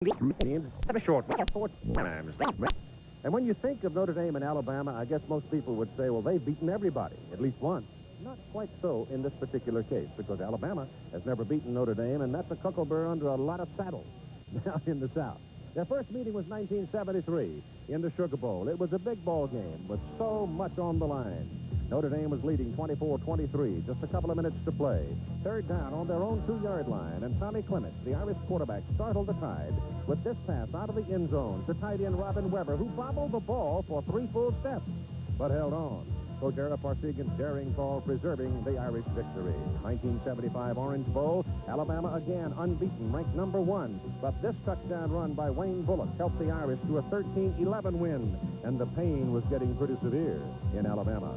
short 4 times. And when you think of Notre Dame and Alabama, I guess most people would say, well, they've beaten everybody, at least once. Not quite so in this particular case, because Alabama has never beaten Notre Dame, and that's a Cuckleberry under a lot of saddle down in the South. Their first meeting was 1973 in the Sugar Bowl. It was a big ball game with so much on the line. Notre Dame was leading 24-23, just a couple of minutes to play. Third down on their own 2-yard line, and Tommy Clements, the Irish quarterback, startled the Tide with this pass out of the end zone to tight end Robin Weber, who bobbled the ball for 3 full steps, but held on. Coach Ara Parsegan's daring call preserving the Irish victory. 1975 Orange Bowl, Alabama again unbeaten, ranked number 1. But this touchdown run by Wayne Bullock helped the Irish to a 13-11 win, and the pain was getting pretty severe in Alabama.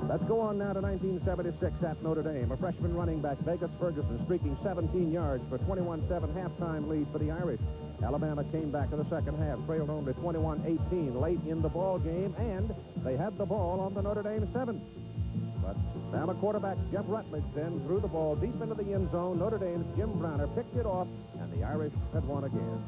Let's go on now to 1976 at Notre Dame. A freshman running back, Vegas Ferguson, streaking 17 yards for 21-7 halftime lead for the Irish. Alabama came back in the second half, trailed only 21-18 late in the ball game, and they had the ball on the Notre Dame 7. But Alabama quarterback Jeff Rutledge then threw the ball deep into the end zone. Notre Dame's Jim Browner picked it off, and the Irish had won again.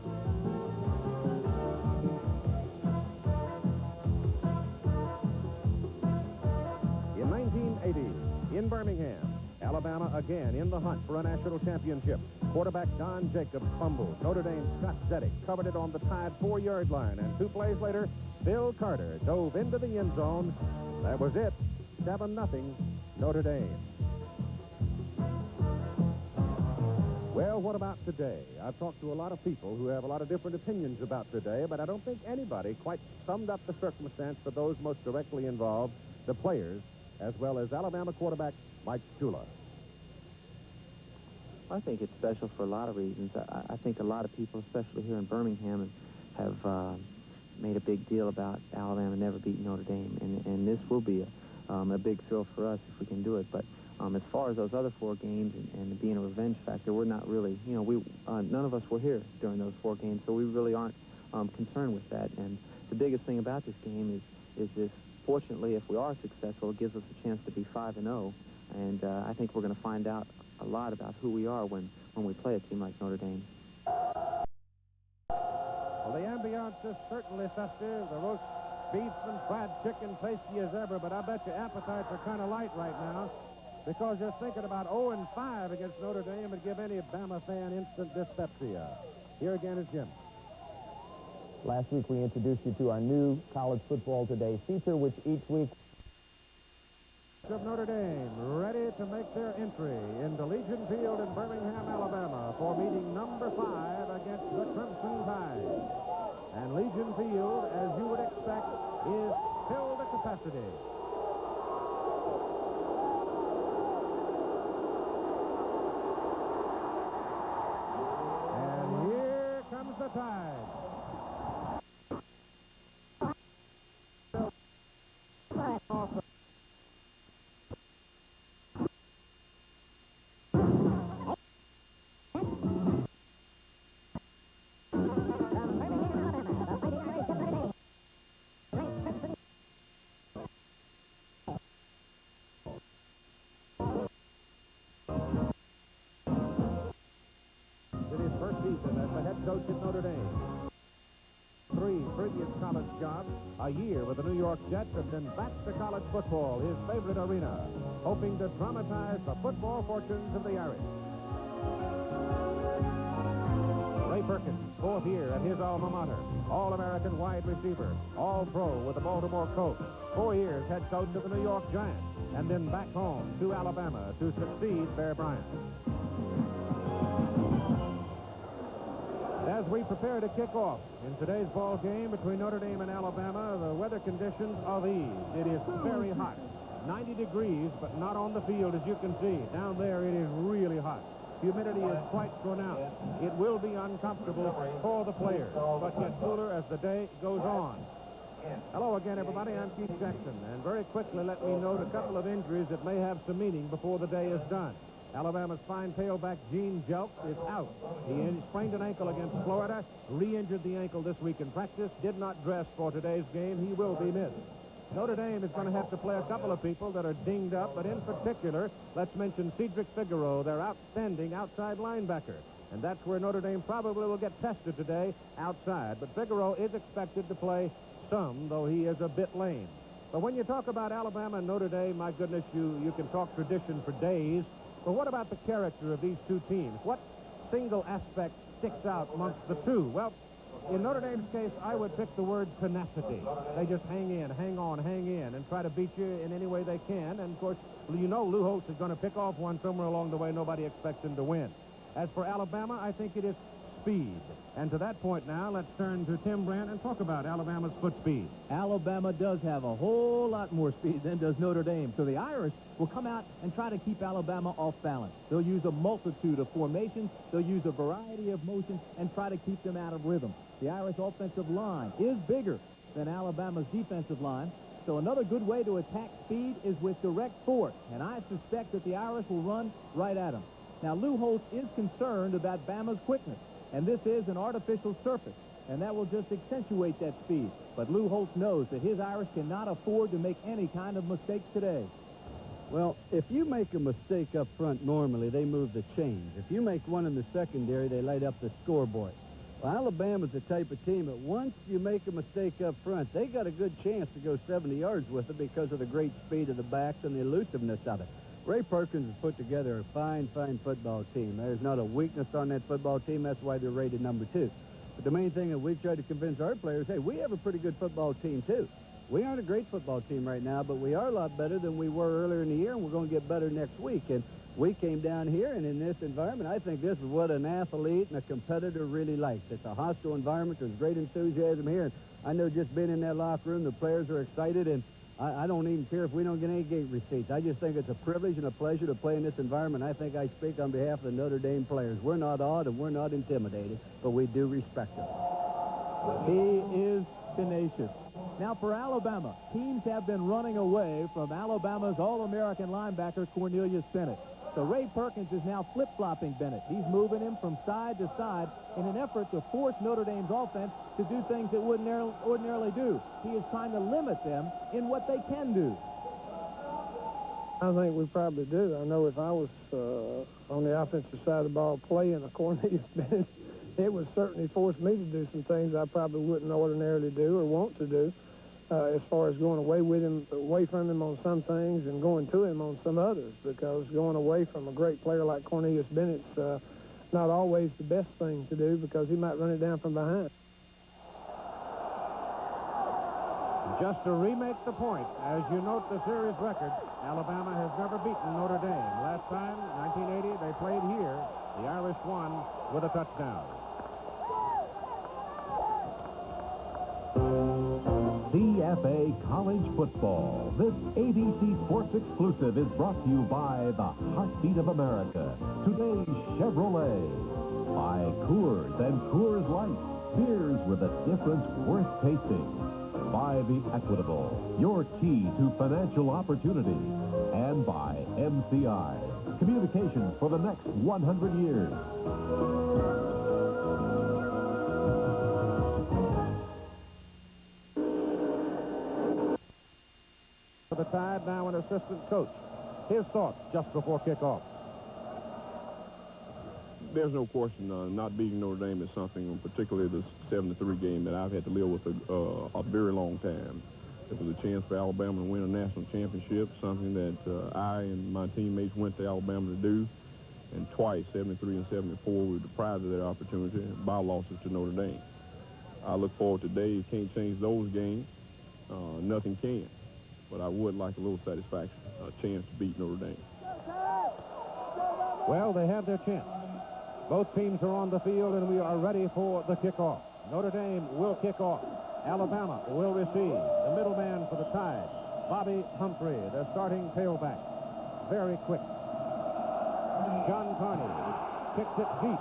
In 1980, in Birmingham, Alabama again in the hunt for a national championship. Quarterback Don Jacobs fumbled. Notre Dame's Scott Zedek covered it on the Tide 4-yard line, and 2 plays later, Bill Carter dove into the end zone. That was it. 7-0 Notre Dame. Well, what about today? I've talked to a lot of people who have a lot of different opinions about today, but I don't think anybody quite summed up the circumstance for those most directly involved, the players, as well as Alabama quarterback Mike Shula. I think it's special for a lot of reasons. I think a lot of people, especially here in Birmingham, have made a big deal about Alabama never beating Notre Dame, and this will be a big thrill for us if we can do it. But as far as those other 4 games and being a revenge factor, we're not really, none of us were here during those 4 games, so we really aren't concerned with that. And the biggest thing about this game is this. Fortunately, if we are successful, it gives us a chance to be 5-0, and I think we're going to find out a lot about who we are when we play a team like Notre Dame. Well, the ambiance is certainly festive. The roast beef and fried chicken tasty as ever, but I bet your appetites are kind of light right now because you're thinking about 0-5 against Notre Dame and give any Bama fan instant dyspepsia. Here again is Jim. Last week, we introduced you to our new College Football Today feature, which each week... ...of Notre Dame ready to make their entry into Legion Field in Birmingham, Alabama for meeting number 5 against the Crimson Tide. And Legion Field, as you would expect, is filled to capacity. And here comes the Tide. Coach at Notre Dame. 3 previous college jobs, a year with the New York Jets, and then back to college football, his favorite arena, hoping to dramatize the football fortunes of the Irish. Ray Perkins, 4th year at his alma mater, All-American wide receiver, All-Pro with the Baltimore Colts, 4 years head coach of the New York Giants, and then back home to Alabama to succeed Bear Bryant. As we prepare to kick off in today's ball game between Notre Dame and Alabama, the weather conditions are these. It is very hot. 90 degrees, but not on the field, as you can see. Down there, it is really hot. Humidity is quite pronounced. It will be uncomfortable for the players, but get cooler as the day goes on. Hello again, everybody. I'm Keith Jackson, and very quickly let me note a couple of injuries that may have some meaning before the day is done. Alabama's fine tailback Gene Jelks is out. He sprained an ankle against Florida, re-injured the ankle this week in practice, did not dress for today's game. He will be missed. Notre Dame is going to have to play a couple of people that are dinged up, but in particular, let's mention Cedric Figaro, their outstanding outside linebacker. And that's where Notre Dame probably will get tested today outside. But Figaro is expected to play some, though he is a bit lame. But when you talk about Alabama and Notre Dame, my goodness, you can talk tradition for days. But what about the character of these two teams? What single aspect sticks out amongst the two? Well, in Notre Dame's case, I would pick the word tenacity. They just hang in, hang on, hang in, and try to beat you in any way they can. And, of course, you know Lou Holtz is going to pick off one somewhere along the way. Nobody expects him to win. As for Alabama, I think it is speed. And to that point now, let's turn to Tim Brandt and talk about Alabama's foot speed. Alabama does have a whole lot more speed than does Notre Dame. So the Irish will come out and try to keep Alabama off balance. They'll use a multitude of formations. They'll use a variety of motions and try to keep them out of rhythm. The Irish offensive line is bigger than Alabama's defensive line. So another good way to attack speed is with direct force. And I suspect that the Irish will run right at them. Now, Lou Holtz is concerned about Bama's quickness. And this is an artificial surface, and that will just accentuate that speed. But Lou Holtz knows that his Irish cannot afford to make any kind of mistakes today. Well, if you make a mistake up front normally, they move the chains. If you make one in the secondary, they light up the scoreboard. Well, Alabama's the type of team that once you make a mistake up front, they got a good chance to go 70 yards with it because of the great speed of the backs and the elusiveness of it. Ray Perkins has put together a fine, fine football team. There's not a weakness on that football team. That's why they're rated number 2. But the main thing that we've tried to convince our players, hey, we have a pretty good football team, too. We aren't a great football team right now, but we are a lot better than we were earlier in the year, and we're going to get better next week. And we came down here, and in this environment, I think this is what an athlete and a competitor really likes. It's a hostile environment. There's great enthusiasm here. And I know just being in that locker room, the players are excited, and I don't even care if we don't get any gate receipts. I just think it's a privilege and a pleasure to play in this environment. I think I speak on behalf of the Notre Dame players. We're not awed and we're not intimidated, but we do respect them. He is tenacious. Now for Alabama, teams have been running away from Alabama's All-American linebacker, Cornelius Bennett. So Ray Perkins is now flip-flopping Bennett. He's moving him from side to side in an effort to force Notre Dame's offense to do things it wouldn't ordinarily do. He is trying to limit them in what they can do. I think we probably do. I know if I was on the offensive side of the ball playing a Cornelius Bennett, it would certainly force me to do some things I probably wouldn't ordinarily do or want to do. As far as going away from him on some things and going to him on some others, because going away from a great player like Cornelius Bennett's not always the best thing to do, because he might run it down from behind. Just to remake the point, as you note the series record, Alabama has never beaten Notre Dame. Last time, 1980, they played here. The Irish won with a touchdown. CFA College Football. This ABC Sports exclusive is brought to you by the Heartbeat of America, today's Chevrolet, by Coors and Coors Light, beers with a difference worth tasting, by The Equitable, your key to financial opportunity, and by MCI, communications for the next 100 years. For the Tide, now an assistant coach. His thoughts just before kickoff. There's no question not beating Notre Dame is something, particularly the 73 game, that I've had to live with a very long time. It was a chance for Alabama to win a national championship, something that I and my teammates went to Alabama to do. And twice, 73 and 74, we were deprived of that opportunity by losses to Notre Dame. I look forward to today. You can't change those games. Nothing can. But I would like a little satisfaction, a chance to beat Notre Dame. Well, they have their chance. Both teams are on the field, and we are ready for the kickoff. Notre Dame will kick off. Alabama will receive. The middleman for the Tide, Bobby Humphrey, their starting tailback. Very quick. John Carney kicks it deep.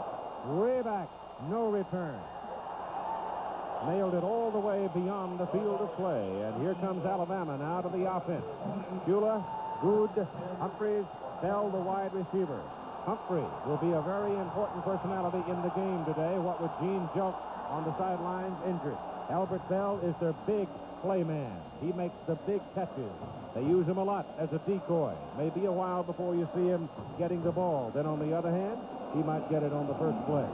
Way back. No return. Nailed it all the way beyond the field of play. And here comes Alabama now to the offense. Shula, Good, Humphreys, Bell, the wide receiver. Humphrey will be a very important personality in the game today, what with Gene Jelk on the sidelines injured. Albert Bell is their big play man. He makes the big catches. They use him a lot as a decoy. Maybe a while before you see him getting the ball. Then on the other hand, he might get it on the first play.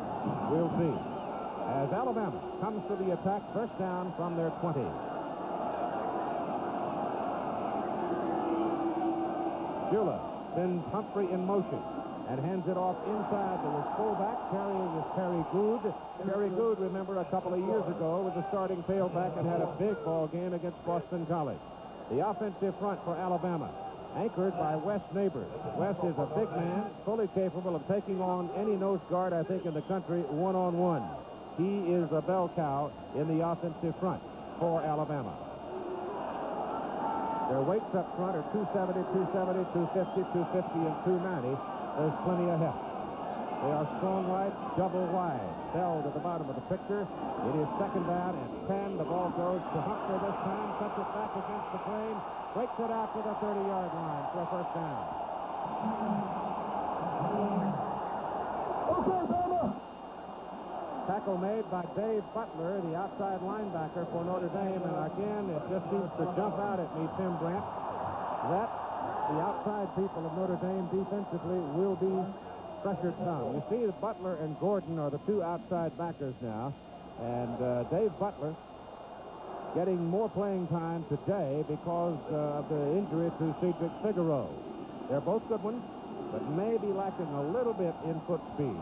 We'll see. As Alabama comes to the attack, first down from their 20. Shula sends Humphrey in motion and hands it off inside to his fullback. Carrying is Terry Good. Terry Good, remember, a couple of years ago was the starting tailback and had a big ball game against Boston College. The offensive front for Alabama, anchored by Wes Neighbors. Wes is a big man, fully capable of taking on any nose guard, I think, in the country one-on-one. He is a bell cow in the offensive front for Alabama. Their weights up front are 270, 270, 250, 250, and 290. There's plenty of help. They are strong right, double wide. Belled at the bottom of the picture. It is second down and 10. The ball goes to Humphrey this time. Cuts it back against the frame. Breaks it out to the 30-yard line for a first down. Okay, Bama. Tackle made by Dave Butler, the outside linebacker for Notre Dame. And again, it just seems to jump out at me, Tim Brant, that the outside people of Notre Dame defensively will be pressured some. You see that Butler and Gordon are the two outside backers now. And Dave Butler getting more playing time today because of the injury to Cedric Figueroa. They're both good ones, but maybe lacking a little bit in foot speed.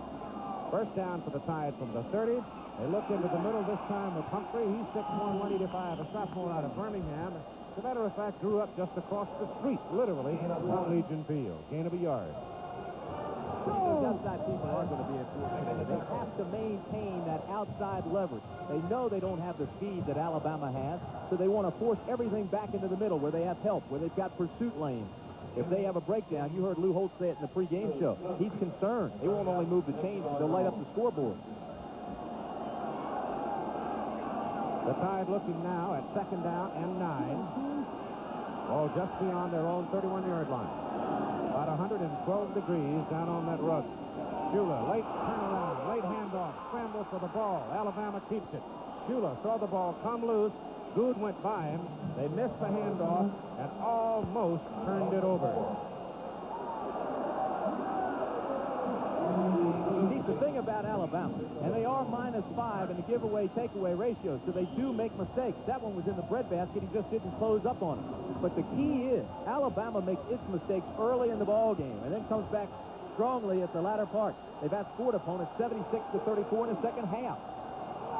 First down for the Tide from the 30. They look into the middle this time with Humphrey. He's 6'1", 185, a sophomore out of Birmingham. As a matter of fact, grew up just across the street, literally, from Legion Field. Gain of a yard. Those outside people are going to be important today. They have to maintain that outside leverage. They know they don't have the speed that Alabama has, so they want to force everything back into the middle where they have help, where they've got pursuit lanes. If they have a breakdown, you heard Lou Holtz say it in the pregame show. He's concerned. They won't only move the chains, they'll light up the scoreboard. The Tide looking now at second down and 9. Ball just beyond their own 31-yard line. About 112 degrees down on that rug. Shula, late turnaround, late handoff, scramble for the ball. Alabama keeps it. Shula saw the ball come loose. Good went by him. They missed the handoff and almost turned it over. See, the thing about Alabama, and they are -5 in the giveaway takeaway ratio, so they do make mistakes. That one was in the breadbasket. He just didn't close up on it. But the key is Alabama makes its mistakes early in the ball game and then comes back strongly at the latter part. They've outscored opponents 76-34 in the second half.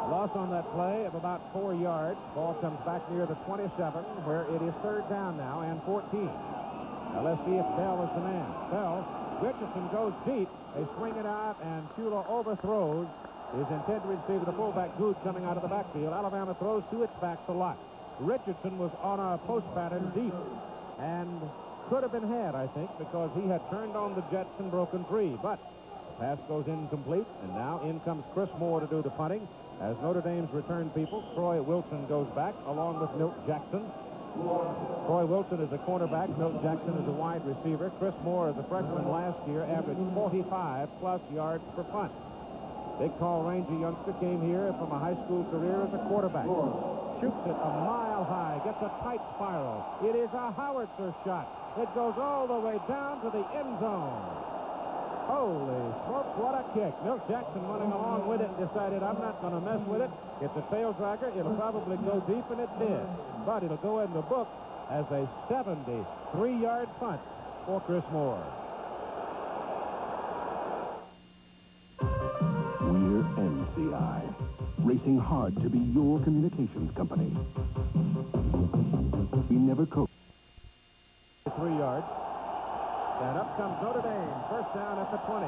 A loss on that play of about 4 yards. Ball comes back near the 27, where it is third down now and 14. Now let's see if Bell is the man. Bell, Richardson goes deep. They swing it out, and Shula overthrows his intended receiver, the fullback Good, coming out of the backfield. Alabama throws to its backs a lot. Richardson was on a post pattern deep and could have been had, I think, because he had turned on the jets and broken free. But the pass goes incomplete, and now in comes Chris Moore to do the punting. As Notre Dame's return people, Troy Wilson goes back along with Milt Jackson. Troy Wilson is a cornerback. Milt Jackson is a wide receiver. Chris Moore, as a freshman last year, averaged 45+ yards per punt. Big, tall, rangy youngster came here from a high school career as a quarterback. Shoots it a mile high, gets a tight spiral. It is a howitzer shot. It goes all the way down to the end zone. Holy smokes, what a kick. Milt Jackson running along with it and decided, I'm not going to mess with it. It's a tail dragger. It'll probably go deep, and it did. But it'll go in the book as a 73-yard punt for Chris Moore. We're NCI, racing hard to be your communications company. We never coach. 3 yards. And up comes Notre Dame. First down at the 20.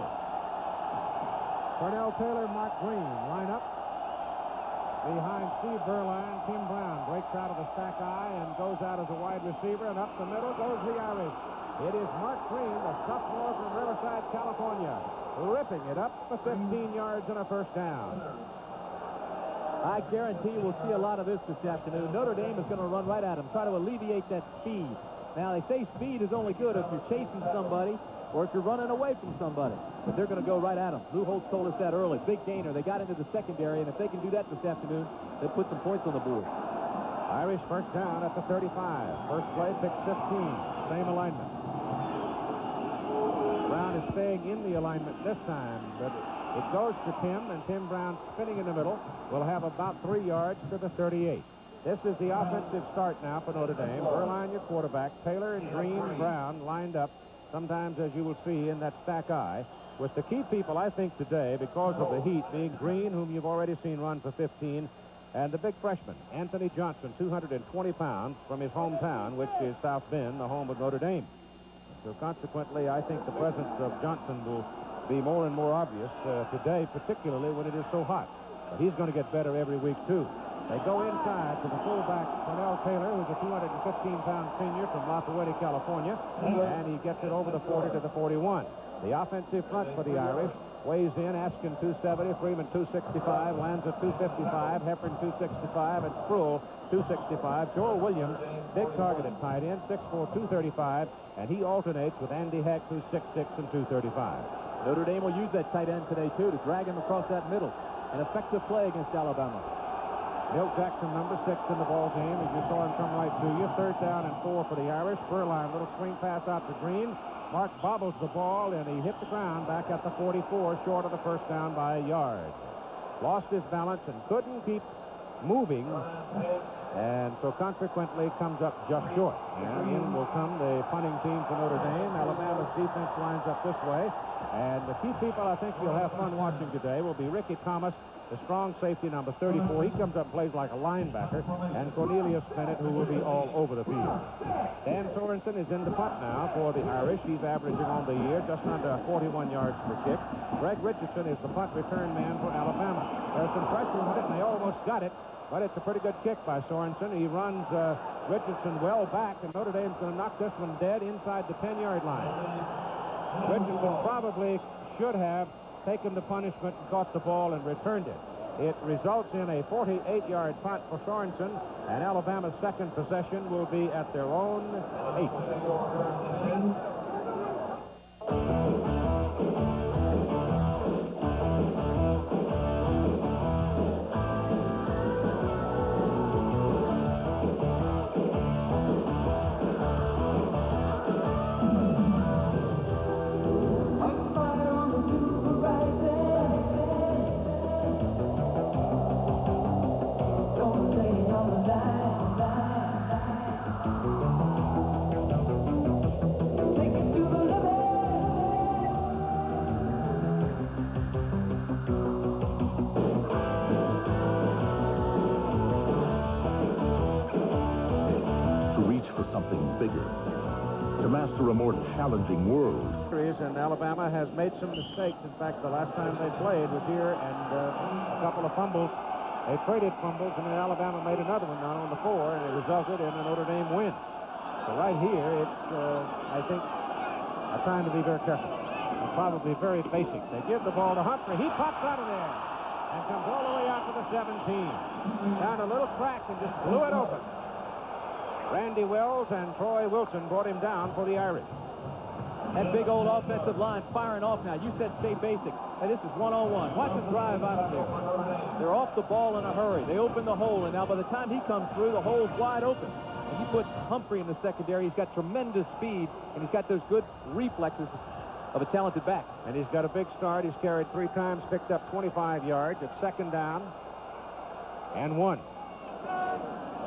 Cornell Taylor, Mark Green line up. Behind Steve Burlien, Tim Brown breaks out of the stack eye and goes out as a wide receiver, and up the middle goes the Irish. It is Mark Green, the sophomore from Riverside, California, ripping it up for 15 yards and a first down. I guarantee you we'll see a lot of this afternoon. Notre Dame is going to run right at him, try to alleviate that speed. Now, they say speed is only good if you're chasing somebody or if you're running away from somebody. But they're going to go right at him. Lou Holtz told us that early. Big gainer. They got into the secondary, and if they can do that this afternoon, they'll put some points on the board. Irish first down at the 35. First play, pick 15. Same alignment. Brown is staying in the alignment this time, but it goes to Tim, and Tim Brown, spinning in the middle, will have about 3 yards to the 38. This is the offensive start now for Notre Dame. Burlien, your quarterback. Taylor and Green, Brown lined up, sometimes, as you will see, in that stack eye, with the key people, I think, today, because of the heat, being Green, whom you've already seen run for 15, and the big freshman, Anthony Johnson, 220 pounds, from his hometown, which is South Bend, the home of Notre Dame. So consequently, I think the presence of Johnson will be more and more obvious today, particularly when it is so hot. But he's going to get better every week, too. They go inside to the fullback, Cornell Taylor, who's a 215-pound senior from Lafayette, California, and he gets it over the 40 to the 41. The offensive front for the Irish weighs in, Askin 270, Freeman 265, Lanza 255, Heffern 265, and Sproul 265. Joel Williams, big target at tight end, 6'4", 235, and he alternates with Andy Heck, who's 6'6", and 235. Notre Dame will use that tight end today, too, to drag him across that middle. An effective play against Alabama. Milt Jackson, number 6 in the ball game, as you saw him come right to you. 3rd down and 4 for the Irish. Burlien, little swing pass out to Green. Mark bobbles the ball, and he hit the ground back at the 44, short of the first down by a yard. Lost his balance and couldn't keep moving, and so consequently comes up just short. And in will come the punting team for Notre Dame. Alabama's defense lines up this way, and the key people I think you'll have fun watching today will be Ricky Thomas, the strong safety, number 34. He comes up and plays like a linebacker, and Cornelius Bennett, who will be all over the field. Dan Sorensen is in the punt now for the Irish. He's averaging on the year just under 41 yards per kick. Greg Richardson is the punt return man for Alabama. There's some pressure on it, and they almost got it, but it's a pretty good kick by Sorensen. He runs Richardson well back, and Notre Dame's going to knock this one dead inside the 10-yard line. Richardson probably should have taken the punishment and caught the ball and returned it. It results in a 48-yard punt for Sorensen, and Alabama's second possession will be at their own 8. To master a more challenging world. And Alabama has made some mistakes. In fact, the last time they played was here, and a couple of fumbles. They traded fumbles, and then Alabama made another one down on the 4, and it resulted in a Notre Dame win. So right here, it's, I think, a time to be very careful. And probably very basic. They give the ball to Humphrey. He pops out of there and comes all the way out to the 17. Down a little crack and just blew it open. Randy Wells and Troy Wilson brought him down for the Irish. That big old offensive line firing off now. You said stay basic. Hey, this is one-on-one. Watch them drive out of there. They're off the ball in a hurry. They open the hole, and now by the time he comes through, the hole's wide open. And you put Humphrey in the secondary. He's got tremendous speed, and he's got those good reflexes of a talented back. And he's got a big start. He's carried 3 times, picked up 25 yards. It's 2nd down and 1.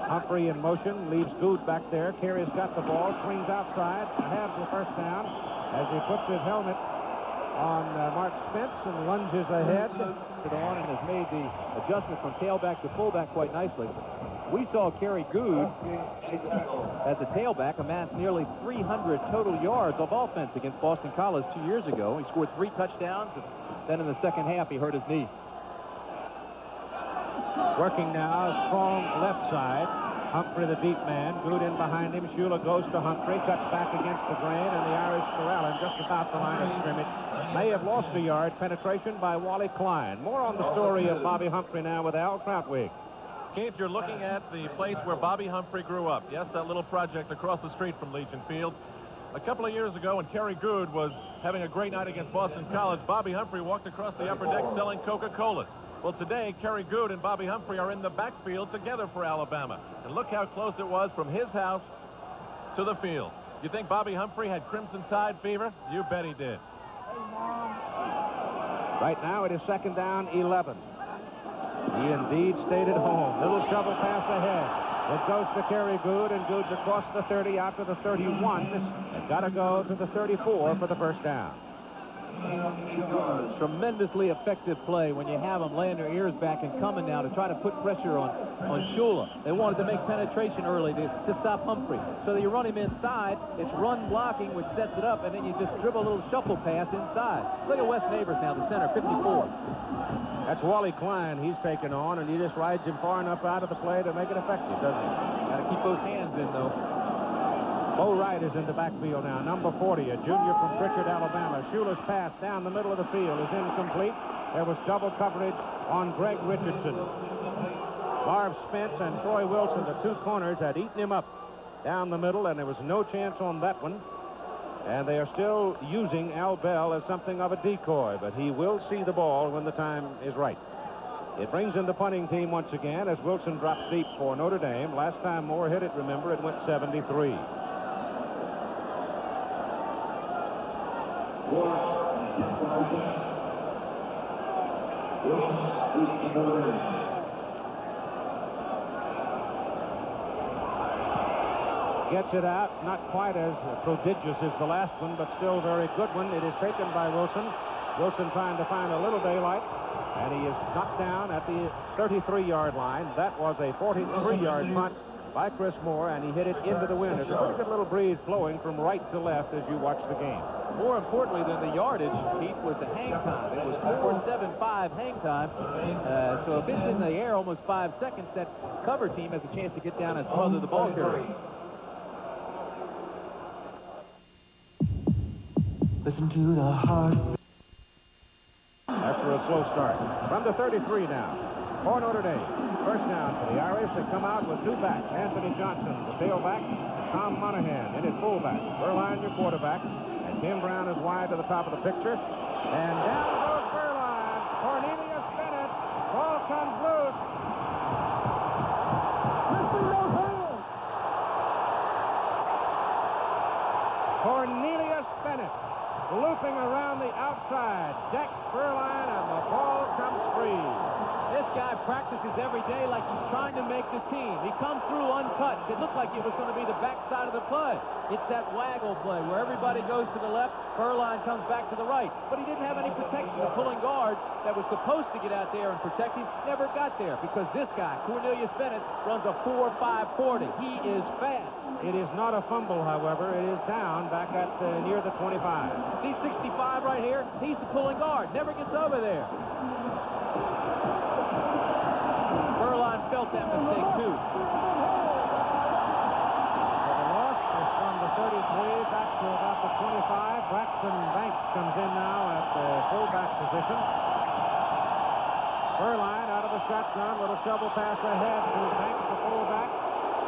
Humphrey in motion, leaves Good back there. Carey's got the ball, swings outside, has the first down as he puts his helmet on Mark Spence and lunges ahead. On and has made the adjustment from tailback to fullback quite nicely. We saw Kerry Good, as a tailback, amass nearly 300 total yards of offense against Boston College 2 years ago. He scored 3 touchdowns, and then in the second half, he hurt his knee. Working now, strong left side. Humphrey, the deep man. Good in behind him. Shula goes to Humphrey, cuts back against the grain, and the Irish corral him just about the line of scrimmage. May have lost a yard. Penetration by Wally Klein. More on the story of Bobby Humphrey now with Al Krautwig. Keith, you're looking at the place where Bobby Humphrey grew up. Yes, that little project across the street from Legion Field. A couple of years ago, when Kerry Good was having a great night against Boston College, Bobby Humphrey walked across the upper deck selling Coca-Cola. Well, today, Kerry Good and Bobby Humphrey are in the backfield together for Alabama. And look how close it was from his house to the field. You think Bobby Humphrey had Crimson Tide fever? You bet he did. Right now it is 2nd down, 11. He indeed stayed at home. Little shovel pass ahead. It goes to Kerry Good, and Good's across the 30 out to the 31. And got to go to the 34 for the first down. Tremendously effective play when you have them laying their ears back and coming now to try to put pressure on Shula. They wanted to make penetration early to stop Humphrey. So you run him inside. It's run blocking, which sets it up, and then you just dribble a little shuffle pass inside. Look at Wes Neighbors now, the center, 54. That's Wally Klein he's taken on, and he just rides him far enough out of the play to make it effective, doesn't he? Got to keep those hands in, though. Bo Wright is in the backfield now. Number 40, a junior from Pritchard, Alabama. Shula's pass down the middle of the field is incomplete. There was double coverage on Greg Richardson. Marv Spence and Troy Wilson, the two corners, had eaten him up down the middle, and there was no chance on that one. And they are still using Al Bell as something of a decoy, but he will see the ball when the time is right. It brings in the punting team once again as Wilson drops deep for Notre Dame. Last time Moore hit it, remember, it went 73. Gets it out, not quite as prodigious as the last one, but still very good one. It is taken by Wilson. Wilson trying to find a little daylight, and he is knocked down at the 33-yard line. That was a 43-yard punt by Chris Moore, and he hit it into the wind. There's a pretty good little breeze flowing from right to left as you watch the game. More importantly than the yardage, Pete, was the hang time. It was 4.75 hang time. So if it's in the air almost 5 seconds, that cover team has a chance to get down and smother the ball carrier. Listen to the heart. After a slow start. From the 33 now. For Notre Dame. First down for the Irish. They come out with two backs. Anthony Johnson, the tailback. Tom Monahan in his fullback. Burlien, your quarterback. And Tim Brown is wide to the top of the picture. And down goes Burlien. Cornelius Bennett. Ball comes loose. Cornelius Bennett looping around the outside. Decks Burlien, and the ball comes free. This guy practices every day like he's trying to make the team. He comes through untouched. It looked like it was going to be the backside of the play. It's that waggle play where everybody goes to the left, Burlien comes back to the right. But he didn't have any protection. The pulling guard that was supposed to get out there and protect him never got there because this guy, Cornelius Bennett, runs a 4.5 40. He is fast. It is not a fumble, however. It is down back at near the 25. See 65 right here? He's the pulling guard. Never gets over there. Burlien felt that mistake, too. So the loss is from the 33 back to about the 25. Braxton Banks comes in now at the fullback position. Burlien out of the shotgun. Little shovel pass ahead to Banks, the fullback.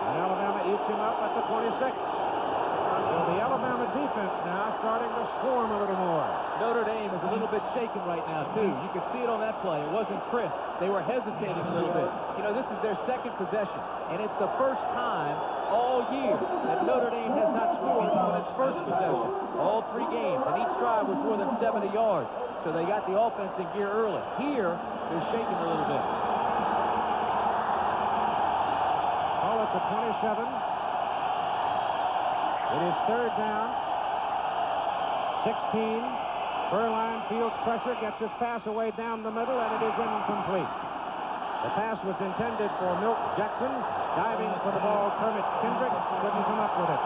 And Alabama eats him up at the 26. So the Alabama defense now starting to swarm a little more. Notre Dame is a little bit shaken right now, too. You can see it on that play. It wasn't crisp. They were hesitating a little bit. You know, this is their second possession, and it's the first time all year that Notre Dame has not scored on its first possession. All 3 games, and each drive was more than 70 yards. So they got the offense in gear early. Here, they're shaking a little bit. Ball at the 27. It is third down. 16. Burlien feels pressure, gets his pass away down the middle, and it is incomplete. The pass was intended for Milt Jackson. Diving for the ball, Kermit Kendrick couldn't come up with it.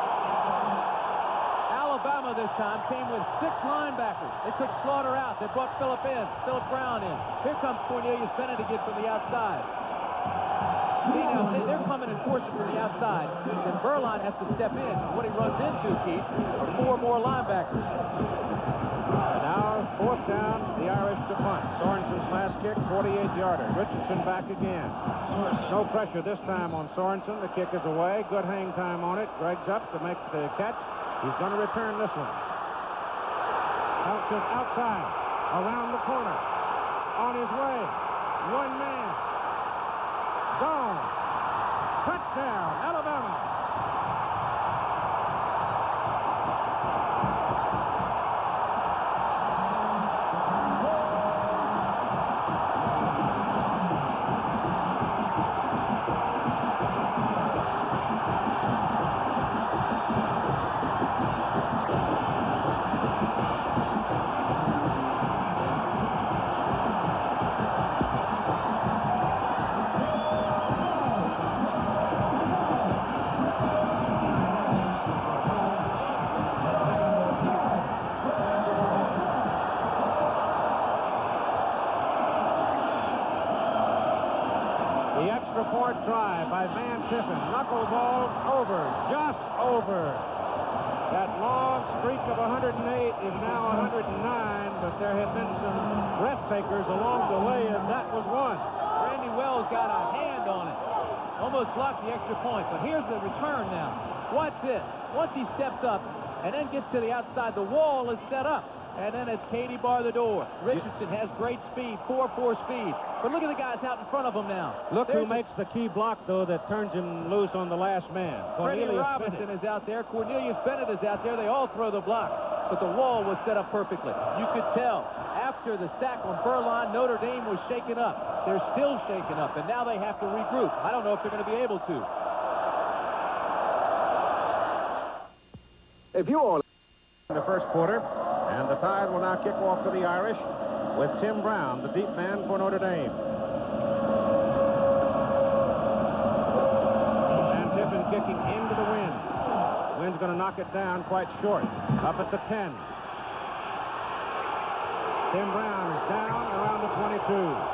Alabama this time came with 6 linebackers. They took Slaughter out. They brought Philip Brown in. Here comes Cornelius Bennett again from the outside. See, now, they're coming and forcing from the outside. Then Burlien has to step in. What he runs into, Keith, are 4 more linebackers. And now, fourth down, the Irish to punt. Sorensen's last kick, 48-yarder. Richardson back again. No pressure this time on Sorensen. The kick is away. Good hang time on it. Greg's up to make the catch. He's going to return this one. Bounces outside, around the corner. On his way. One man. Gone. Touchdown, Alabama. The extra point try by Van Tiffen. Knuckleball over, just over. That long streak of 108 is now 109, but there have been some breath takers along the way, and that was one. Randy Wells got a hand on it. Almost blocked the extra point, but here's the return now. Watch this. Once he steps up and then gets to the outside, the wall is set up. And then it's Katie bar the door. Richardson has great speed, 4-4 speed. But look at the guys out in front of him now. Look who makes the key block, though, that turns him loose on the last man. Freddie Robinson is out there. Cornelius Bennett is out there. They all throw the block. But the wall was set up perfectly. You could tell after the sack on Burlien, Notre Dame was shaken up. They're still shaken up, and now they have to regroup. I don't know if they're going to be able to. If you all in the first quarter, and the Tide will now kick off for the Irish with Tim Brown, the deep man for Notre Dame. Van Tiffen kicking into the wind. Wind's going to knock it down quite short. Up at the 10. Tim Brown is down around the 22.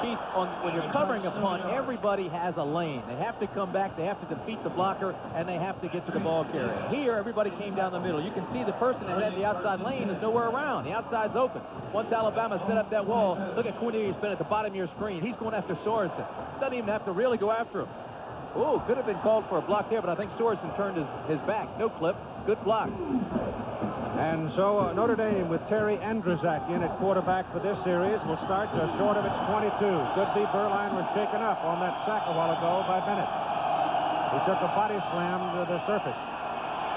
Keith, when you're covering a punt, everybody has a lane. They have to come back, they have to defeat the blocker, and they have to get to the ball carrier. Here, everybody came down the middle. You can see the person that had the outside lane is nowhere around. The outside's open. Once Alabama set up that wall, look at Cornelius Bennett at the bottom of your screen. He's going after Sorensen. Doesn't even have to really go after him. Oh, could have been called for a block there, but I think Sorensen turned his back. No clip. Good block. And so Notre Dame with Terry Andrzak in at quarterback for this series will start short of its 22. Could be Burlien was shaken up on that sack a while ago by Bennett. He took a body slam to the surface.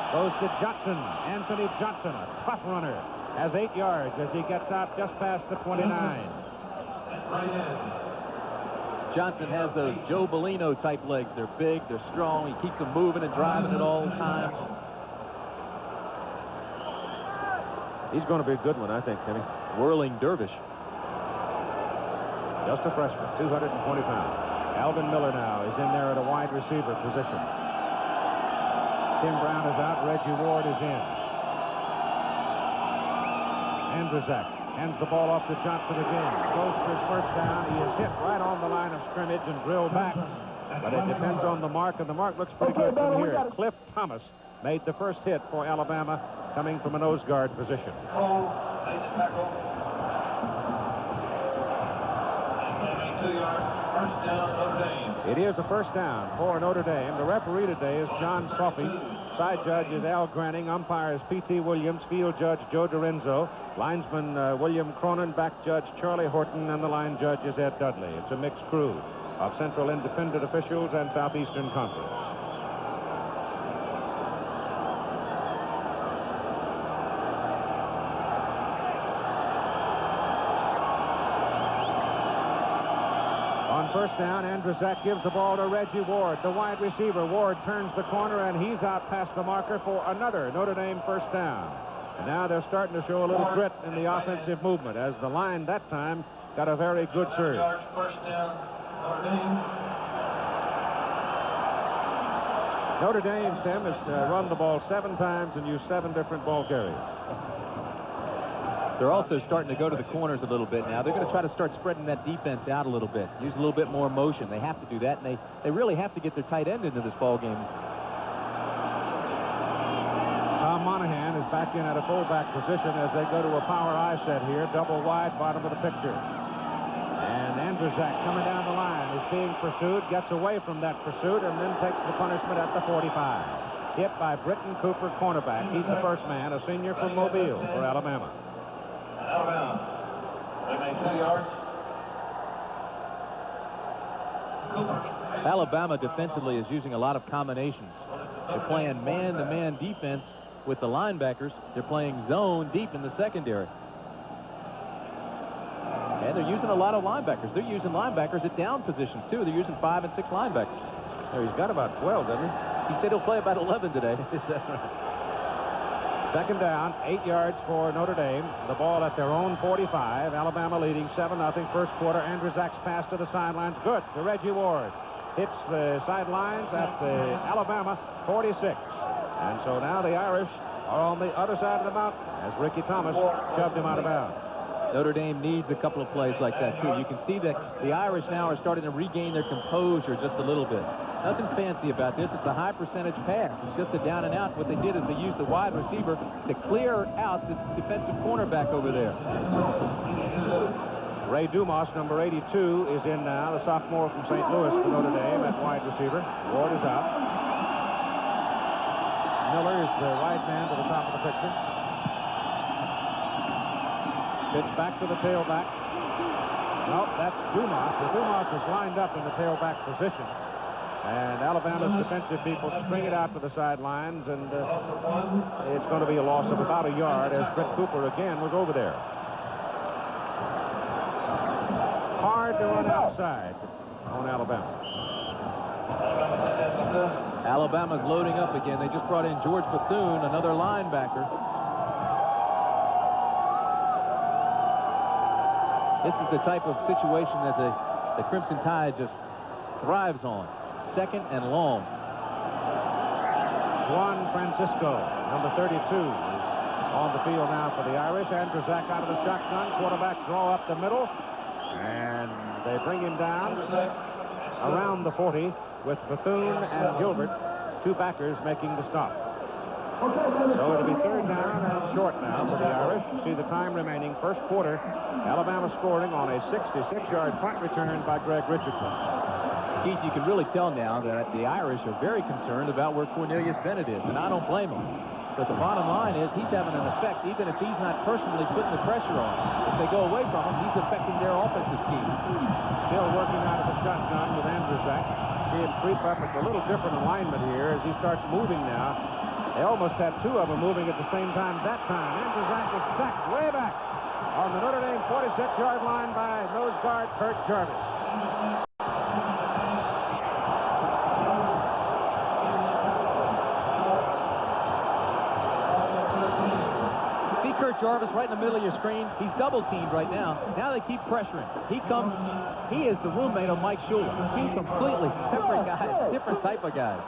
Goes to Johnson. Anthony Johnson, a tough runner, has 8 yards as he gets out just past the 29. Johnson has those Joe Bellino type legs. They're big, they're strong. He keeps them moving and driving at all times. He's going to be a good one, I think, Kenny. Whirling dervish. Just a freshman, 220 pounds. Alvin Miller now is in there at a wide receiver position. Tim Brown is out. Reggie Ward is in. Andrzak hands the ball off to Johnson again. Goes for his first down. He is hit right on the line of scrimmage and drilled back. But it depends on the mark, and the mark looks pretty good from here. Cliff Thomas made the first hit for Alabama, coming from a nose guard position. It is a first down for Notre Dame. The referee today is John Sophie. Side judge is Al Granning. Umpire is P.T. Williams. Field judge Joe Dorenzo. Linesman William Cronin. Back judge Charlie Horton. And the line judge is Ed Dudley. It's a mixed crew of Central Independent officials and Southeastern Conference. First down, Andrzak gives the ball to Reggie Ward, the wide receiver. Ward turns the corner, and he's out past the marker for another Notre Dame first down. And now they're starting to show a little grit in the offensive movement, as the line that time got a very good surge. First down, Notre Dame. Notre Dame, Tim, has run the ball 7 times and used 7 different ball carriers. They're also starting to go to the corners a little bit now. They're going to try to start spreading that defense out a little bit. Use a little bit more motion. They have to do that, and they really have to get their tight end into this ball game. Tom Monahan is back in at a fullback position as they go to a power I set here. Double wide, bottom of the picture. And Andrzak coming down the line is being pursued, gets away from that pursuit, and then takes the punishment at the 45. Hit by Britton Cooper, cornerback. He's the first man, a senior from Mobile for Alabama. Alabama. Remain 2 yards. Alabama defensively is using a lot of combinations. They're playing man-to-man defense with the linebackers. They're playing zone deep in the secondary. And they're using a lot of linebackers. They're using linebackers at down positions, too. They're using 5 and 6 linebackers. There, he's got about 12, doesn't he? He said he'll play about 11 today. Second down, 8 yards for Notre Dame. The ball at their own 45. Alabama leading 7-0 first quarter. Andrzak's pass to the sidelines. Good to Reggie Ward. Hits the sidelines at the Alabama 46. And so now the Irish are on the other side of the mountain as Ricky Thomas shoved him out of bounds. Notre Dame needs a couple of plays like that, too. You can see that the Irish now are starting to regain their composure just a little bit. Nothing fancy about this. It's a high percentage pass. It's just a down and out. What they did is they used the wide receiver to clear out the defensive cornerback over there. Ray Dumas, number 82, is in now, the sophomore from St. Louis for Notre Dame at wide receiver. Ward is out. Miller is the wide man to the top of the picture. Pitch back to the tailback. Nope, that's Dumas. The Dumas is lined up in the tailback position. And Alabama's defensive people string it out to the sidelines, and it's going to be a loss of about a yard as Brett Cooper again was over there. Hard to run outside on Alabama. Alabama's loading up again. They just brought in George Bethune, another linebacker. This is the type of situation that the Crimson Tide just thrives on. Second and long. Juan Francisco, number 32, is on the field now for the Irish. Andrzak out of the shotgun. Quarterback draw up the middle. And they bring him down around the 40 with Bethune and Gilbert, two backers making the stop. So it'll be third down and short now for the Irish. See the time remaining. First quarter, Alabama scoring on a 66-yard punt return by Greg Richardson. Keith, you can really tell now that the Irish are very concerned about where Cornelius Bennett is, and I don't blame him. But the bottom line is he's having an effect, even if he's not personally putting the pressure on. If they go away from him, he's affecting their offensive scheme. Still working out of the shotgun with Andrzak. See him creep up. It's a little different alignment here as he starts moving now. They almost had two of them moving at the same time that time. Andrzak is sacked way back on the Notre Dame 46-yard line by nose guard Kurt Jarvis. Jarvis right in the middle of your screen. He's double-teamed right now. Now they keep pressuring. He is the roommate of Mike Shula. Two completely separate guys, different type of guys.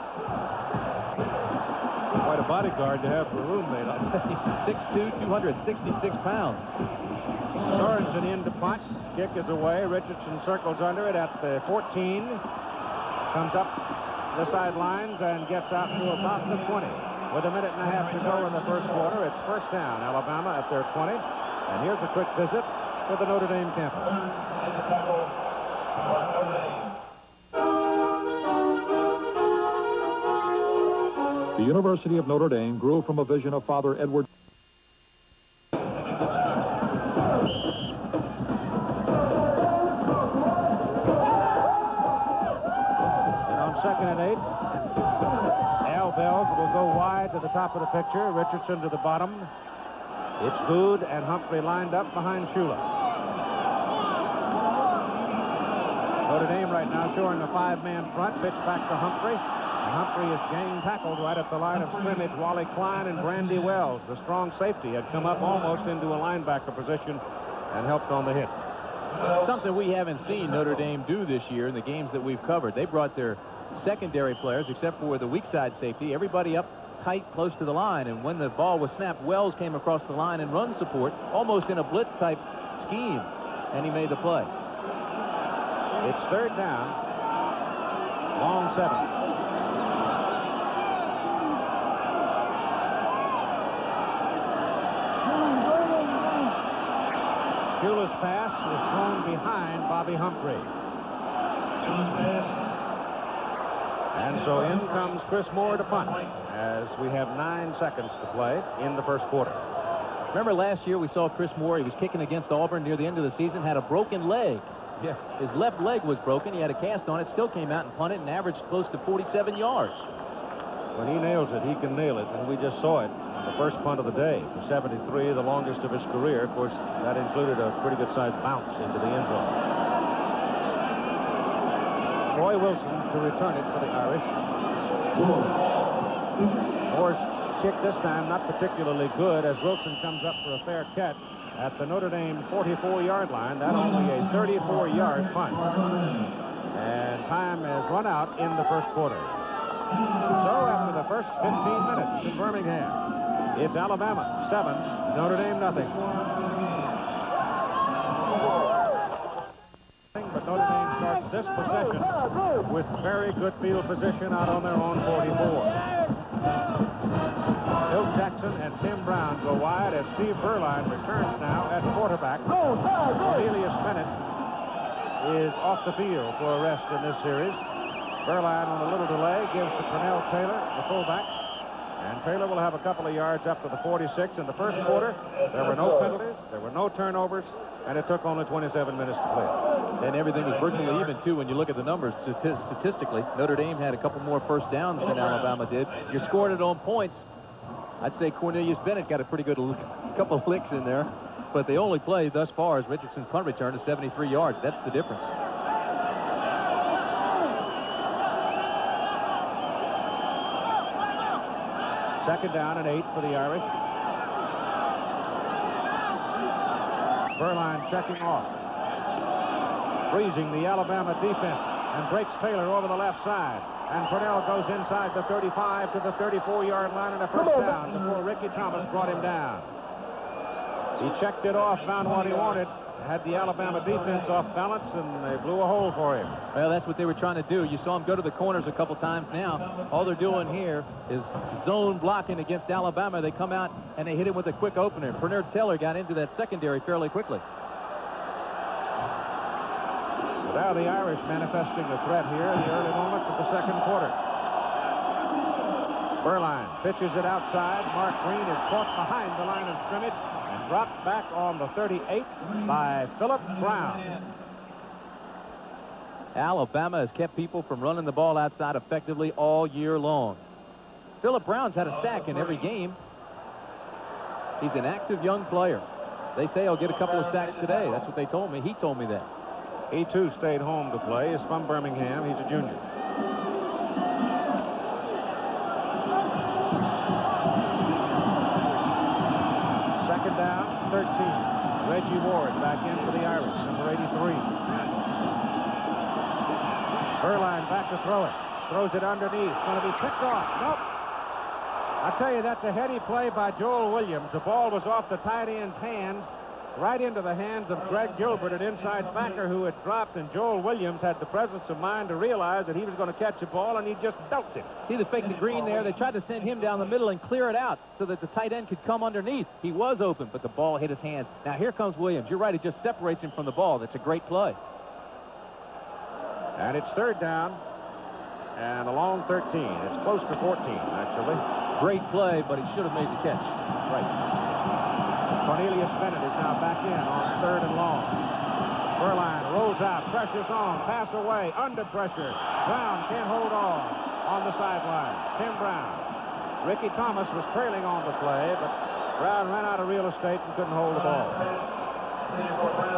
Quite a bodyguard to have for a roommate. 6'2", 266 pounds. Sorensen in to punt. Kick is away. Richardson circles under it at the 14. Comes up the sidelines and gets out to about the 20. With a minute and a half to go in the first quarter, it's first down, Alabama at their 20. And here's a quick visit to the Notre Dame campus. The University of Notre Dame grew from a vision of Father Edward. And on 2nd and 8, Bells will go wide to the top of the picture. Richardson to the bottom. It's Good and Humphrey lined up behind Shula. Notre Dame right now showing a 5-man front. Pitch back to Humphrey. And Humphrey is gang tackled right at the line of scrimmage. Wally Klein and Brandy Wells, the strong safety, had come up almost into a linebacker position and helped on the hit. Something we haven't seen Notre Dame do this year in the games that we've covered. They brought their secondary players, except for the weak side safety, everybody up tight close to the line, and when the ball was snapped, Wells came across the line in run support almost in a blitz type scheme, and he made the play. It's third down, long 7. Shula's pass was thrown behind Bobby Humphrey. And so in comes Chris Moore to punt as we have 9 seconds to play in the first quarter. Remember last year we saw Chris Moore. He was kicking against Auburn near the end of the season, had a broken leg. Yeah. His left leg was broken. He had a cast on it, still came out and punted and averaged close to 47 yards. When he nails it, he can nail it, and we just saw it on the first punt of the day. For 73, the longest of his career. Of course, that included a pretty good-sized bounce into the end zone. Roy Wilson to return it for the Irish. Moore's kick this time not particularly good as Wilson comes up for a fair catch at the Notre Dame 44-yard line. That only a 34-yard punt. And time has run out in the first quarter. So after the first 15 minutes in Birmingham, it's Alabama 7, Notre Dame nothing. but Notre Dame starts this possession with very good field position out on their own 44. Bill Jackson and Tim Brown go wide as Steve Burlien returns now at quarterback. Cornelius Bennett is off the field for a rest in this series. Burlien on a little delay gives to Pernell Taylor, the fullback. And Taylor will have a couple of yards up to the 46. In the first quarter, there were no penalties, there were no turnovers, and it took only 27 minutes to play. And everything was virtually even, too, when you look at the numbers statistically. Notre Dame had a couple more first downs than Alabama did. You're scoring it on points. I'd say Cornelius Bennett got a pretty good couple of licks in there. But they only played thus far as Richardson's punt return to 73 yards. That's the difference. Second down and 8 for the Irish. Burlien checking off. Freezing the Alabama defense and breaks Taylor over the left side. And Purnell goes inside the 35 to the 34-yard line and a first down before Ricky Thomas brought him down. He checked it off, found what he wanted, had the Alabama defense off balance, and they blew a hole for him. Well, that's what they were trying to do. You saw him go to the corners a couple times now. All they're doing here is zone blocking against Alabama. They come out and they hit him with a quick opener. Pernell Taylor got into that secondary fairly quickly. Now the Irish manifesting the threat here in the early moments of the second quarter. Burlien pitches it outside. Mark Green is caught behind the line of scrimmage and dropped back on the 38 by Philip Brown. Alabama has kept people from running the ball outside effectively all year long. Philip Brown's had a sack in every game. He's an active young player. They say he'll get a couple of sacks today. That's what they told me. He told me that. He, too, stayed home to play. He's from Birmingham. He's a junior. Second down, 13. Reggie Ward back in for the Irish, number 83. Burlien back to throw it. Throws it underneath. Going to be picked off. Nope. I tell you, that's a heady play by Joel Williams. The ball was off the tight end's hands, right into the hands of Greg Gilbert, an inside backer who had dropped, and Joel Williams had the presence of mind to realize that he was going to catch the ball, and he just belts him. See the fake to Green there? They tried to send him down the middle and clear it out so that the tight end could come underneath. He was open, but the ball hit his hands. Now here comes Williams. You're right, it just separates him from the ball. That's a great play. And it's third down and a long 13. It's close to 14, actually. Great play, but he should have made the catch. Right. Cornelius Bennett is now back in on third and long. Burlien rolls out, pressure's on, pass away, under pressure. Brown can't hold on the sideline. Tim Brown. Ricky Thomas was trailing on the play, but Brown ran out of real estate and couldn't hold the ball.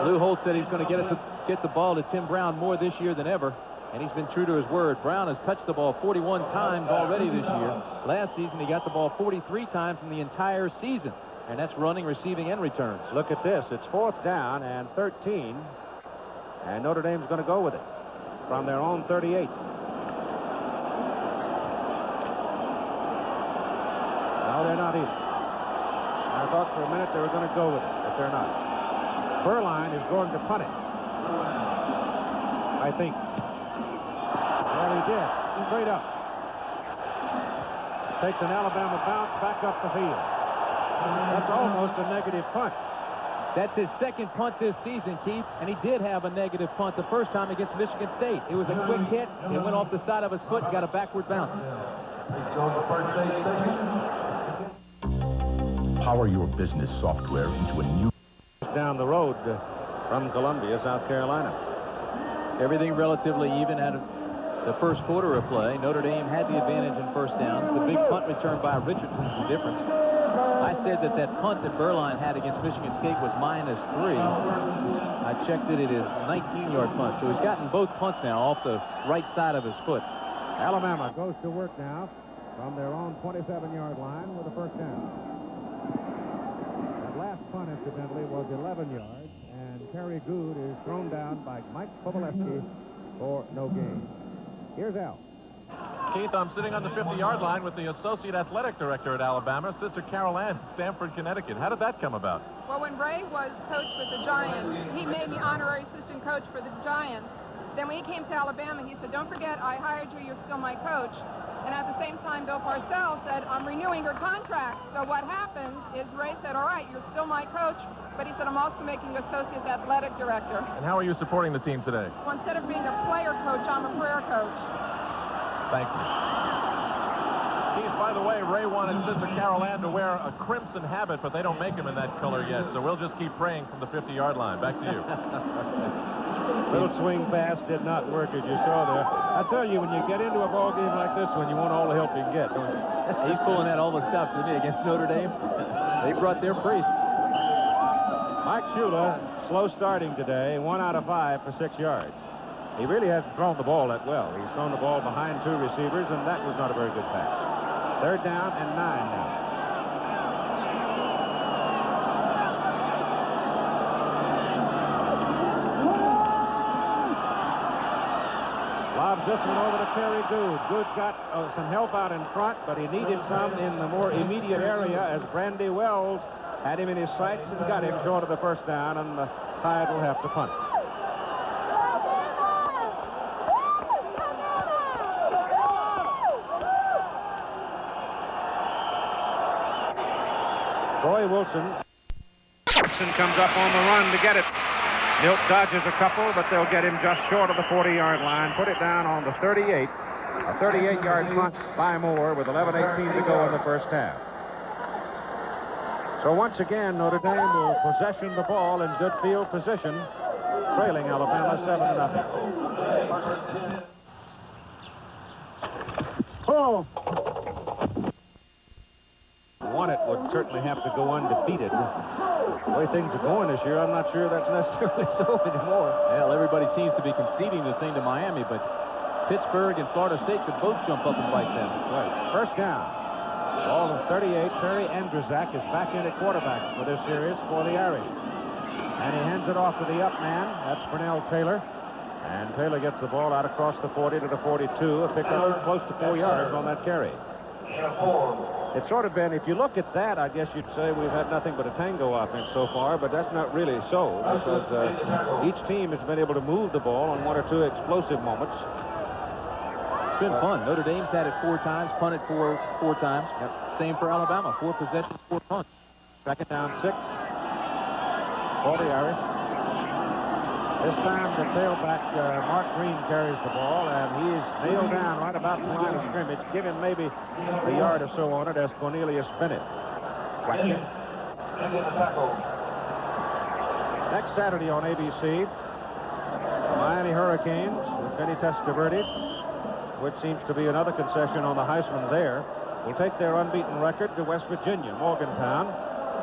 Lou Holt said he's going to get the ball to Tim Brown more this year than ever, and he's been true to his word. Brown has touched the ball 41 times already this year. Last season, he got the ball 43 times in the entire season. And that's running, receiving, and returns. Look at this. It's fourth down and 13. And Notre Dame's going to go with it from their own 38. No, they're not either. I thought for a minute they were going to go with it, but they're not. Burlien is going to punt it, I think. Well, he did. Straight up. Takes an Alabama bounce back up the field. That's almost a negative punt. That's his second punt this season, Keith, and he did have a negative punt the first time against Michigan State. It was a quick hit. It went off the side of his foot and got a backward bounce. Power your business software into a new... Down the road from Columbia, South Carolina. Everything relatively even out of the first quarter of play. Notre Dame had the advantage in first downs. The big punt return by Richardson is the difference. I said that punt that Burlien had against Michigan State was -3. I checked it. It is a 19-yard punt. So he's gotten both punts now off the right side of his foot. Alabama goes to work now from their own 27-yard line with a first down. That last punt, incidentally, was 11 yards, and Terry Good is thrown down by Mike Pobolewski for no gain. Here's Al. Keith, I'm sitting on the 50-yard line with the Associate Athletic Director at Alabama, Sister Carol Ann, Stamford, Connecticut. How did that come about? Well, when Ray was coach with the Giants, he made me honorary assistant coach for the Giants. Then when he came to Alabama, he said, don't forget, I hired you, you're still my coach. And at the same time, Bill Parcells said, I'm renewing your contract. So what happened is Ray said, all right, you're still my coach, but he said, I'm also making you associate athletic director. And how are you supporting the team today? Well, instead of being a player coach, I'm a prayer coach. Thank you. Keith, by the way, Ray wanted Sister Carol Ann to wear a crimson habit, but they don't make him in that color yet, so we'll just keep praying from the 50-yard line. Back to you. Little swing pass did not work, as you saw there. I tell you, when you get into a ball game like this one, you want all the help you can get, don't you? He's pulling out all the stops to me against Notre Dame. They brought their priest. Mike Shula, slow starting today, 1 out of 5 for 6 yards. He really hasn't thrown the ball that well. He's thrown the ball behind 2 receivers, and that was not a very good pass. 3rd down and 9 now. Lobs this one over to Terry Good. Good got some help out in front, but he needed some in the more immediate area as Brandy Wells had him in his sights and got him short of the 1st down, and the Tide will have to punt. Troy Wilson comes up on the run to get it. Milt dodges a couple, but they'll get him just short of the 40-yard line. Put it down on the 38. A 38-yard punt by Moore with 11:18 to go in the 1st half. So once again, Notre Dame will possession the ball in good field position, trailing Alabama 7-0. Oh! One it would certainly have to go undefeated. The way things are going this year, I'm not sure that's necessarily so anymore. Well, everybody seems to be conceding the thing to Miami, but Pittsburgh and Florida State could both jump up and bite them. Right. 1st down. Ball in 38. Terry Andrzak is back in at quarterback for this series for the Irish. And he hands it off to the up man. That's Pernell Taylor. And Taylor gets the ball out across the 40 to the 42. A pickup close to 4 yards on that carry. It's sort of been, if you look at that, I guess you'd say we've had nothing but a tango offense so far, but that's not really so, because each team has been able to move the ball on 1 or 2 explosive moments. It's been fun. Notre Dame's had it 4 times, punted 4 times. Yep. Same for Alabama, 4 possessions, 4 punts. 2nd down, 6 for the Irish. This time the tailback, Mark Green, carries the ball, and he's nailed down right about the line of scrimmage. Give him maybe a yard or so on it as Cornelius Bennett. Next Saturday on ABC, the Miami Hurricanes with Vinny Testaverde, which seems to be another concession on the Heisman there, will take their unbeaten record to West Virginia, Morgantown.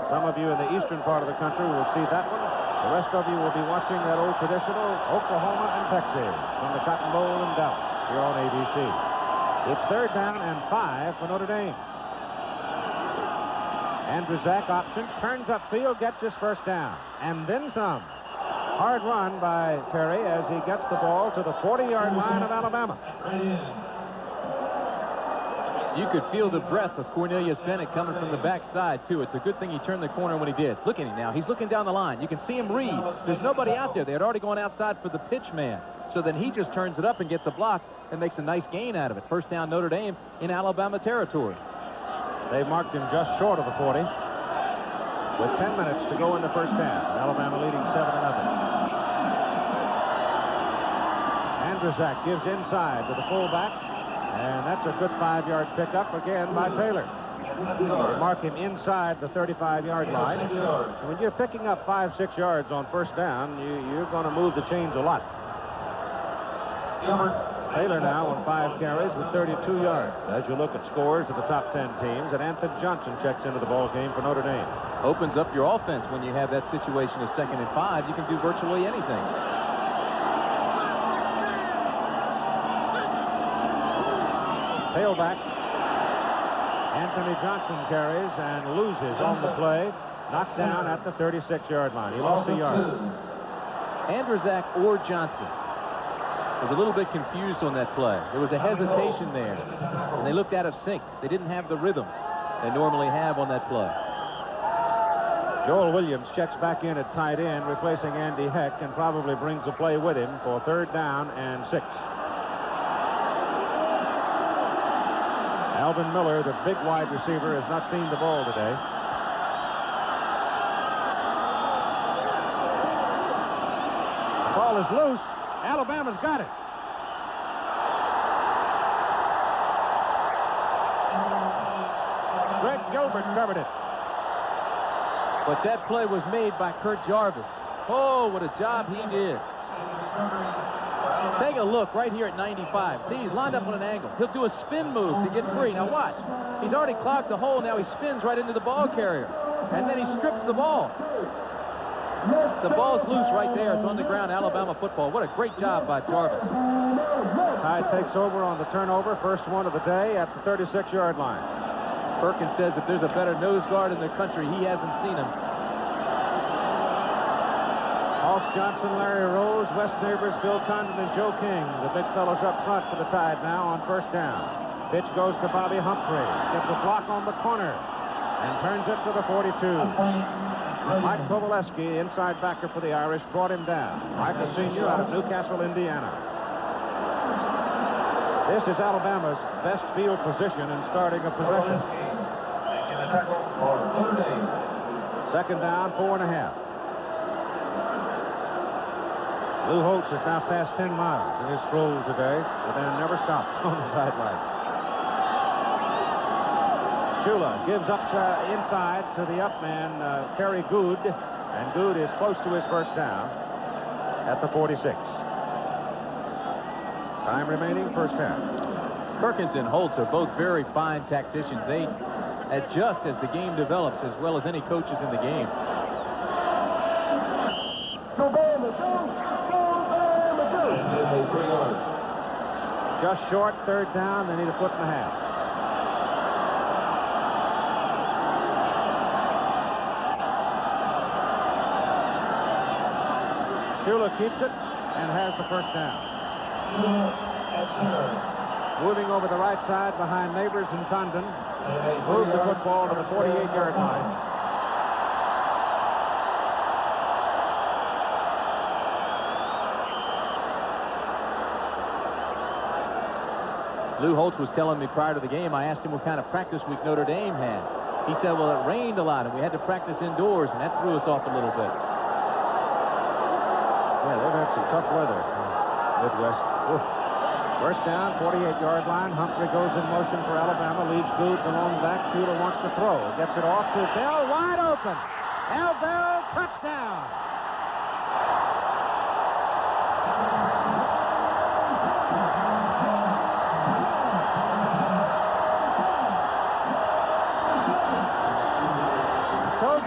Some of you in the eastern part of the country will see that one. The rest of you will be watching that old traditional Oklahoma and Texas from the Cotton Bowl in Dallas here on ABC. It's 3rd down and 5 for Notre Dame. Andrzak options, turns upfield, gets his 1st down, and then some. Hard run by Terry as he gets the ball to the 40-yard line of Alabama. You could feel the breath of Cornelius Bennett coming from the backside, too. It's a good thing he turned the corner when he did. Look at him now. He's looking down the line. You can see him read. There's nobody out there. They had already gone outside for the pitch man. So then he just turns it up and gets a block and makes a nice gain out of it. 1st down Notre Dame in Alabama territory. They marked him just short of the 40 with 10 minutes to go in the 1st half. Alabama leading 7-0. Andrzak gives inside to the fullback. And that's a good 5-yard pickup again by Taylor. They mark him inside the 35-yard line. And when you're picking up 5-6 yards on 1st down, you're going to move the chains a lot. Taylor now on 5 carries with 32 yards. As you look at scores of the top 10 teams, and Anthony Johnson checks into the ball game for Notre Dame. Opens up your offense when you have that situation of 2nd and 5. You can do virtually anything. Tailback. Anthony Johnson carries and loses on the play. Knocked down at the 36-yard line. He lost a yard. Andrzak or Johnson was a little bit confused on that play. There was a hesitation there, and they looked out of sync. They didn't have the rhythm they normally have on that play. Joel Williams checks back in at tight end, replacing Andy Heck, and probably brings the play with him for 3rd down and 6. Alvin Miller, the big wide receiver, has not seen the ball today. The ball is loose. Alabama's got it. Greg Gilbert covered it. But that play was made by Kurt Jarvis. Oh, what a job he did. Take a look right here at 95. See, he's lined up on an angle. He'll do a spin move to get free. Now watch. He's already clogged the hole. Now he spins right into the ball carrier. And then he strips the ball. The ball's loose right there. It's on the ground. Alabama football. What a great job by Jarvis. Tide takes over on the turnover. First one of the day at the 36-yard line. Perkins says if there's a better nose guard in the country, he hasn't seen him. Hoss Johnson, Larry Rose, Wes Neighbors, Bill Condon, and Joe King. The big fellows up front for the Tide now on 1st down. Pitch goes to Bobby Humphrey. Gets a block on the corner and turns it to the 42. Mike Kovalevsky, inside backer for the Irish, brought him down. Michael Sr. out of Newcastle, Indiana. This is Alabama's best field position in starting a possession. 2nd down, 4.5. Lou Holtz has now passed 10 miles in his stroll today, but then never stopped on the sideline. Shula gives up inside to the up man, Terry Good, and Good is close to his 1st down at the 46. Time remaining, 1st half. Perkins and Holtz are both very fine tacticians. They adjust as the game develops as well as any coaches in the game. Just short, 3rd down. They need a 1.5 feet. Shula keeps it and has the 1st down. Moving over the right side behind Neighbors and Condon. Moves the football to the 48-yard line. Lou Holtz was telling me prior to the game, I asked him what kind of practice week Notre Dame had. He said, well, it rained a lot, and we had to practice indoors, and that threw us off a little bit. Yeah, they've had some tough weather in Midwest. Oof. 1st down, 48-yard line. Humphrey goes in motion for Alabama, leaves Good the long back. Shula wants to throw. Gets it off to Bell, wide open. Al Bell, touchdown.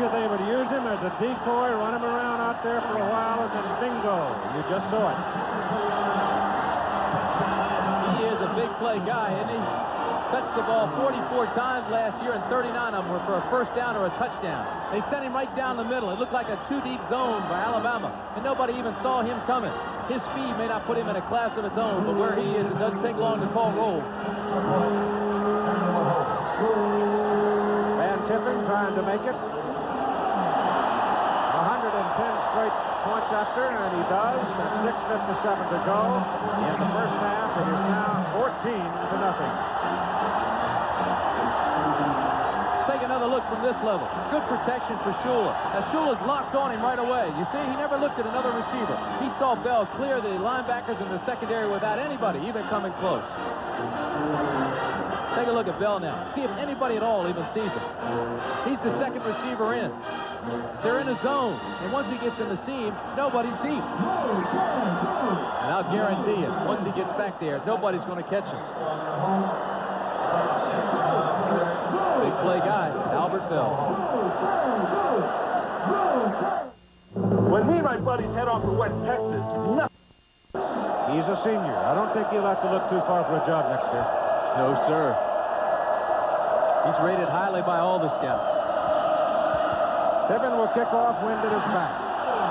They would use him as a decoy, run him around out there for a while, and then bingo, you just saw it. He is a big play guy, isn't he? Touched the ball 44 times last year, and 39 of them were for a 1st down or a touchdown. They sent him right down the middle. It looked like a 2-deep zone by Alabama, and nobody even saw him coming. His speed may not put him in a class of its own, but where he is, it doesn't take long to call roll. Van Tiffin trying to make it. 110 straight points after, and he does, at 6:57 to go. In the 1st half, it is now 14-0. Take another look from this level. Good protection for Shula. Now, Shula's locked on him right away. You see, he never looked at another receiver. He saw Bell clear the linebackers in the secondary without anybody even coming close. Take a look at Bell now. See if anybody at all even sees him. He's the 2nd receiver in. They're in a zone, and once he gets in the seam, nobody's deep. And I'll guarantee you, once he gets back there, nobody's going to catch him. Big play guy, Albert Bell. When me and my buddies head off to West Texas, nothing. He's a senior. I don't think he'll have to look too far for a job next year. No, sir. He's rated highly by all the scouts. Tiffin will kick off, wind at his back.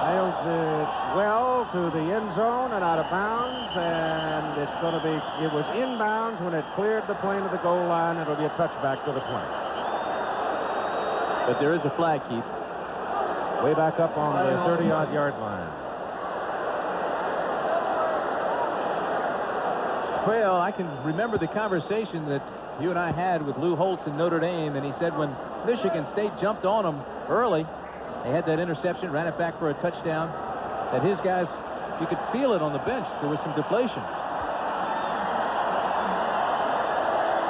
Nails it well to the end zone and out of bounds, and it's going to be, it was inbounds when it cleared the plane of the goal line. It'll be a touchback to the 20. But there is a flag, Keith. way back up on the 30-odd-yard line. Well, I can remember the conversation that you and I had with Lou Holtz in Notre Dame, and he said when Michigan State jumped on them early, they had that interception, ran it back for a touchdown, that his guys, you could feel it on the bench. There was some deflation.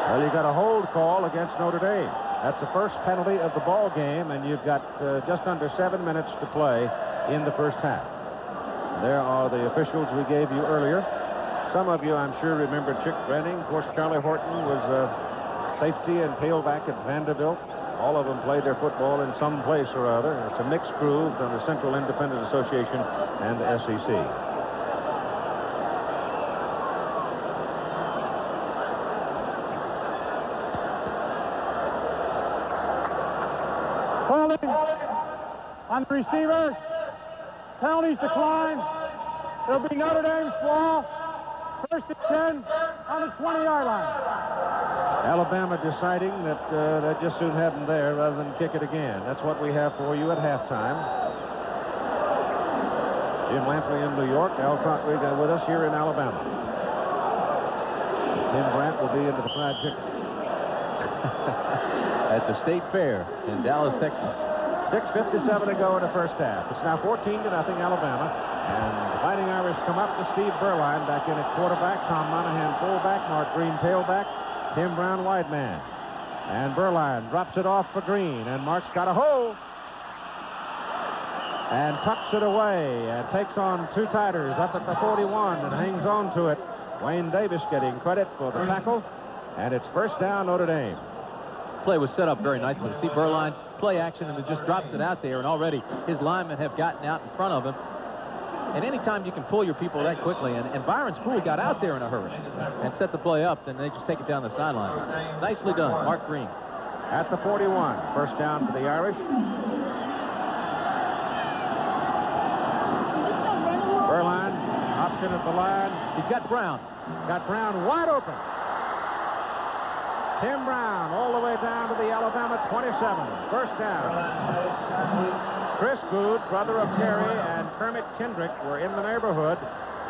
Well, you got a hold call against Notre Dame. That's the first penalty of the ball game, and you've got just under 7 minutes to play in the first half. There are the officials we gave you earlier. Some of you, I'm sure, remember Chick Brenning. Of course, Charlie Horton was safety and tailback at Vanderbilt. All of them played their football in some place or other. It's a mixed crew from the Central Independent Association and the SEC. Holding on the receivers. Penalties decline. It'll be Notre Dame's ball. First and 10 on the 20-yard line. Alabama deciding that that just soon happened there rather than kick it again. That's what we have for you at halftime. Jim Lampley in New York, Al Trotwig with us here in Alabama. Tim Brandt will be into the fried chicken. At the State Fair in Dallas, Texas. 6:57 to go in the first half. It's now 14-0 Alabama. And the Fighting Irish come up to Steve Burlien back in at quarterback, Tom Monahan fullback, Mark Green tailback, Tim Brown wide man. And Burlien drops it off for Green, and Mark's got a hold. And tucks it away and takes on two tighters up at the 41 and hangs on to it. Wayne Davis getting credit for the tackle. And it's first down, Notre Dame. Play was set up very nicely. See Burlien play action and then just drops it out there, and already his linemen have gotten out in front of him. And anytime you can pull your people that quickly, and Byron Spool got out there in a hurry and set the play up, then they just take it down the sideline. Nicely done, Mark Green. At the 41, first down for the Irish. Burlien, option at the line. He's got Brown. Got Brown wide open. Tim Brown all the way down to the Alabama 27. First down. Chris Good, brother of Terry, and Kermit Kendrick were in the neighborhood,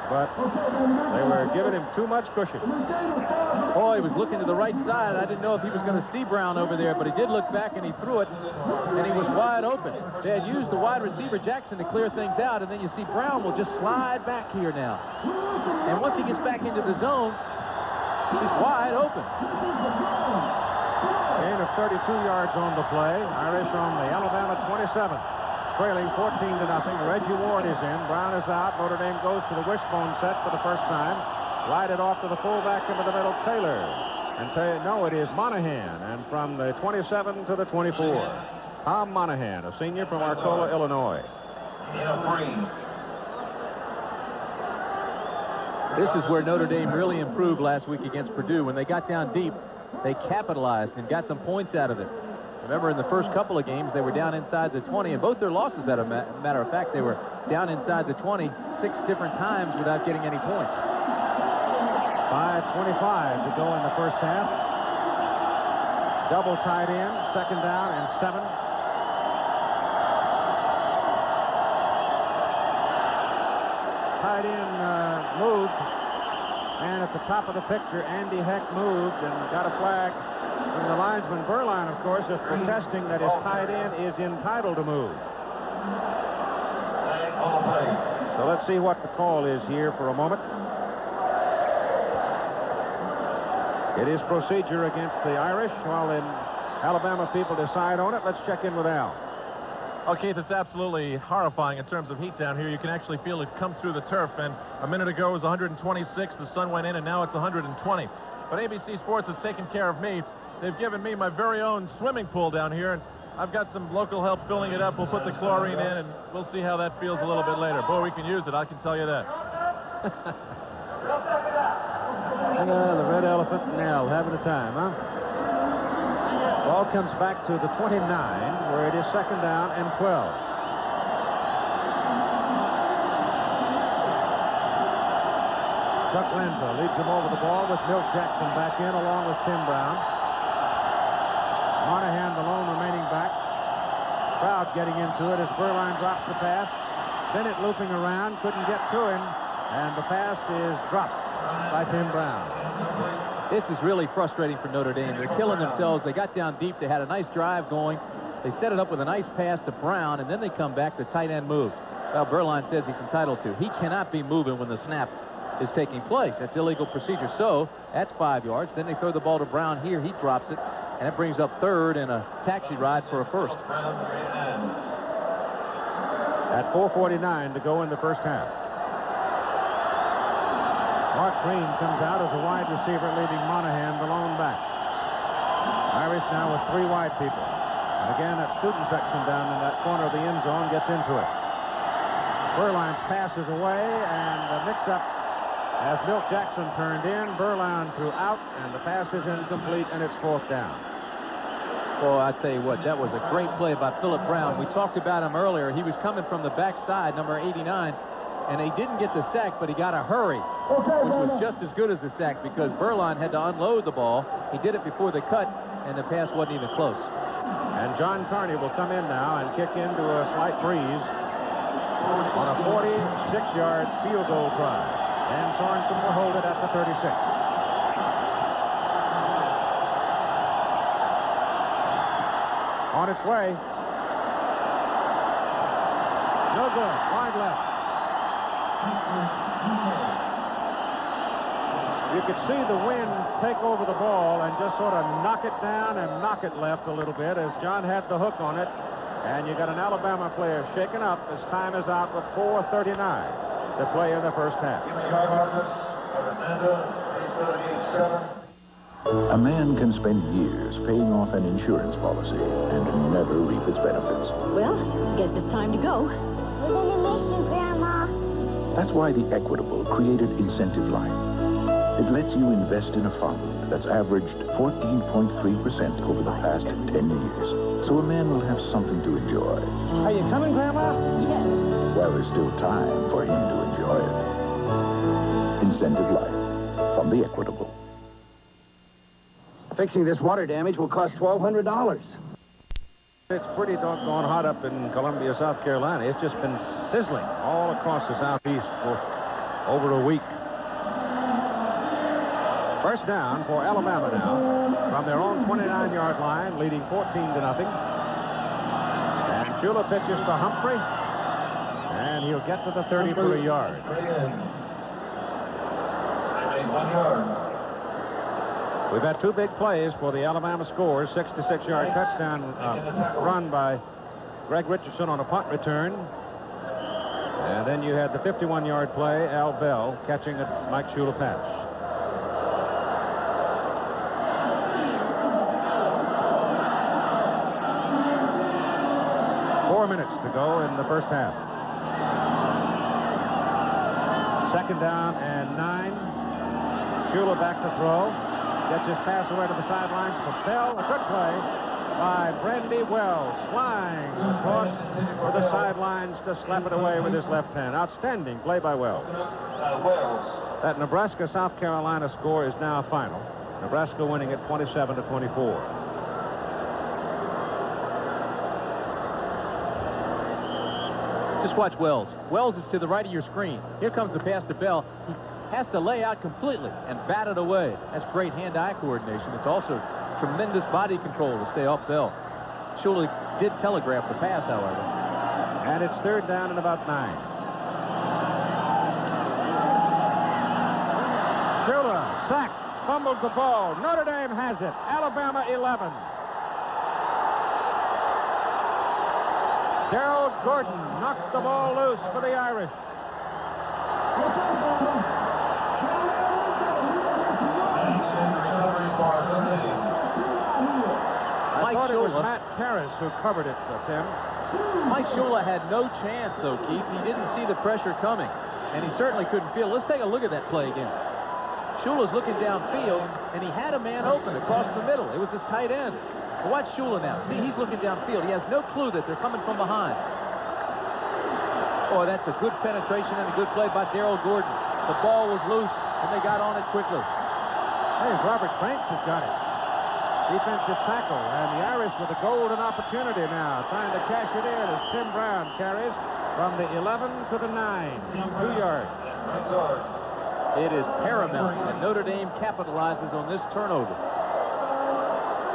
but they were giving him too much cushion. Boy, he was looking to the right side. I didn't know if he was going to see Brown over there, but he did look back, and he threw it, and he was wide open. They had used the wide receiver, Jackson, to clear things out, and then you see Brown will just slide back here now. And once he gets back into the zone, he's wide open. Gain of 32 yards on the play. Irish on the Alabama 27. Trailing 14-0. Reggie Ward is in. Brown is out. Notre Dame goes to the wishbone set for the first time. Right it off to the fullback into the middle, Taylor. And no, it is Monahan. And from the 27 to the 24. Tom Monahan, a senior from Arcola, Illinois. This is where Notre Dame really improved last week against Purdue. When they got down deep, they capitalized and got some points out of it. Remember, in the first couple of games, they were down inside the 20, and both their losses, as a matter of fact, they were down inside the 20 6 different times without getting any points. 5:25 to go in the first half. Double tight end, second down and 7. Tight end moved, and at the top of the picture, Andy Heck moved and got a flag from the linesman. Burlien, of course, is protesting that his tight end is entitled to move. So let's see what the call is here for a moment. It is procedure against the Irish while the Alabama people decide on it. Let's check in with Al. Oh, Keith, it's absolutely horrifying in terms of heat down here. You can actually feel it come through the turf, and a minute ago it was 126. The sun went in, and now it's 120. But ABC Sports has taken care of me. They've given me my very own swimming pool down here, and I've got some local help filling it up. We'll put the chlorine in, and we'll see how that feels a little bit later. Boy, we can use it, I can tell you that. The red elephant now having a time, huh? Ball comes back to the 29, where it is second down and 12. Chuck Lanza leads him over the ball with Milt Jackson back in along with Tim Brown. Monahan, the lone remaining back. crowd getting into it as Burlien drops the pass. Bennett looping around, couldn't get to him, and the pass is dropped by Tim Brown. This is really frustrating for Notre Dame. They're killing themselves. They got down deep. They had a nice drive going. They set it up with a nice pass to Brown, and then they come back to tight end move. Well, Burlien says he's entitled to. He cannot be moving when the snap is taking place. That's illegal procedure. So that's 5 yards. Then they throw the ball to Brown here. He drops it, and it brings up third and a taxi ride for a first. At 4:49 to go in the first half. Mark Green comes out as a wide receiver, leaving Monahan the lone back. Irish now with 3 wide people. And again, that student section down in that corner of the end zone gets into it. Burlien's pass is away, and the mix-up as Milt Jackson turned in. Burlien threw out, and the pass is incomplete, and it's 4th down. Well, I tell you what, that was a great play by Philip Brown. We talked about him earlier. He was coming from the backside, number 89, and he didn't get the sack, but he got a hurry, which was just as good as the sack because Burlien had to unload the ball. He did it before the cut, and the pass wasn't even close. And John Carney will come in now and kick into a slight breeze on a 46-yard field goal try. And Sorensen will hold it at the 36. On its way. No good. Wide left. You could see the wind take over the ball and just sort of knock it down and knock it left a little bit as John had the hook on it. And you got an Alabama player shaken up as time is out with 4:39 to play in the first half. A man can spend years paying off an insurance policy and never reap its benefits. Well, guess it's time to go. We're gonna miss you, Grandma. That's why the Equitable created Incentive Life. It lets you invest in a fund that's averaged 14.3% over the past 10 years. So a man will have something to enjoy. Are you coming, Grandma? Yes. While there's still time for him to enjoy it. Incentive Life from the Equitable. Fixing this water damage will cost $1,200. It's pretty doggone hot up in Columbia, South Carolina. It's just been sizzling all across the southeast for over a week. First down for Alabama now from their own 29-yard line, leading 14-0. And Shula pitches to Humphrey, and he'll get to the 30 for a yard. 1 yard. We've had 2 big plays for the Alabama scores. 66-yard touchdown run by Greg Richardson on a punt return. And then you had the 51-yard play, Al Bell catching a Mike Shula pass. Minutes to go in the first half. 2nd down and 9. Shula back to throw. Gets his pass away to the sidelines for Bell. A good play by Brandy Wells. Flying across for the sidelines to slap it away with his left hand. Outstanding play by Wells. That Nebraska-South Carolina score is now final. Nebraska winning it 27-24. Just watch Wells. Wells is to the right of your screen. Here comes the pass to Bell. He has to lay out completely and bat it away. That's great hand-eye coordination. It's also tremendous body control to stay off Bell. Shula did telegraph the pass, however. And it's 3rd down and about 9. Shula sacked, fumbled the ball. Notre Dame has it. Alabama 11. Gerald Gordon knocked the ball loose for the Irish. I thought it was Matt Karras who covered it for Tim. Mike Shula had no chance, though, Keith. He didn't see the pressure coming, and he certainly couldn't feel. Let's take a look at that play again. Shula's looking downfield, and he had a man open across the middle. It was his tight end. Watch Shula now. See, he's looking downfield. He has no clue that they're coming from behind. Boy, that's a good penetration and a good play by Darryl Gordon. The ball was loose, and they got on it quickly. Hey, Robert Franks has got it. defensive tackle. And the Irish with a golden opportunity now, trying to cash it in as Tim Brown carries from the 11 to the 9. 2 yards. It is paramount that Notre Dame capitalizes on this turnover.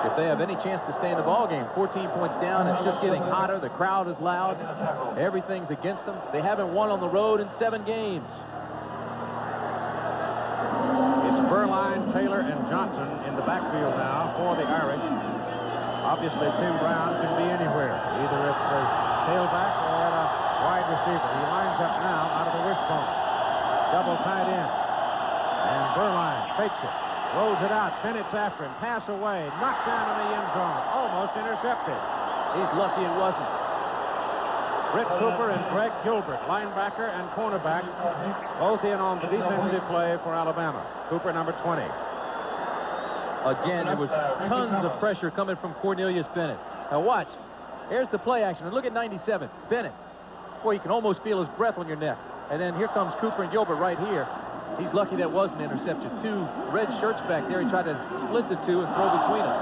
If they have any chance to stay in the ball game, 14 points down, it's just getting hotter. The crowd is loud. Everything's against them. They haven't won on the road in 7 games. It's Burlien, Taylor, and Johnson in the backfield now for the Irish. Obviously, Tim Brown can be anywhere, either at the tailback or at a wide receiver. He lines up now out of the wishbone. Double tight end. And Burlien fakes it. Rolls it out. Bennett's after him. Pass away. Knocked down in the end zone. Almost intercepted. He's lucky it wasn't. Britt Cooper and Greg Gilbert, linebacker and cornerback, both in on the defensive play for Alabama. Cooper, number 20. Again, there was tons of pressure coming from Cornelius Bennett. Now watch. Here's the play action. And look at 97. Bennett. Boy, you can almost feel his breath on your neck. And then here comes Cooper and Gilbert right here. He's lucky that was an interception. 2 red shirts back there. He tried to split the 2 and throw between them.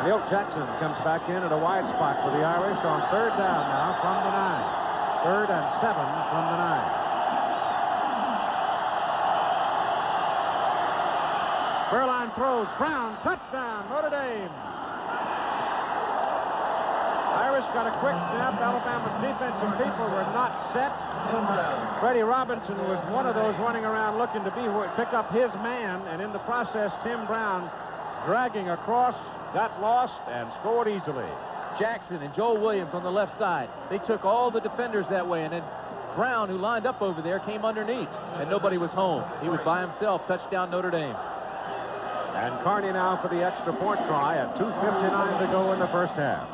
Milt Jackson comes back in at a wide spot for the Irish on 3rd down now from the 9. 3rd and 7 from the 9. Burlien throws. Brown, touchdown, Notre Dame. Irish got a quick snap. Alabama's defensive people were not set. Freddie Robinson was one of those running around looking to pick up his man, and in the process, Tim Brown dragging across, got lost, and scored easily. Jackson and Joel Williams on the left side. They took all the defenders that way, and then Brown, who lined up over there, came underneath, and nobody was home. He was by himself. Touchdown, Notre Dame. And Carney now for the extra point try at 2:59 to go in the first half.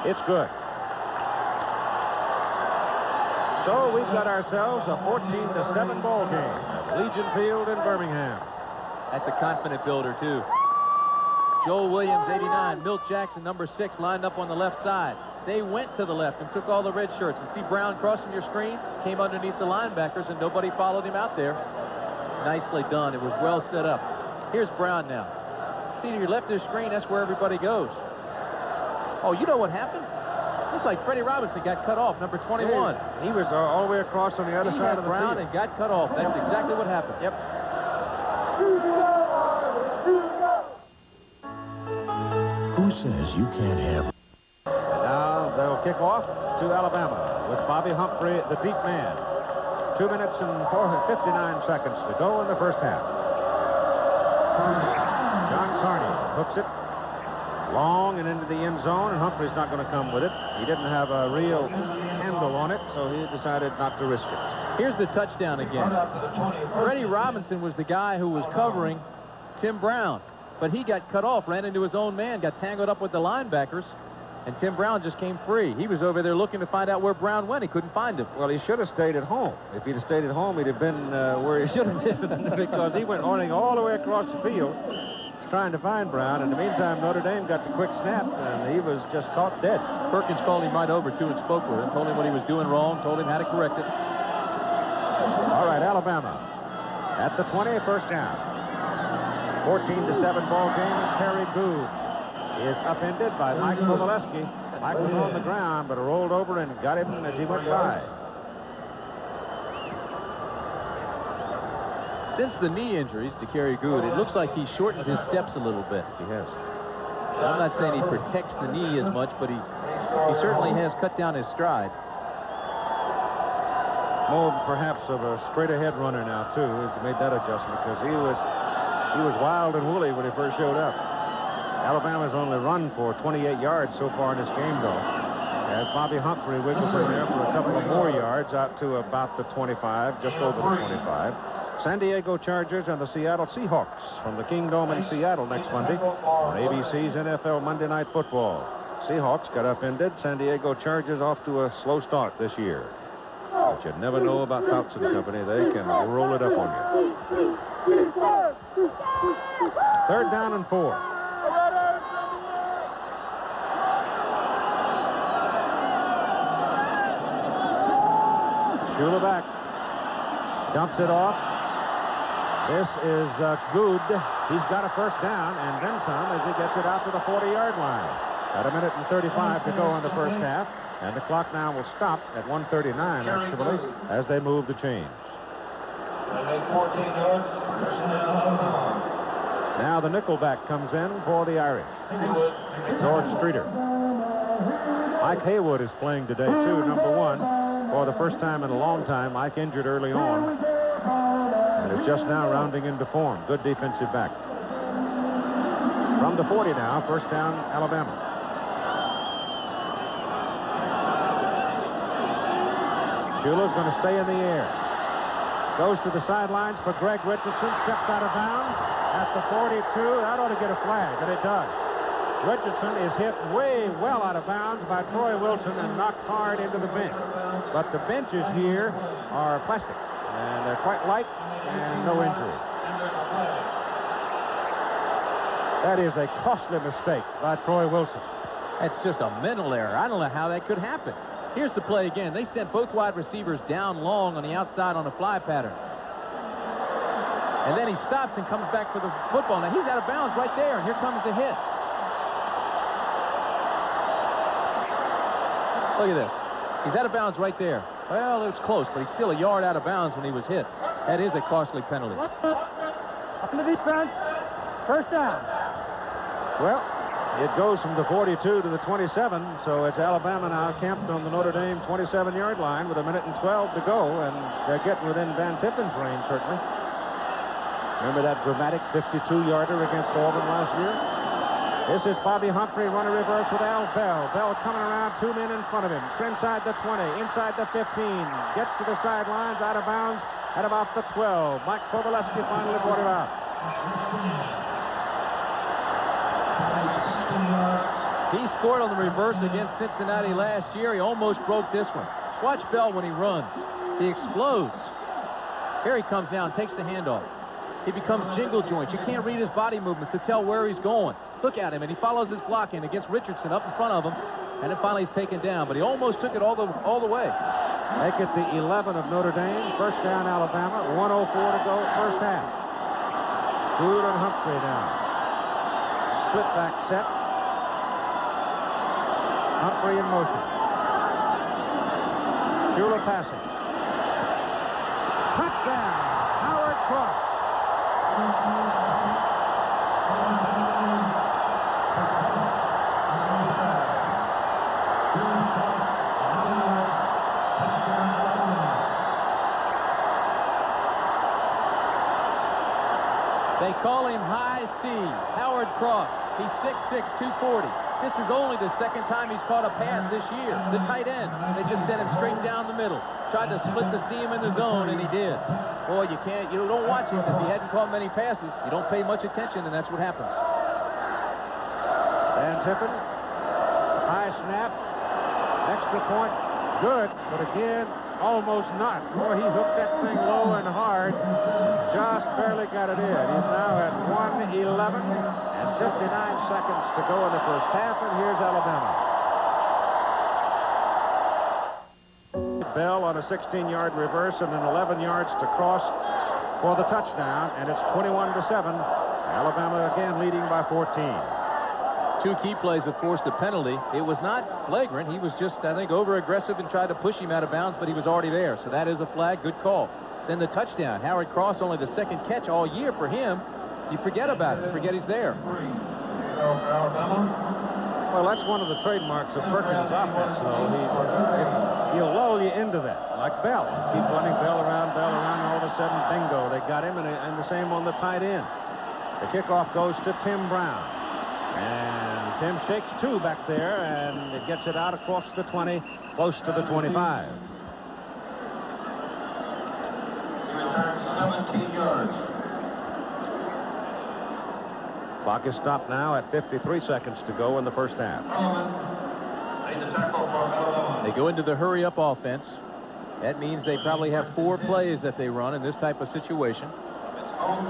It's good. So we've got ourselves a 14-7 ball game at Legion Field in Birmingham. That's a confident builder, too. Joel Williams, 89. Milt Jackson, number 6, lined up on the left side. They went to the left and took all the red shirts. And see Brown crossing your screen? Came underneath the linebackers, and nobody followed him out there. Nicely done. It was well set up. Here's Brown now. See, to your left of the screen, that's where everybody goes. Oh, you know what happened? Looks like Freddie Robinson got cut off, number 21. He was all the way across on the other side of the Brown field. and got cut off. That's exactly what happened. Yep. Who says you can't have... And now they'll kick off to Alabama with Bobby Humphrey, the deep man. 2 minutes and 59 seconds to go in the first half. John Carney hooks it long and into the end zone, and Humphrey's not going to come with it. He didn't have a real handle on it, so he decided not to risk it. Here's the touchdown again. Freddie Robinson was the guy who was covering Tim Brown, but he got cut off, ran into his own man, got tangled up with the linebackers, and Tim Brown just came free. He was over there looking to find out where Brown went. He couldn't find him. Well, he should have stayed at home. If he'd have stayed at home, he'd have been where he should have been because he went running all the way across the field trying to find Brown. In the meantime, Notre Dame got the quick snap, and he was just caught dead. Perkins called him right over, too, and spoke with him, told him what he was doing wrong, told him how to correct it. All right, Alabama at the 20, first down. 14-7 ball game, and Terry Gould is upended by Mike Kovaleski. Mike was on the ground, but rolled over and got him as he went by. Since the knee injuries to Kerry Gould, it looks like he shortened his steps a little bit. He has. I'm not saying he protects the knee as much, but he certainly has cut down his stride. More perhaps of a straight-ahead runner now, too, has made that adjustment because he was wild and woolly when he first showed up. Alabama's only run for 28 yards so far in this game, though. As Bobby Humphrey wiggles in there for a couple of more yards out to about the 25, just over the 25. San Diego Chargers and the Seattle Seahawks from the Kingdome in Seattle next Monday on ABC's NFL Monday Night Football. Seahawks got upended. San Diego Chargers off to a slow start this year. But you never know about Fouts and Company. They can roll it up on you. 3rd down and 4. Shula back. Dumps it off. This is Good. He's got a first down and then some as he gets it out to the 40-yard line. At 1:35 to go in the first half. And the clock now will stop at 1:39, actually, as they move the chains. They make 14 yards. Now the nickelback comes in for the Irish. George Streeter. Mike Haywood is playing today, too, number 1. For the first time in a long time, Mike injured early on. And is just now rounding into form. Good defensive back. From the 40 now, first down, Alabama. Shula's going to stay in the air. Goes to the sidelines for Greg Richardson. Steps out of bounds at the 42. That ought to get a flag, and it does. Richardson is hit way well out of bounds by Troy Wilson and knocked hard into the bench. But the benches here are plastic, and they're quite light and no injury. That is a costly mistake by Troy Wilson. That's just a mental error. I don't know how that could happen. Here's the play again. They sent both wide receivers down long on the outside on a fly pattern. And then he stops and comes back for the football. Now, he's out of bounds right there, and here comes the hit. Look at this. He's out of bounds right there. Well, it was close, but he's still a yard out of bounds when he was hit. That is a costly penalty. Up in the defense. First down. Well, it goes from the 42 to the 27, so it's Alabama now camped on the Notre Dame 27-yard line with 1:12 to go, and they're getting within Van Tippen's range, certainly. Remember that dramatic 52-yarder against Auburn last year? This is Bobby Humphrey running reverse with Al Bell. Bell coming around, 2 men in front of him. Inside the 20, inside the 15. Gets to the sidelines, out of bounds at about the 12. Mike Kovalevsky finally brought it out. He scored on the reverse against Cincinnati last year. He almost broke this one. Watch Bell when he runs. He explodes. Here he comes down, takes the handoff. He becomes jingle joints. You can't read his body movements to tell where he's going. Look at him, and he follows his blocking against Richardson up in front of him, and then finally he's taken down. But he almost took it all the way. Make it the 11 of Notre Dame. First down, Alabama. 1:04 to go, first half. Good and Humphrey now. Split back set. Humphrey in motion. Shula passing. Touchdown, Howard Cross. They call him High C, Howard Cross. He's 6'6", 240. This is only the second time he's caught a pass this year. The tight end, they just sent him straight down the middle. Tried to split the seam in the zone, and he did. Boy, you don't watch him. If he hadn't caught many passes, you don't pay much attention, and that's what happens. Van Tippen, high snap, extra point, good, but again, almost not. Boy, he hooked that thing low and hard, just barely got it in. He's now at 1:11 and 59 seconds to go in the first half, and here's Alabama. Bell on a 16-yard reverse and then 11 yards to cross for the touchdown, and it's 21-7. Alabama again leading by 14. Two key plays have forced a penalty. It was not flagrant. He was just, I think, over-aggressive and tried to push him out of bounds, but he was already there. So that is a flag. Good call. Then the touchdown. Howard Cross, only the second catch all year for him. You forget about it. You forget he's there. Well, that's one of the trademarks of Perkins' offense, though. He'll lull you into that, like Bell. Keep running Bell around, and all of a sudden, bingo, they got him, and the same on the tight end. The kickoff goes to Tim Brown. And Tim shakes two back there, and it gets it out across the 20, close to the 25. He returns 17 yards. Clock is stopped now at 53 seconds to go in the first half. They go into the hurry-up offense. That means they probably have 4 plays that they run in this type of situation.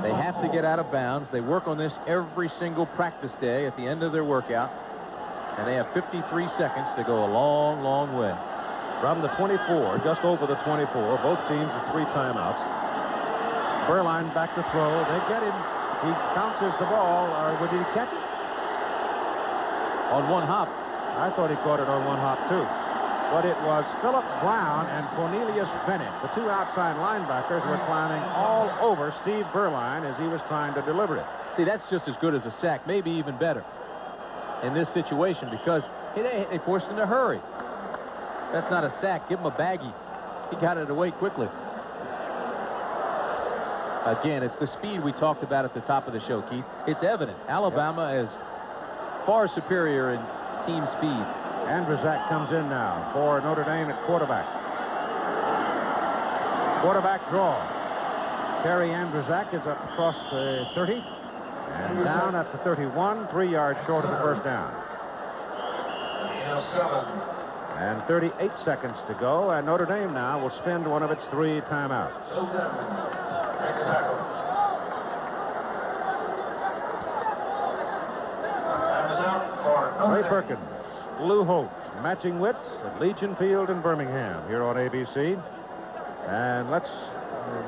They have to get out of bounds. They work on this every single practice day at the end of their workout. And they have 53 seconds to go a long, long way. From the 24, just over the 24, both teams with 3 timeouts. Burlien back to throw. They get him. He bounces the ball. Or did he catch it? On one hop. I thought he caught it on one hop, too. But it was Philip Brown and Cornelius Bennett. The two outside linebackers were climbing all over Steve Burlien as he was trying to deliver it. See, that's just as good as a sack, maybe even better in this situation because they forced him to hurry. That's not a sack. Give him a baggie. He got it away quickly. Again, it's the speed we talked about at the top of the show, Keith. It's evident. Alabama is far superior in team speed. Andrzak comes in now for Notre Dame at quarterback. Quarterback draw. Terry Andrzak is up across the 30 and down at the 31, 3 yards short of the first down. And 38 seconds to go, and Notre Dame now will spend one of its 3 timeouts. Ray Perkins, Lou Holt, matching wits at Legion Field in Birmingham here on ABC. And let's,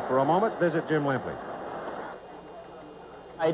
for a moment, visit Jim Lampley.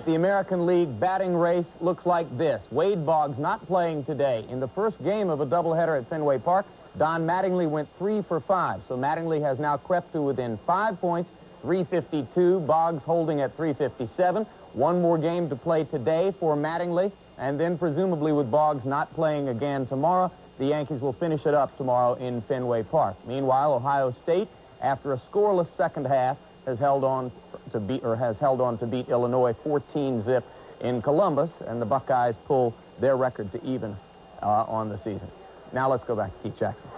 The American League batting race looks like this. Wade Boggs not playing today. In the first game of a doubleheader at Fenway Park, Don Mattingly went 3 for 5. So Mattingly has now crept to within 5 points, 352. Boggs holding at 357. One more game to play today for Mattingly. And then presumably with Boggs not playing again tomorrow, the Yankees will finish it up tomorrow in Fenway Park. Meanwhile, Ohio State, after a scoreless second half, has held on to beat Illinois 14-zip in Columbus, and the Buckeyes pull their record to even on the season. Now let's go back to Keith Jackson.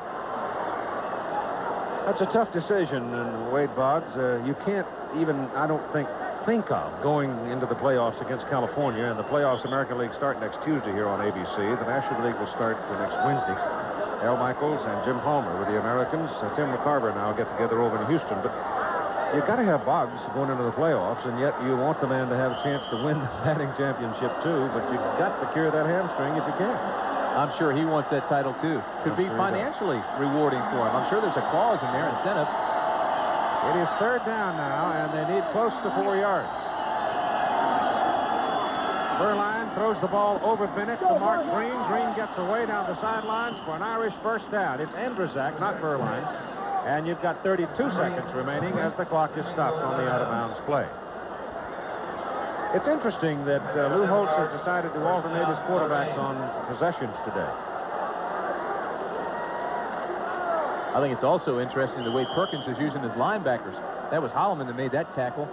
That's a tough decision, and Wade Boggs, you can't even, I don't think of going into the playoffs against California, and the playoffs American League start next Tuesday here on ABC. The National League will start next Wednesday. Al Michaels and Jim Palmer with the Americans. Tim McCarver now get together over in Houston, but you've got to have Boggs going into the playoffs, and yet you want the man to have a chance to win the batting championship, too, but you've got to cure that hamstring if you can. I'm sure he wants that title, too. Could be financially rewarding for him. I'm sure there's a clause in there, incentive. It is third down now, and they need close to 4 yards. Burlien throws the ball over Bennett to Mark Green. Green gets away down the sidelines for an Irish first down. It's Andrzak, not Burlien. And you've got 32 seconds remaining as the clock is stopped on the out-of-bounds play. It's interesting that Lou Holtz has decided to alternate his quarterbacks on possessions today. I think it's also interesting the way Perkins is using his linebackers. That was Holloman that made that tackle.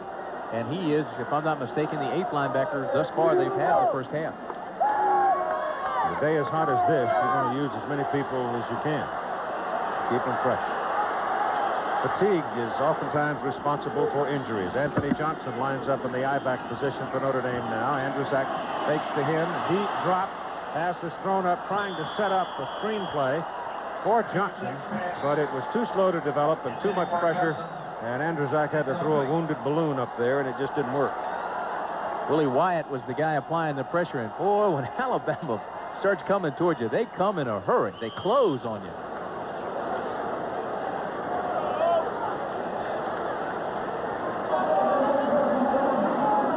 And he is, if I'm not mistaken, the 8th linebacker thus far they've had the first half. A day as hot as this, you're going to use as many people as you can. Keep them fresh. Fatigue is oftentimes responsible for injuries. Anthony Johnson lines up in the I-back position for Notre Dame now. Andrzak fakes to him. Deep drop. Pass is thrown up, trying to set up the screenplay for Johnson, but it was too slow to develop and too much pressure, and Andrzak had to throw a wounded balloon up there, and it just didn't work. Willie Wyatt was the guy applying the pressure, and boy, when Alabama starts coming towards you, they come in a hurry. They close on you.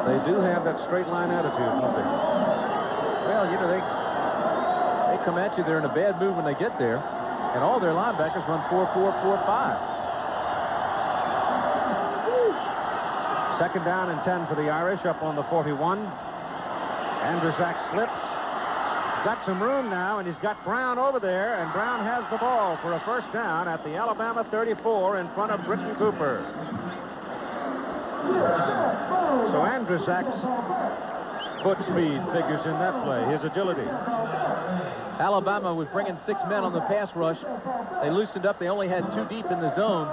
They do have that straight line attitude, don't they? Well, you know, they come at you. They're in a bad mood when they get there. And all their linebackers run 4-4-4-5. Second down and 10 for the Irish up on the 41. Andrzak slips. Got some room now, and he's got Brown over there, and Brown has the ball for a first down at the Alabama 34 in front of Britton Cooper. So Andrzak's foot speed figures in that play, his agility. Alabama was bringing 6 men on the pass rush. They loosened up. They only had 2 deep in the zone.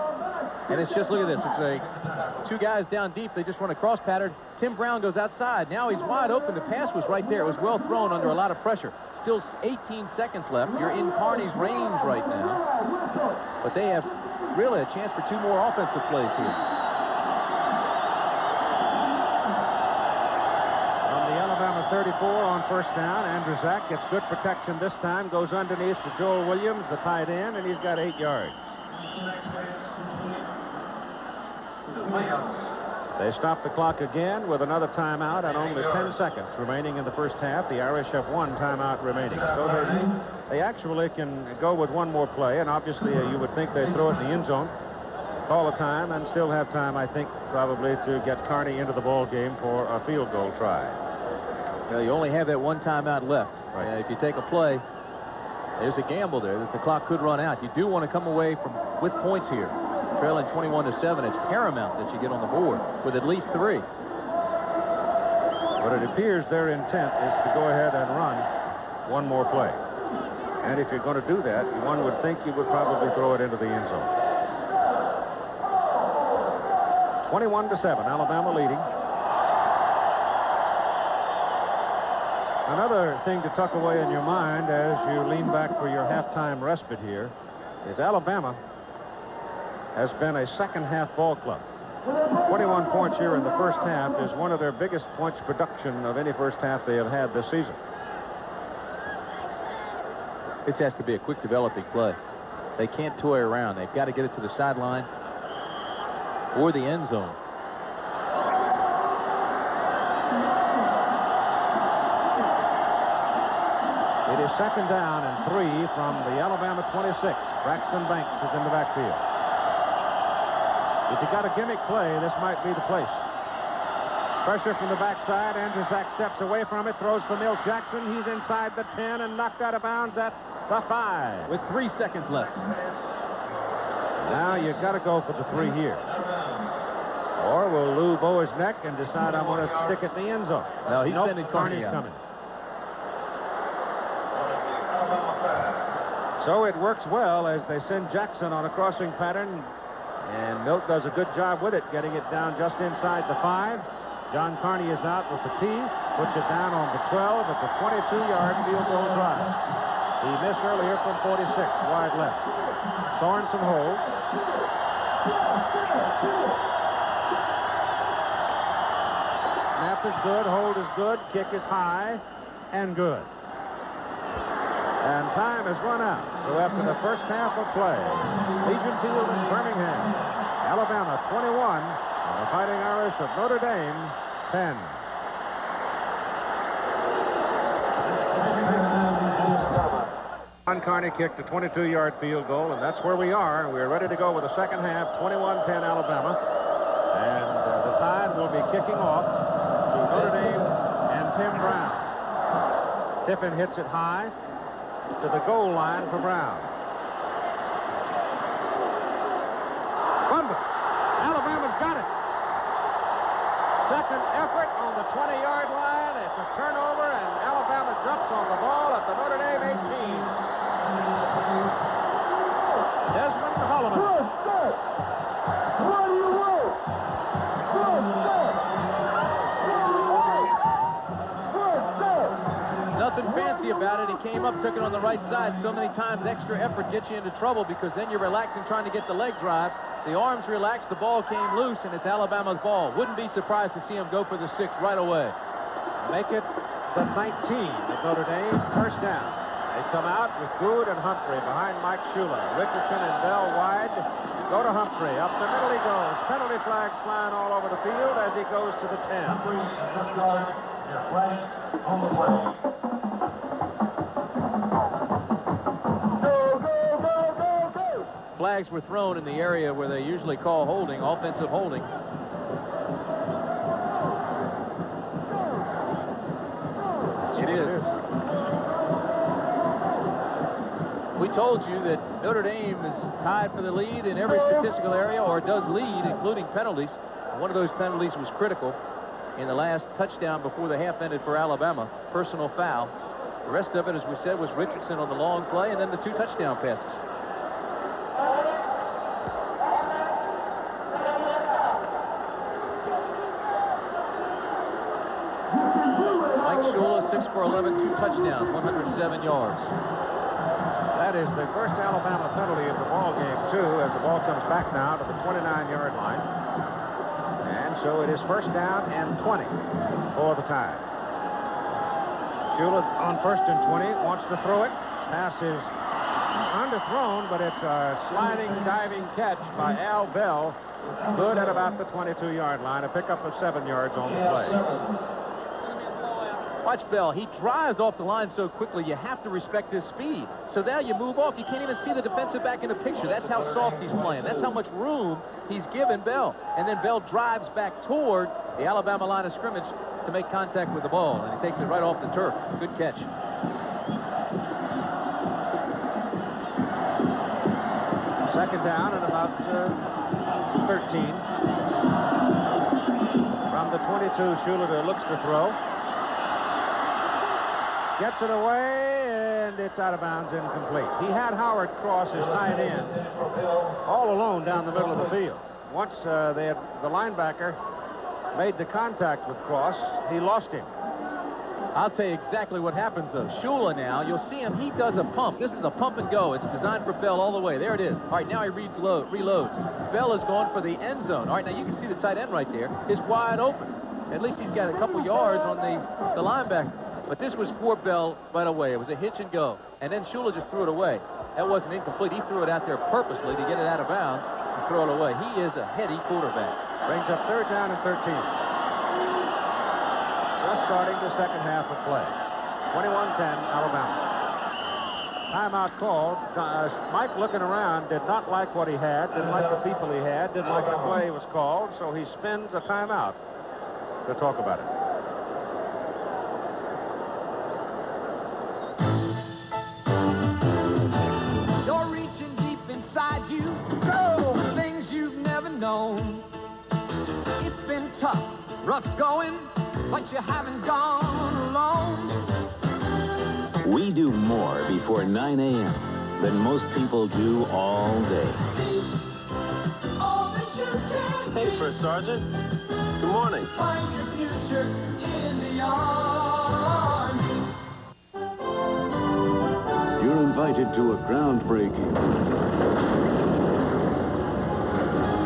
And it's just, look at this. It's 2 guys down deep. They just run a cross pattern. Tim Brown goes outside. Now he's wide open. The pass was right there. It was well thrown under a lot of pressure. Still 18 seconds left. You're in Carney's range right now. But they have really a chance for 2 more offensive plays here. On the Alabama 34 on first down, Andrzak gets good protection this time. Goes underneath to Joel Williams, the tight end, and he's got 8 yards. They stop the clock again with another timeout and only 10 seconds remaining in the first half. The Irish have one timeout remaining. So they actually can go with one more play, and obviously you would think they'd throw it in the end zone, call a time, and still have time, I think, probably to get Carney into the ball game for a field goal try. Well, you only have that one timeout left. Right. If you take a play, there's a gamble there that the clock could run out. You do want to come away with points here. Trailing 21-7, it's paramount that you get on the board with at least 3. But it appears their intent is to go ahead and run one more play. And if you're going to do that, one would think you would probably throw it into the end zone. 21-7, Alabama leading. Another thing to tuck away in your mind as you lean back for your halftime respite here is Alabama has been a second-half ball club. 21 points here in the first half is one of their biggest points production of any first half they have had this season. This has to be a quick developing play. They can't toy around. They've got to get it to the sideline or the end zone. It is second down and 3 from the Alabama 26. Braxton Banks is in the backfield. If you got a gimmick play, this might be the place. Pressure from the backside. Andrew Zach steps away from it, throws for Milt Jackson. He's inside the 10 and knocked out of bounds at the 5. With 3 seconds left. Now you've got to go for the 3 here. Or will Lou bow his neck and decide I'm going to stick it in the end zone. No, he's sending Carney out. Coming. So it works well as they send Jackson on a crossing pattern. And Milt does a good job with it, getting it down just inside the 5. John Carney is out with the tee, puts it down on the 12. It's a 22-yard field goal try. He missed earlier from 46, wide left. Sorensen holds. Snap is good, hold is good, kick is high, and good. And time has run out. So after the first half of play, Legion Field in Birmingham, Alabama 21, and the Fighting Irish of Notre Dame 10. John Carney kicked a 22-yard field goal, and that's where we are. We're ready to go with the second half, 21-10 Alabama. And the Tide will be kicking off to Notre Dame and Tim Brown. Tiffin hits it high to the goal line for Brown. Fumble. Alabama's got it. Second effort on the 20-yard line. It's a turnover, and Alabama jumps on the ball at the Notre Dame 18. Desmond Holloman. What do you want? Nothing fancy about it. He came up, took it on the right side. So many times extra effort gets you into trouble because then you're relaxing trying to get the leg drive. The arms relaxed, the ball came loose, and it's Alabama's ball. Wouldn't be surprised to see him go for the 6 right away. Make it the 19 of Notre Dame. First down. They come out with Good and Humphrey behind Mike Shula. Richardson and Bell wide. Go to Humphrey. Up the middle he goes. Penalty flags flying all over the field as he goes to the 10. On the play. Flags were thrown in the area where they usually call holding, offensive holding. It is. We told you that Notre Dame is tied for the lead in every statistical area, or does lead, including penalties. One of those penalties was critical in the last touchdown before the half ended for Alabama. Personal foul. The rest of it, as we said, was Richardson on the long play and then the 2 touchdown passes. Mike Shula, 6 for 11, 2 touchdowns, 107 yards. That is the first Alabama penalty of the ball game, too, as the ball comes back now to the 29-yard line. And so it is first down and 20 for the Tide. Shula on first and 20, wants to throw it. Pass is underthrown, but it's a sliding, diving catch by Al Bell. Good at about the 22-yard line. A pickup of 7 yards on the play. Watch Bell. He drives off the line so quickly, you have to respect his speed. So now you move off. You can't even see the defensive back in the picture. That's how soft he's playing. That's how much room he's given Bell. And then Bell drives back toward the Alabama line of scrimmage to make contact with the ball. And he takes it right off the turf. Good catch. Second down and about 13. From the 22, Schuler looks to throw. Gets it away, and it's out of bounds, incomplete. He had Howard Cross, his tight end, all alone down the middle of the field. Once the linebacker made the contact with Cross, he lost him. I'll tell you exactly what happens, though. Shula now, you'll see him, he does a pump. This is a pump and go. It's designed for Bell all the way. There it is. All right, now he reloads. Bell is going for the end zone. All right, now you can see the tight end right there is wide open. At least he's got a couple yards on the linebacker. But this was for Bell right away. It was a hitch and go. And then Shula just threw it away. That wasn't incomplete. He threw it out there purposely to get it out of bounds and throw it away. He is a heady quarterback. Brings up third down and 13. Just starting the second half of play. 21-10, Alabama. Timeout called. Mike, looking around, did not like what he had, didn't like the people he had, didn't like the play was called, so he spins a timeout to talk about it. You're reaching deep inside you, so things you've never known. It's been tough, rough going, but you haven't gone alone. We do more before 9 a.m. than most people do all day. Hey, First Sergeant. Good morning. Find your future in the Army. You're invited to a groundbreaking.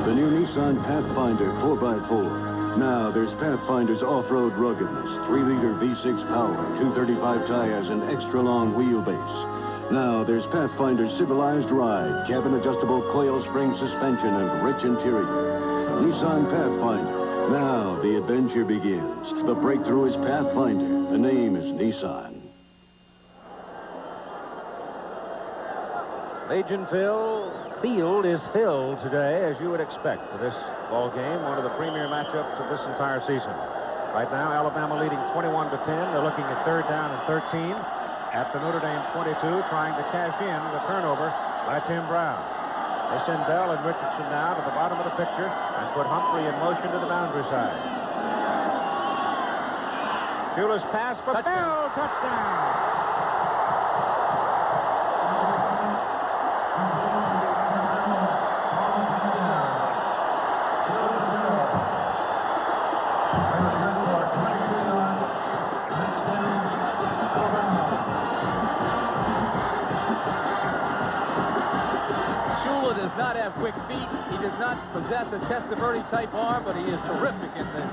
The new Nissan Pathfinder 4x4. Now there's Pathfinder's off-road ruggedness, 3-liter V6 power, 235 tires, and extra-long wheelbase. Now there's Pathfinder's civilized ride, cabin-adjustable coil spring suspension, and rich interior. Nissan Pathfinder. Now the adventure begins. The breakthrough is Pathfinder. The name is Nissan. Legion Field is filled today, as you would expect, for this ball game, one of the premier matchups of this entire season. Right now, Alabama leading 21-10. They're looking at third down and 13 at the Notre Dame 22, trying to cash in the turnover by Tim Brown. They send Bell and Richardson now to the bottom of the picture and put Humphrey in motion to the boundary side. Schuler's pass for Bell, touchdown! Not have quick feet. He does not possess a Testaverde type arm, but he is terrific in the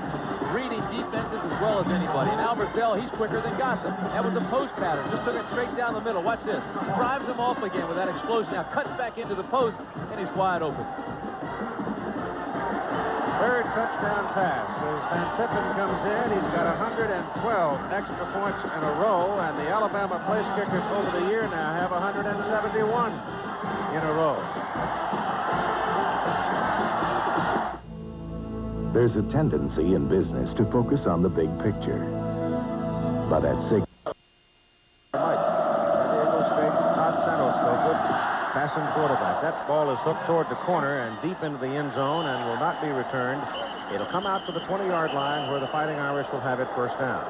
reading defenses as well as anybody. And Albert Bell, he's quicker than Gossett. That was a post pattern. Just took it straight down the middle. Watch this. Drives him off again with that explosion. Now cuts back into the post, and he's wide open. Third touchdown pass as Van Tippen comes in. He's got 112 extra points in a row, and the Alabama place kickers over the year now have 171 in a row. There's a tendency in business to focus on the big picture. But at San Diego State, Todd Santos, still good passing quarterback. That ball is hooked toward the corner and deep into the end zone and will not be returned. It'll come out to the 20-yard line where the Fighting Irish will have it first down.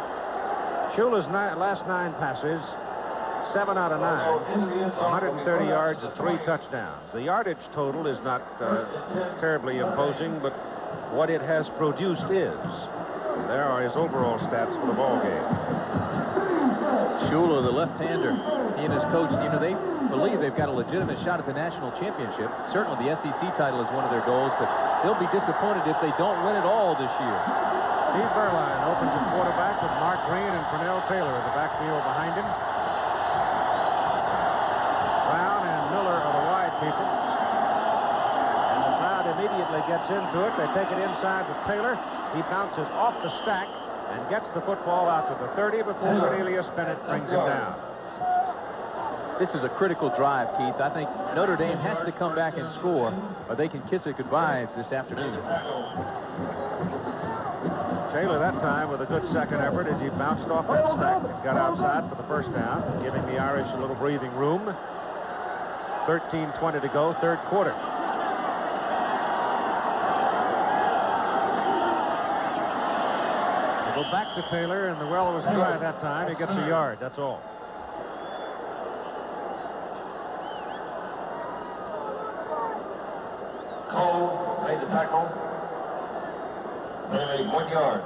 Shula's last 9 passes, 7 out of 9, 130 yards and 3 touchdowns. The yardage total is not terribly imposing, but what it has produced is. There are his overall stats for the ball game. Shula, the left-hander, he and his coach, you know, they believe they've got a legitimate shot at the national championship. Certainly the SEC title is one of their goals, but they'll be disappointed if they don't win it all this year. Steve Burlien opens at quarterback with Mark Green and Pernell Taylor in the backfield behind him. Brown and Miller gets into it. They take it inside with Taylor. He bounces off the stack and gets the football out to the 30 before Cornelius Bennett brings him down. This is a critical drive, Keith. I think Notre Dame has to come back and score, or they can kiss it goodbye this afternoon. Taylor that time with a good second effort as he bounced off that stack and got outside for the first down, giving the Irish a little breathing room. 13:20 to go, third quarter. We'll go back to Taylor, and the well was dry that time. He gets a yard, that's all. Cole made the tackle. Nearly 1 yard.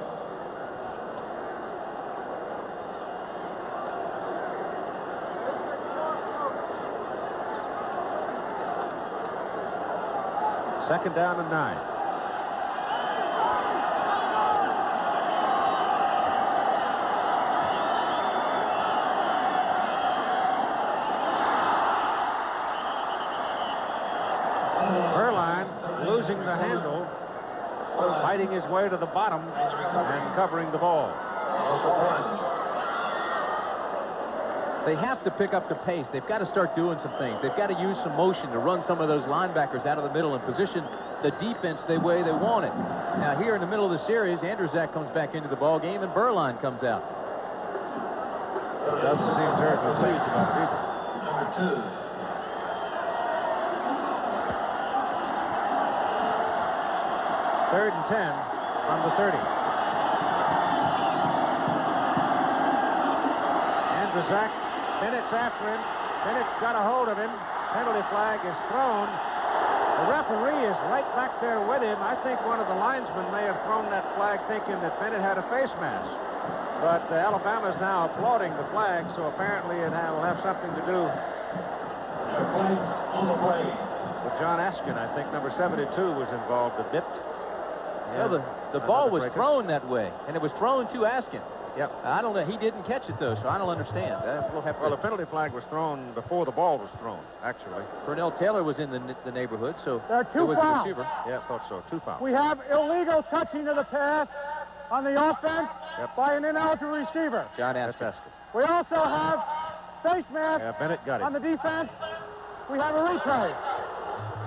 Second down and 9. Burlien losing the handle, fighting his way to the bottom and covering the ball. They have to pick up the pace. They've got to start doing some things. They've got to use some motion to run some of those linebackers out of the middle and position the defense the way they want it. Now, here in the middle of the series, Andrzak comes back into the ball game and Burlien comes out. Doesn't seem terribly pleased about it either. Number 2. Third and 10 from the 30. Andrzak, Bennett's after him. Bennett's got a hold of him. Penalty flag is thrown. The referee is right back there with him. I think one of the linesmen may have thrown that flag thinking that Bennett had a face mask. But Alabama's now applauding the flag, so apparently it will have something to do with John Askin. I think number 72 was involved a bit. Yeah, well, the ball was thrown that way, and it was thrown to Askin. Yep. I don't know. He didn't catch it, though, so I don't understand. Well, the penalty flag was thrown before the ball was thrown, actually. Cornell Taylor was in the neighborhood, so there are two was fouls. The receiver. Yeah, I thought so. 2 fouls. We have illegal touching of the pass on the offense by an ineligible receiver. John Askin. We also have face mask Bennett got it. on the defense. We have a replay.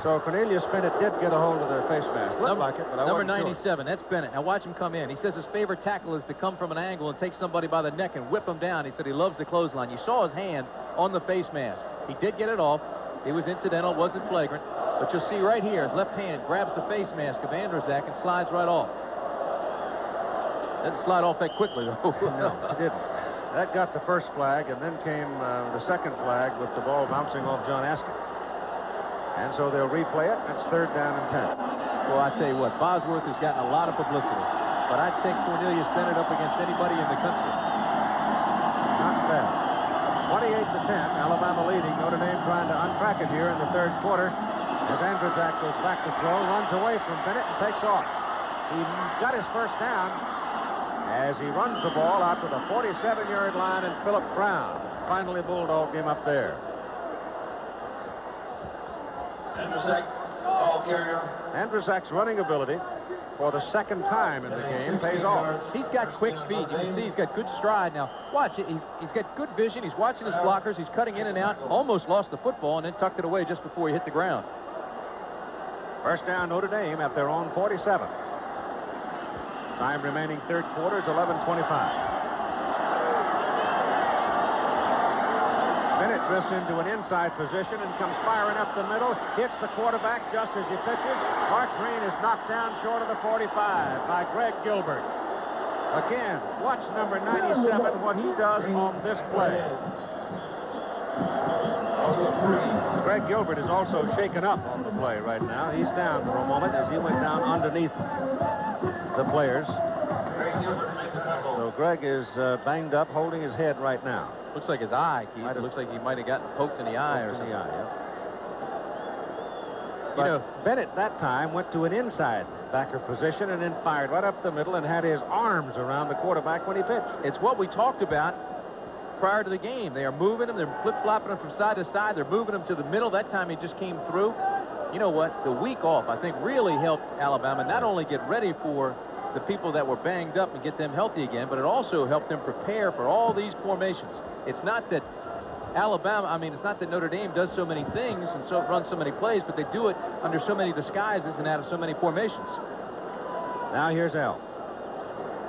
So Cornelius Bennett did get a hold of their face mask. Looked like it, but I Number wasn't 97, that's Bennett. Now watch him come in. He says his favorite tackle is to come from an angle and take somebody by the neck and whip him down. He said he loves the clothesline. You saw his hand on the face mask. He did get it off. It was incidental, wasn't flagrant. But you'll see right here, his left hand grabs the face mask of Andrzak and slides right off. Doesn't slide off that quickly, though. No, it didn't. That got the first flag, and then came the second flag with the ball bouncing off John Askin. And so they'll replay it. It's third down and 10. Well, I tell you what, Bosworth has gotten a lot of publicity. But I'd take Cornelius Bennett up against anybody in the country. Not bad. 28-10, Alabama leading. Notre Dame trying to untrack it here in the third quarter. As Andrzak goes back to throw, runs away from Bennett and takes off. He got his first down as he runs the ball out to the 47-yard line, and Philip Brown finally bulldogged him up there. Andrzak's running ability for the second time in the game pays off. He's got quick feet. You can see he's got good stride. Now, watch it. He's got good vision. He's watching his blockers. He's cutting in and out. Almost lost the football and then tucked it away just before he hit the ground. First down, Notre Dame at their own 47. Time remaining third quarter is 11:25. Bennett drifts into an inside position and comes firing up the middle, hits the quarterback just as he pitches. Mark Green is knocked down short of the 45 by Greg Gilbert. Again, watch number 97, what he does on this play. Greg Gilbert is also shaken up on the play right now. He's down for a moment as he went down underneath the players. So Greg is banged up, holding his head right now. Looks like his eye, Keith. It looks like he might have gotten poked in the eye or something. But Bennett that time went to an inside backer position and then fired right up the middle and had his arms around the quarterback when he pitched. It's what we talked about prior to the game. They are moving him. They're flip-flopping him from side to side. They're moving him to the middle. That time he just came through. you know what? The week off, I think, really helped Alabama not only get ready for the people that were banged up and get them healthy again, but it also helped them prepare for all these formations. It's not that it's not that Notre Dame does so many things and so runs so many plays, but they do it under so many disguises and out of so many formations. Now here's Al.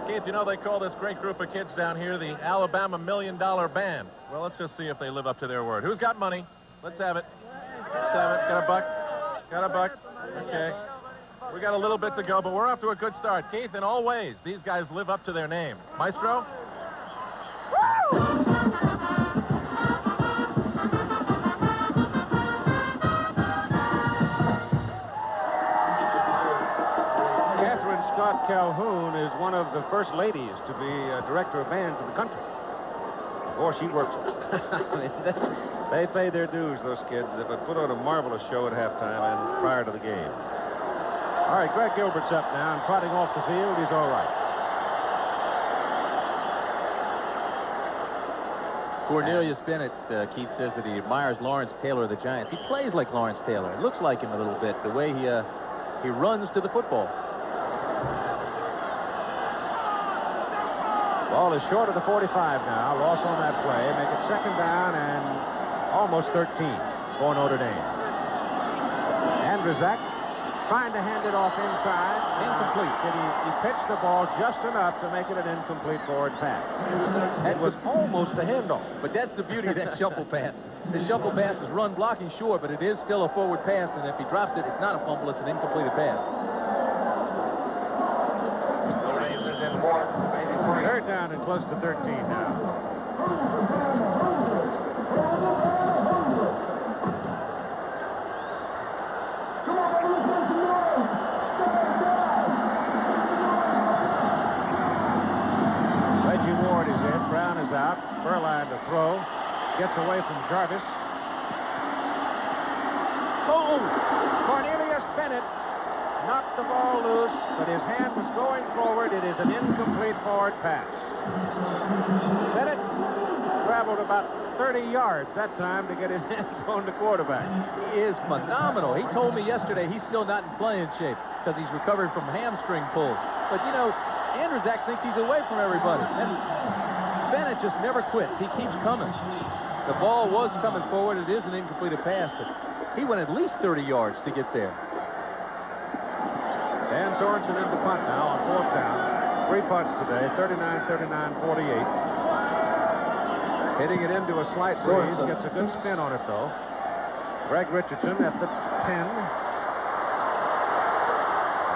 Keith, you know they call this great group of kids down here the Alabama $1 Million Band. Well, let's just see if they live up to their word. Who's got money? Let's have it. Let's have it. Got a buck? Got a buck? Okay. We got a little bit to go, but we're off to a good start. Keith, in all ways, these guys live up to their name. Maestro? Scott Calhoun is one of the first ladies to be director of bands in the country. Boy, she works it. They pay their dues, those kids. They would put on a marvelous show at halftime and prior to the game. All right, Greg Gilbert's up now and trotting off the field. He's all right. Cornelius Bennett, Keith says that he admires Lawrence Taylor of the Giants. He plays like Lawrence Taylor. It looks like him a little bit, the way he runs to the football. Ball is short of the 45 now. Loss on that play. Make it second down and almost 13 for Notre Dame. Andrzak trying to hand it off inside. Incomplete. He pitched the ball just enough to make it an incomplete forward pass. It was almost a handoff. But that's the beauty of that shuffle pass. The shuffle pass is run blocking short, but it is still a forward pass, and if he drops it, it's not a fumble, it's an incompleted pass. Third down and close to 13 now. Reggie Ward is in. Brown is out. Burlien to throw. Gets away from Jarvis. Oh! Cornelius Bennett knocked the ball loose, but his hand was going forward. It is an incomplete forward pass. Bennett traveled about 30 yards that time to get his hands on the quarterback. He is phenomenal. He told me yesterday he's still not in playing shape because he's recovering from hamstring pull. But, you know, Andrzak thinks he's away from everybody. And Bennett just never quits. He keeps coming. The ball was coming forward. It is an incompleted pass, but he went at least 30 yards to get there. Dan Sorensen into punt now on fourth down. 3 punts today, 39, 39, 48. Hitting it into a slight breeze. Gets a good spin on it, though. Greg Richardson at the 10.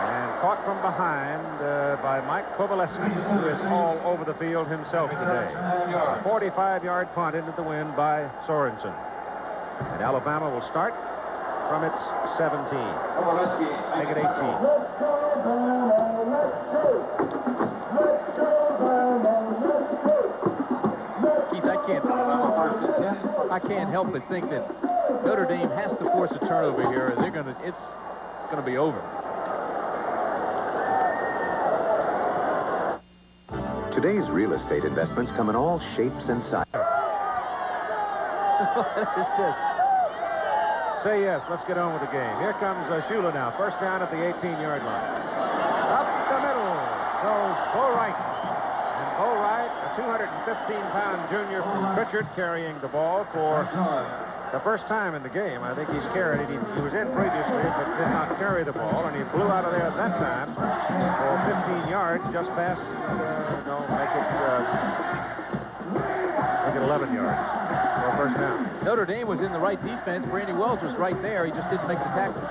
And caught from behind by Mike Kovaleski, who is all over the field himself today. A 45-yard punt into the wind by Sorensen. And Alabama will start from its 17. Make it 18. Keith, I can't help but think that Notre Dame has to force a turnover here. It's gonna be over. Today's real estate investments come in all shapes and sizes. What is this? Say yes. Let's get on with the game. Here comes Shula now. First down at the 18-yard line. Up the middle goes Bo Wright. And Bo Wright, a 215-pound junior from Pritchard, carrying the ball for the first time in the game. I think he's carried it. He was in previously, but did not carry the ball, and he blew out of there at that time for 15 yards, just past, make it 11 yards. First down. Notre Dame was in the right defense. Brandy Wells was right there. He just didn't make the tackle.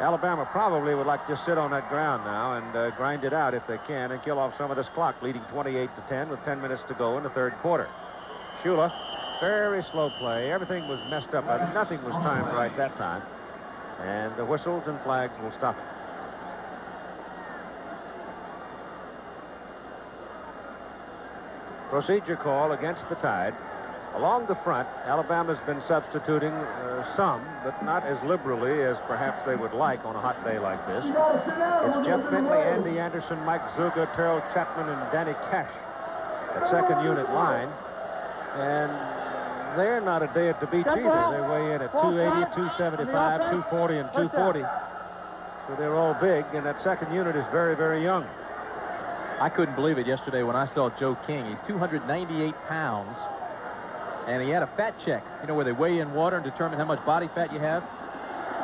Alabama probably would like to just sit on that ground now and grind it out if they can and kill off some of this clock, leading 28-10 with 10 minutes to go in the third quarter. Shula, very slow play. Everything was messed up. Nothing was timed right that time. And the whistles and flags will stop it. Procedure call against the Tide. Along the front, Alabama's been substituting some, but not as liberally as perhaps they would like on a hot day like this. It's Jeff Bentley, Andy Anderson, Mike Zuga, Terrell Chapman, and Danny Cash at second unit line. And they're not a day at the beach either. They weigh in at 280, 275, 240, and 240. So they're all big, and that second unit is very, very young. I couldn't believe it yesterday when I saw Joe King. He's 298 pounds, and he had a fat check. You know, where they weigh in water and determine how much body fat you have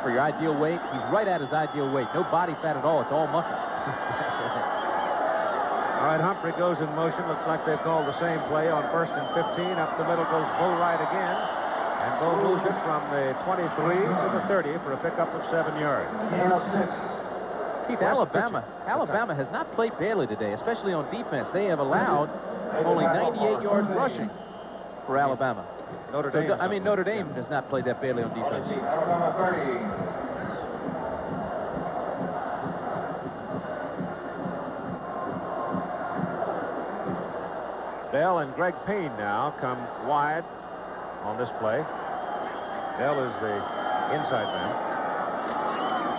for your ideal weight. He's right at his ideal weight. No body fat at all. It's all muscle. All right, Humphrey goes in motion. Looks like they've called the same play on 1st and 15. Up the middle goes Bo Wright again. And Bo moves it from the 23 to the 30 for a pickup of 7 yards. Keith, Alabama has not played badly today, especially on defense. They have allowed only 98 yards rushing for Alabama. Notre Dame has not played that badly on defense. Alabama 30. Dell and Greg Payne now come wide on this play. Dell is the inside man.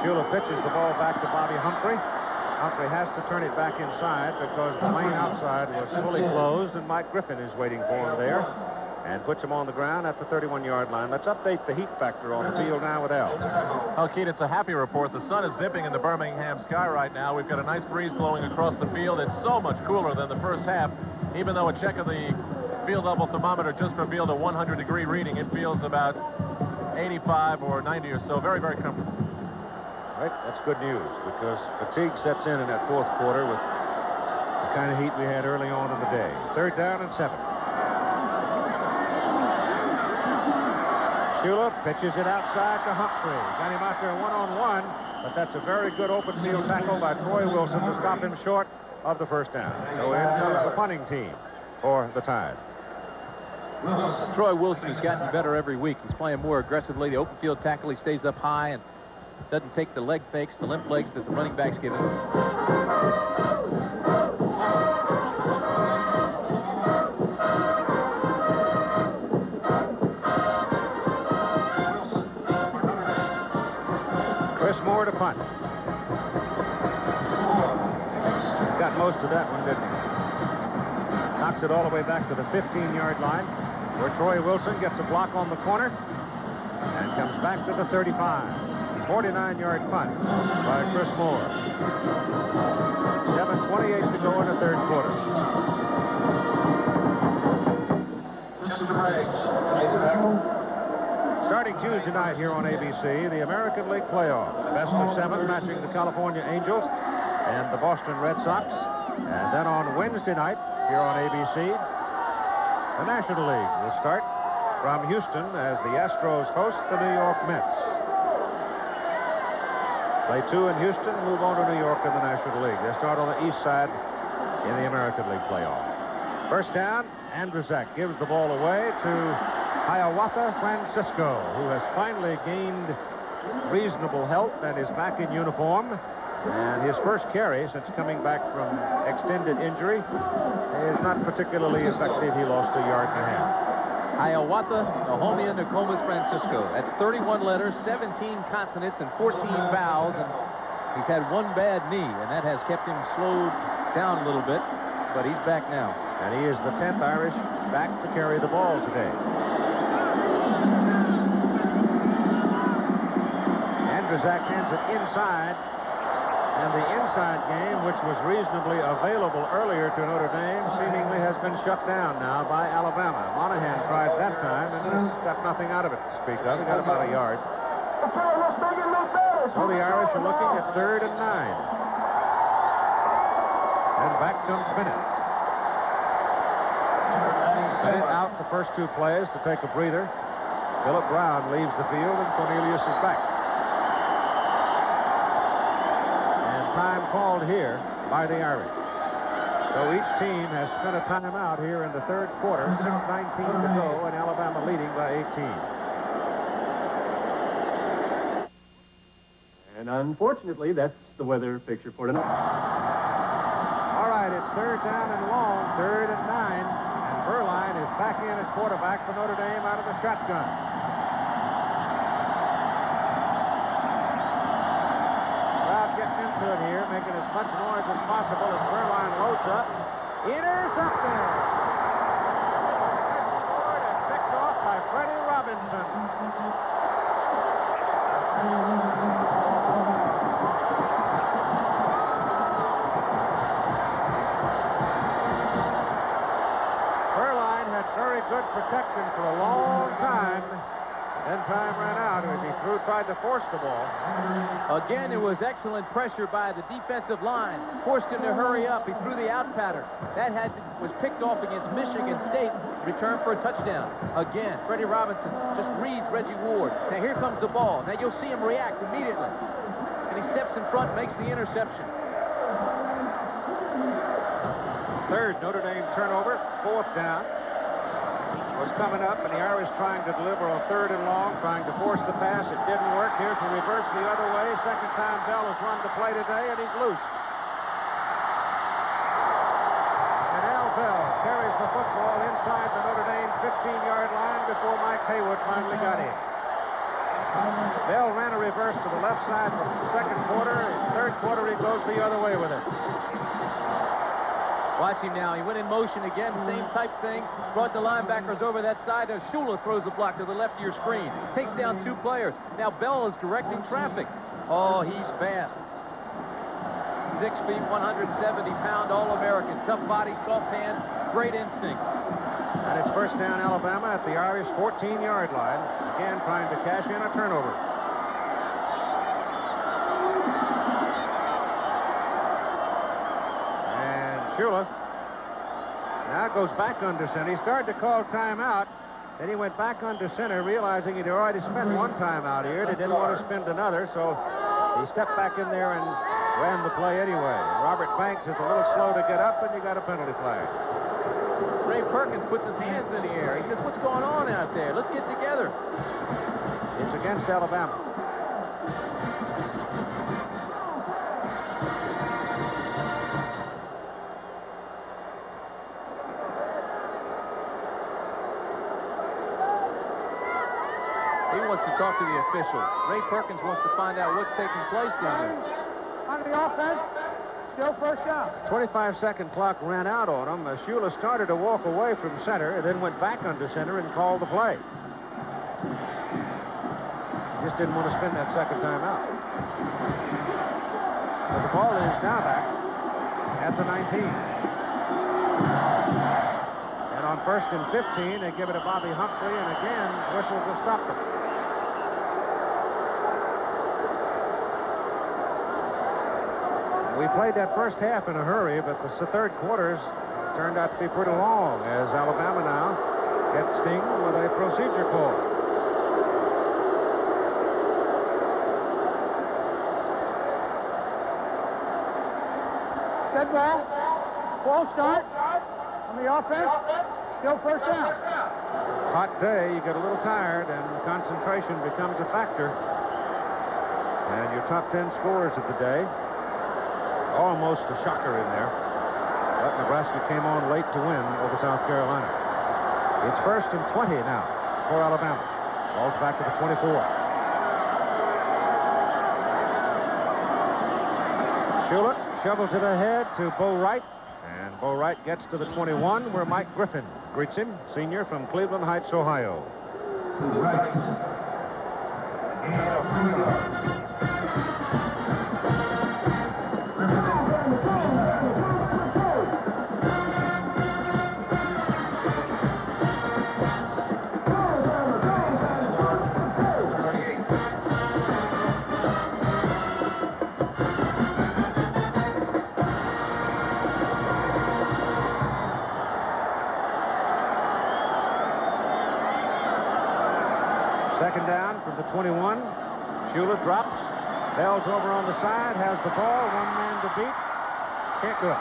Shula pitches the ball back to Bobby Humphrey. Humphrey has to turn it back inside because the lane outside was fully closed, and Mike Griffin is waiting for him there and puts him on the ground at the 31-yard line. Let's update the heat factor on the field now with Al. Well, Keith, it's a happy report. The sun is dipping in the Birmingham sky right now. We've got a nice breeze blowing across the field. It's so much cooler than the first half. Even though a check of the field level thermometer just revealed a 100-degree reading, it feels about 85 or 90 or so. Very, very comfortable. Right, that's good news because fatigue sets in that fourth quarter with the kind of heat we had early on in the day. 3rd down and 7. Shula pitches it outside to Humphrey. Got him out there one-on-one, but that's a very good open field tackle by Troy Wilson to stop him short of the first down. So in comes the punting team for the Tide. Troy Wilson has gotten better every week. He's playing more aggressively. The open field tackle, he stays up high and doesn't take the leg fakes, the limp legs that the running backs give him. Chris Moore to punt. Got most of that one, didn't he? Knocks it all the way back to the 15-yard line, where Troy Wilson gets a block on the corner and comes back to the 35. 49-yard punt by Chris Moore. 7:28 to go in the third quarter. Starting Tuesday night here on ABC, the American League playoff. Best of 7 matching the California Angels and the Boston Red Sox. And then on Wednesday night here on ABC, the National League will start from Houston as the Astros host the New York Mets. Play 2 in Houston, move on to New York in the National League. They start on the east side in the American League playoff. First down, Andrzak gives the ball away to Hiawatha Francisco, who has finally gained reasonable health and is back in uniform. And his first carry since coming back from extended injury is not particularly effective. He lost 1.5 yards. Hiawatha, Nahomia, Nokomis, Francisco. That's 31 letters, 17 consonants, and 14 vowels. And he's had one bad knee, and that has kept him slowed down a little bit. But he's back now. And he is the 10th Irish back to carry the ball today. Andrzak hands it inside. And the inside game, which was reasonably available earlier to Notre Dame, seemingly has been shut down now by Alabama. Monahan tried that time and just got nothing out of it to speak of. He got about 1 yard. So the Irish are looking at 3rd and 9. And back comes Bennett. Bennett out the first 2 plays to take a breather. Philip Brown leaves the field and Cornelius is back. Time called here by the Irish. So each team has spent a timeout here in the third quarter. 6:19 to go, and Alabama leading by 18. And unfortunately, that's the weather picture for tonight. All right, it's 3rd down and long, 3rd and 9, and Burlien is back in at quarterback for Notre Dame out of the shotgun. It here, making as much noise as possible as Burlien loads up. Intercepted! And picked off by Richardson. Burlien had very good protection for a long time. Then time ran out as he tried to force the ball. Again, it was excellent pressure by the defensive line. Forced him to hurry up. He threw the out pattern. That was picked off against Michigan State. Returned for a touchdown. Again, Freddie Robinson just reads Reggie Ward. Now here comes the ball. Now you'll see him react immediately. And he steps in front, makes the interception. Third Notre Dame turnover, 4th down. Was coming up, and the Irish trying to deliver a 3rd and long, trying to force the pass. It didn't work. Here's the reverse the other way. Second time Bell has run the play today, and he's loose. And Al Bell carries the football inside the Notre Dame 15-yard line before Mike Haywood finally got in. Bell ran a reverse to the left side for the second quarter. In third quarter, he goes the other way with it. Watch him now. He went in motion again, same type thing. Brought the linebackers over that side. Shula throws a block to the left of your screen. Takes down 2 players. Now Bell is directing traffic. Oh, he's fast. 6 feet, 170-pound All-American. Tough body, soft hands, great instincts. And it's first down Alabama at the Irish 14-yard line. Again, trying to cash in a turnover. Shula now goes back under center. He started to call timeout. Then he went back under center, realizing he'd already spent one timeout here. They didn't want to spend another, so he stepped back in there and ran the play anyway. Robert Banks is a little slow to get up, and you got a penalty flag. Ray Perkins puts his hands in the air. He says, what's going on out there? Let's get together. It's against Alabama. Wants to talk to the official. Ray Perkins wants to find out what's taking place down there. On the offense, still first down. 25-second clock ran out on him. Shula started to walk away from center, then went back under center and called the play. Just didn't want to spend that second time out. But the ball is now back at the 19. And on 1st and 15, they give it to Bobby Humphrey, and again, whistles will stop them. We played that first half in a hurry, but the third quarters turned out to be pretty long as Alabama now gets stinged with a procedure call. Dead ball. Ball start. On the offense, still first down. Hot day, you get a little tired, and concentration becomes a factor. And your top 10 scorers of the day. Almost a shocker in there. But Nebraska came on late to win over South Carolina. It's 1st and 20 now for Alabama. Ball's back to the 24. Shula shovels it ahead to Bo Wright. And Bo Wright gets to the 21 where Mike Griffin greets him, senior from Cleveland Heights, Ohio. Second down from the 21. Shula drops. Bell's over on the side, has the ball, one man to beat. Can't do it.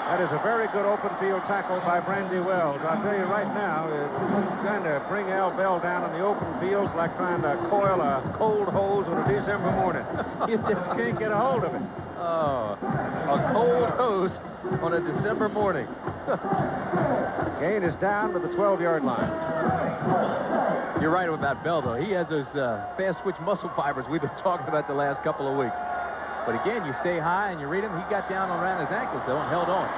That is a very good open field tackle by Brandy Wells. I'll tell you right now, it's trying to bring Al Bell down in the open fields like trying to coil a cold hose on a December morning. You just can't get a hold of it. Oh, a cold hose on a December morning. Gain is down to the 12-yard line. You're right about Bell, though. He has those fast-twitch muscle fibers we've been talking about the last couple of weeks. But again, you stay high and you read him. He got down around his ankles, though, and held on.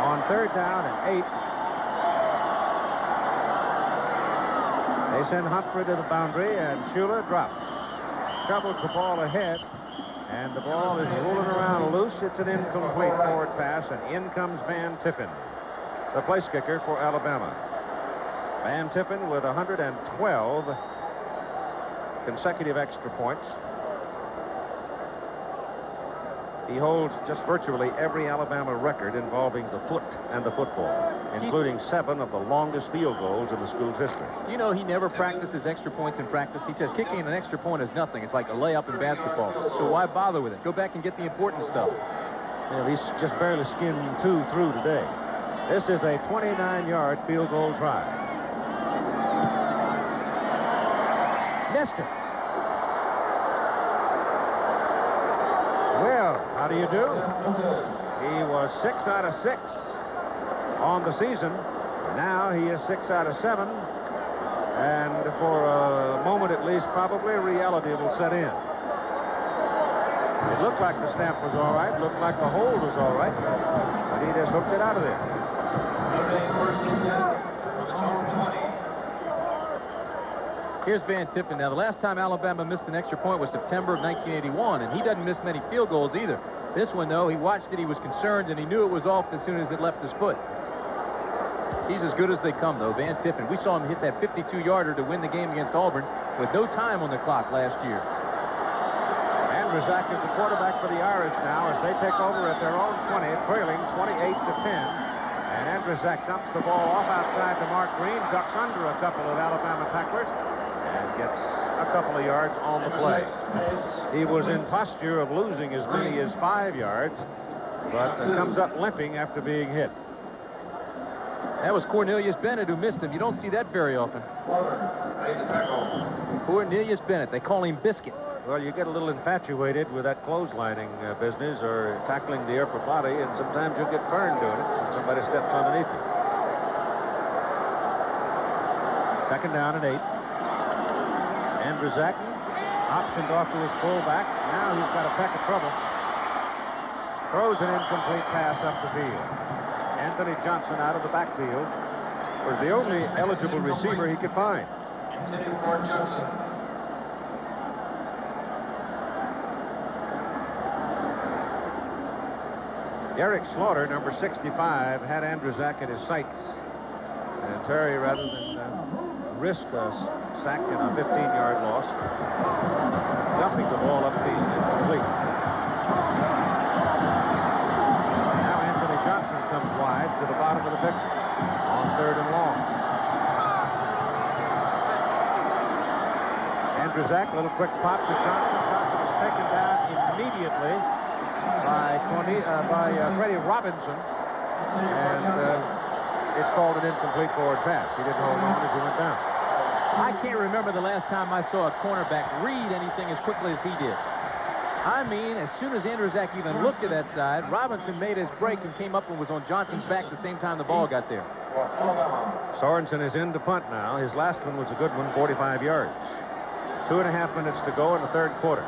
On 3rd down and 8. They send Humphrey to the boundary, and Shula drops. Shovels the ball ahead, and the ball is rolling around loose. It's an incomplete forward pass, and in comes Van Tiffin, the place kicker for Alabama. Van Tiffin with 112 consecutive extra points. He holds just virtually every Alabama record involving the foot and the football, including 7 of the longest field goals in the school's history. You know, he never practices extra points in practice. He says kicking an extra point is nothing. It's like a layup in basketball. So why bother with it? Go back and get the important stuff. Yeah, he's just barely skimmed 2 through today. This is a 29-yard field goal try. Missed it. Well, how do you do? He was 6 out of 6 on the season. Now he is 6 out of 7. And for a moment at least, probably reality will set in. It looked like the stamp was all right. Looked like the hold was all right. But he just hooked it out of there. Here's Van Tiffin. Now, the last time Alabama missed an extra point was September of 1981, and he doesn't miss many field goals either. This one, though, he watched it, he was concerned, and he knew it was off as soon as it left his foot. He's as good as they come, though, Van Tiffin. We saw him hit that 52-yarder to win the game against Auburn with no time on the clock last year. Andrzak is the quarterback for the Irish now as they take over at their own 20, trailing 28-10. And Andrzak dumps the ball off outside to Mark Green, ducks under a couple of Alabama tacklers, and gets a couple of yards on the play. He was in posture of losing as many as 5 yards, but comes up limping after being hit. That was Cornelius Bennett who missed him. You don't see that very often. Cornelius Bennett. They call him Biscuit. Well, you get a little infatuated with that clotheslining business or tackling the upper body, and sometimes you'll get burned doing it when somebody steps underneath you. 2nd down and 8. Andrzak optioned off to his fullback. Now he's got a peck of trouble. Throws an incomplete pass up the field. Anthony Johnson out of the backfield was the only eligible receiver he could find. Derek Slaughter, number 65, had Andrzak at his sights. And Terry, rather than risk a sack and a 15-yard loss, dumping the ball upfield, incomplete. Now Anthony Johnson comes wide to the bottom of the picture on 3rd and long. Andrzak, a little quick pop to Johnson. Johnson is taken down immediately by Freddie Robinson, and it's called an incomplete forward pass. He didn't hold on as he went down. I can't remember the last time I saw a cornerback read anything as quickly as he did. I mean, as soon as Andrzak even looked to that side, Robinson made his break and came up and was on Johnson's back the same time the ball got there. Sorensen is in to punt now. His last one was a good one, 45 yards. 2.5 minutes to go in the 3rd quarter.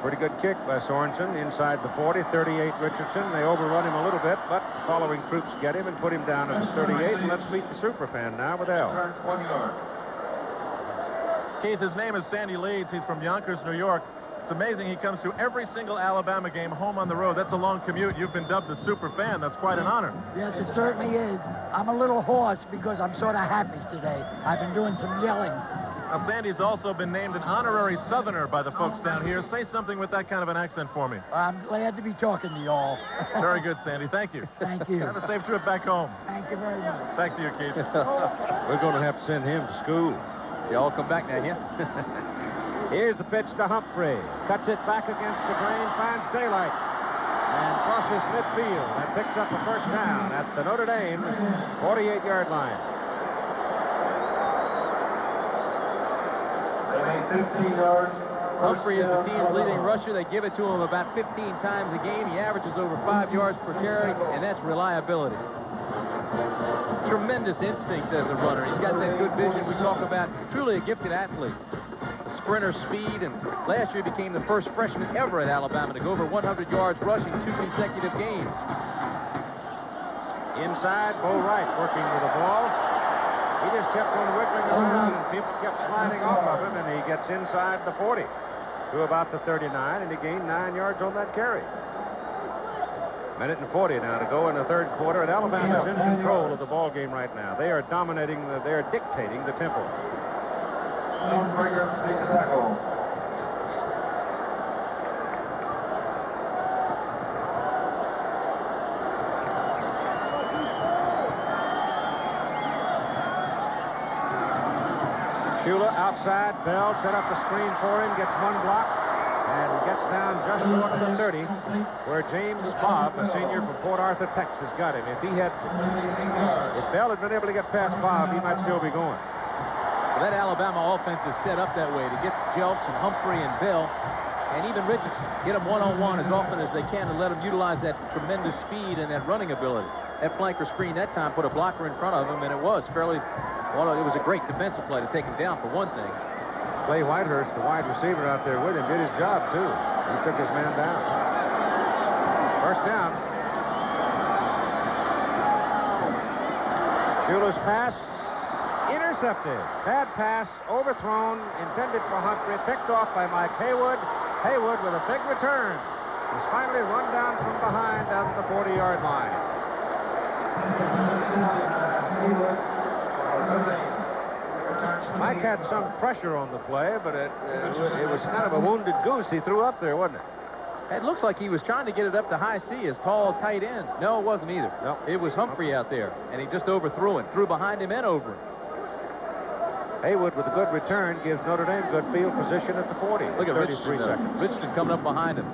Pretty good kick by Sorensen inside the 40, 38 Richardson. They overrun him a little bit, but following troops get him and put him down at the 38. And let's meet the superfan now with Al. Keith, his name is Sandy Leeds. He's from Yonkers, New York. It's amazing he comes to every single Alabama game home on the road. That's a long commute. You've been dubbed the super fan. That's quite an honor. Yes, it certainly is. I'm a little hoarse because I'm sort of happy today. I've been doing some yelling. Now, Sandy's also been named an honorary Southerner by the folks down here. Say something with that kind of an accent for me. I'm glad to be talking to you all. Very good, Sandy. Thank you. Thank you. Have a safe trip back home. Thank you very much. Back to you, Keith. We're going to have to send him to school. They all come back now, yeah? Here's the pitch to Humphrey. Cuts it back against the grain, finds daylight, and crosses midfield and picks up a 1st down at the Notre Dame 48-yard line. 15 yards. Humphrey is the team's leading rusher. They give it to him about 15 times a game. He averages over 5 yards per carry, and that's reliability. Tremendous instincts as a runner. He's got that good vision we talk about. Truly a gifted athlete. The sprinter speed, and last year became the first freshman ever at Alabama to go over 100 yards rushing 2 consecutive games. Inside, Bo Wright working with the ball. He just kept on wiggling around, and people kept sliding off of him, and he gets inside the 40 to about the 39, and he gained 9 yards on that carry. Minute and 40 now to go in the third quarter, and Alabama's in control of the ball game right now. They are dominating, they are dictating the tempo. Stoneberger makes a tackle. Shula outside. Bell set up the screen for him, gets one block, and gets down just short of the 30, where James Bob, a senior from Port Arthur, Texas, got him. If Bell had been able to get past Bob, he might still be going. Well, that Alabama offense is set up that way to get Jelks and Humphrey and Bell and even Richardson, get them one-on-one as often as they can and let them utilize that tremendous speed and that running ability. That flanker screen that time put a blocker in front of him, and it was fairly, well, it was a great defensive play to take him down for one thing. Clay Whitehurst, the wide receiver out there with him, did his job, too. He took his man down. First down. Shula's pass, intercepted. Bad pass, overthrown, intended for Humphrey, picked off by Mike Haywood. Haywood with a big return. He's finally run down from behind down to the 40-yard line. Mike had some pressure on the play, but it was kind of a wounded goose he threw up there, wasn't it? It looks like he was trying to get it up to high C as tall, tight end. No, it wasn't either. Nope. It was Humphrey out there, and he just overthrew it. Threw behind him and over him. Haywood with a good return gives Notre Dame good field position at the 40. Look at 33 Richardson. seconds. Richardson coming up behind him.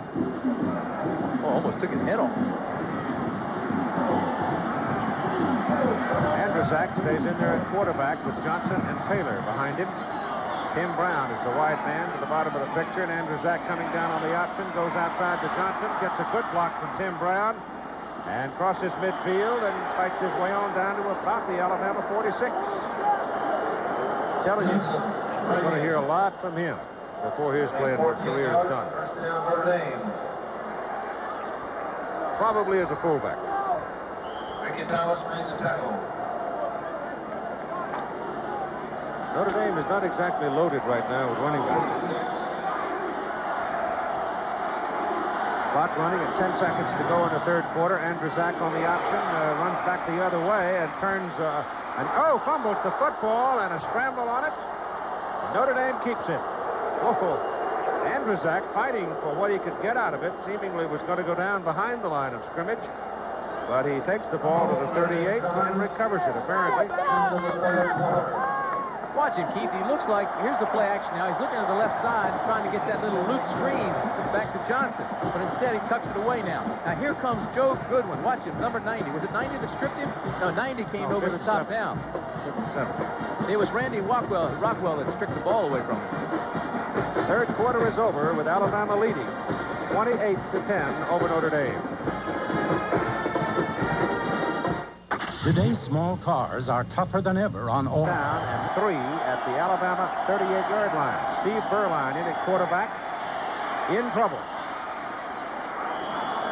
Oh, almost took his head off. Andrzak stays in there at quarterback with Johnson and Taylor behind him. Tim Brown is the wide man to the bottom of the picture, and Andrzak coming down on the option, goes outside to Johnson, gets a good block from Tim Brown, and crosses midfield and fights his way on down to about the Alabama 46. I'm telling you, we're going to hear a lot from him before his playing career is done. Probably as a fullback. Ricky Thomas makes a tackle. Notre Dame is not exactly loaded right now with running backs. Clock running at 10 seconds to go in the third quarter. Andrzak on the option, runs back the other way and turns, fumbles the football and a scramble on it. Notre Dame keeps it. Andrzak fighting for what he could get out of it, seemingly was going to go down behind the line of scrimmage, but he takes the ball to the 38 and recovers it, apparently. Watch him, Keith. He looks like, here's the play action now. He's looking to the left side trying to get that little loop screen back to Johnson. But instead, he tucks it away now. Now, here comes Joe Goodwin. Watch him, number 90. Was it 90 that stripped him? No, 90 came over the top down. 57. It was Randy Rockwell that stripped the ball away from him. The third quarter is over with Alabama leading 28-10 over Notre Dame. Today's small cars are tougher than ever on all. Down and 3 at the Alabama 38-yard line. Steve Burlien in at quarterback. In trouble.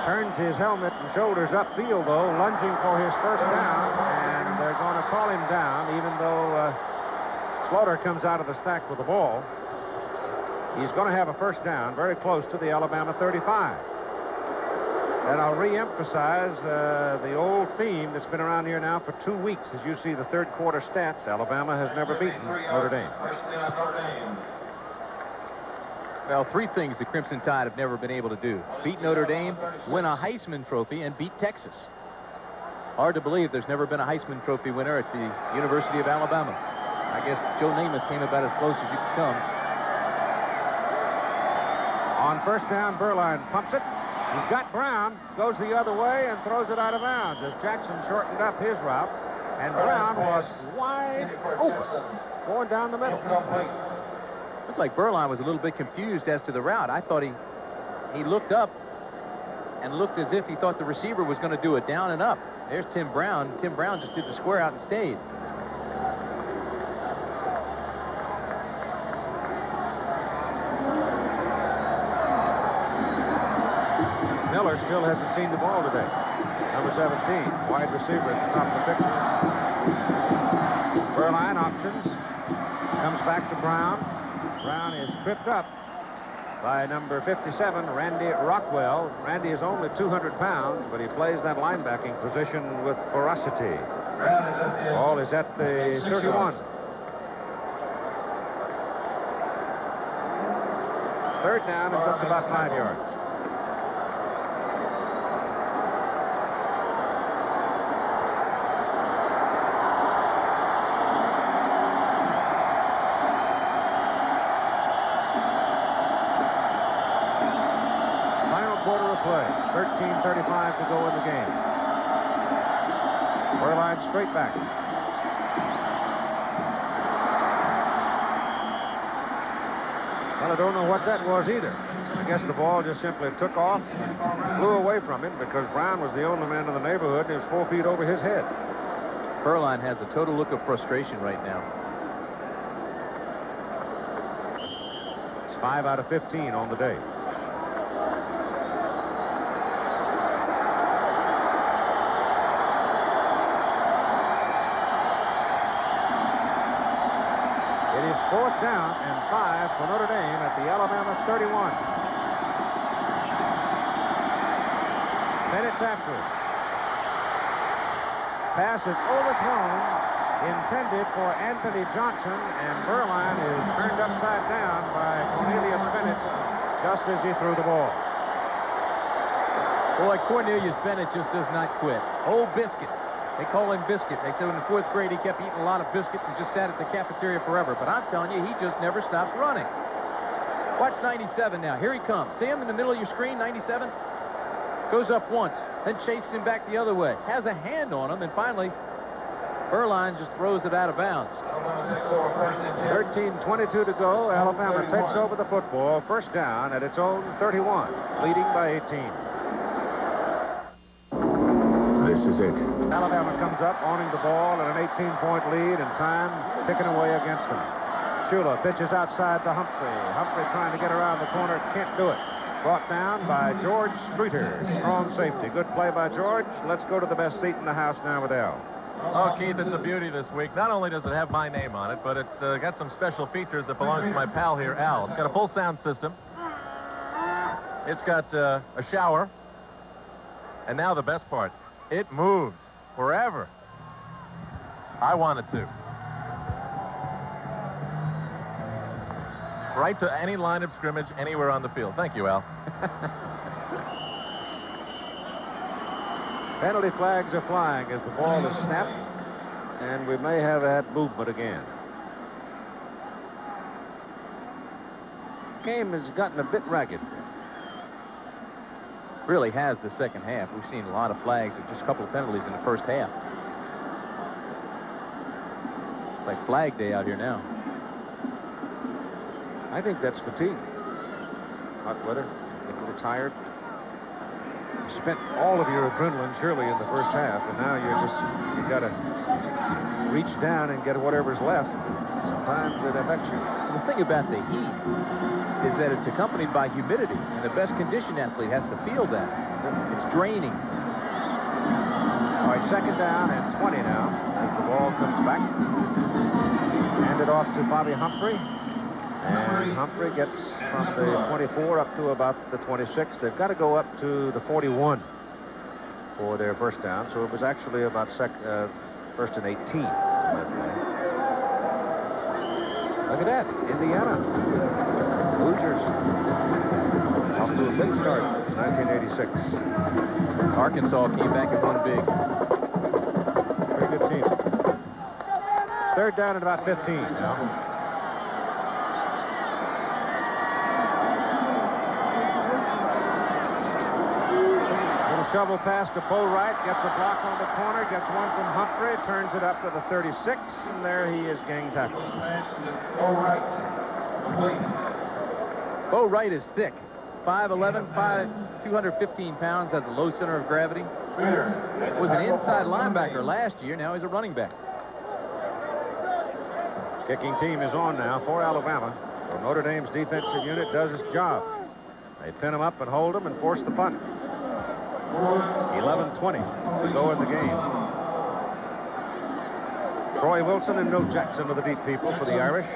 Turns his helmet and shoulders upfield, though, lunging for his first down, and they're going to call him down, even though Slaughter comes out of the stack with the ball. He's going to have a first down very close to the Alabama 35. And I'll re-emphasize the old theme that's been around here now for 2 weeks. As you see the third quarter stats, Alabama has never beaten Notre Dame. Well, 3 things the Crimson Tide have never been able to do. Beat Notre Dame, win a Heisman Trophy, and beat Texas. Hard to believe there's never been a Heisman Trophy winner at the University of Alabama. I guess Joe Namath came about as close as you could come. On first down, Burlien pumps it. He's got Brown, goes the other way, and throws it out of bounds as Jackson shortened up his route. And Brown was wide open, going down the middle. Looked like Burlien was a little bit confused as to the route. I thought he looked up and looked as if he thought the receiver was going to do a down and up. There's Tim Brown. Tim Brown just did the square out and stayed. still hasn't seen the ball today. Number 17, wide receiver at the top of the picture. Burlien options. Comes back to Brown. Brown is tripped up by number 57, Randy Rockwell. Randy is only 200 pounds, but he plays that linebacking position with ferocity. Ball is at the 31. Third down and just about 5 yards. Quarter of play. 13:35 to go in the game. Burlien straight back. Well, I don't know what that was either. I guess the ball just simply took off, flew away from him because Brown was the only man in the neighborhood and he was 4 feet over his head. Burlien has a total look of frustration right now. It's 5 out of 15 on the day. Fourth down and 5 for Notre Dame at the Alabama 31. Bennett's after it. Pass is overthrown, intended for Anthony Johnson, and Burlien is turned upside down by Cornelius Bennett just as he threw the ball. Boy, Cornelius Bennett just does not quit. Old Biscuit. They call him Biscuit. They said in the 4th grade he kept eating a lot of biscuits and just sat at the cafeteria forever. But I'm telling you, he just never stops running. Watch 97 now. Here he comes. See him in the middle of your screen, 97? Goes up once, then chases him back the other way. Has a hand on him, and finally, Burlien just throws it out of bounds. 13:22 to go. Alabama takes over the football. First down at its own 31, leading by 18. This is it. Alabama comes up, owning the ball at an 18-point lead, and time ticking away against them. Shula pitches outside to Humphrey. Humphrey trying to get around the corner, can't do it. Brought down by George Streeter. Strong safety. Good play by George. Let's go to the best seat in the house now with Al. Oh, Keith, it's a beauty this week. Not only does it have my name on it, but it's got some special features that belongs to my pal here, Al. It's got a full sound system. It's got a shower. And now the best part. It moves forever. I want it to. Right to any line of scrimmage, anywhere on the field. Thank you, Al. Penalty flags are flying as the ball is snapped, and we may have that movement again. Game has gotten a bit ragged. Really has the second half. We've seen a lot of flags and just a couple of penalties in the first half. It's like Flag Day out here now. I think that's fatigue. Hot weather, get a little tired. You spent all of your adrenaline surely in the first half, and now you got to reach down and get whatever's left. Sometimes it affects you. The thing about the heat is that it's accompanied by humidity, and the best conditioned athlete has to feel that. It's draining. All right, second down and 20 now as the ball comes back. Handed off to Bobby Humphrey. And Humphrey gets from the 24 up to about the 26. They've got to go up to the 41 for their first down. So it was actually about first and 18. Look at that, Indiana. Hoosiers off to a big start in 1986. Arkansas came back and won big. Pretty good team. Third down at about 15 now. Shovel pass to Bo Wright, gets a block on the corner, gets one from Humphrey, turns it up to the 36, and there he is gang tackled. Bo Wright is thick. 5'11", 215 pounds, has a low center of gravity. Was an inside linebacker last year, now he's a running back. Kicking team is on now for Alabama. So Notre Dame's defensive unit does its job. They pin them up and hold them and force the punt. 11:20 to go in the game. Troy Wilson and Milt Jackson are the deep people for the Irish.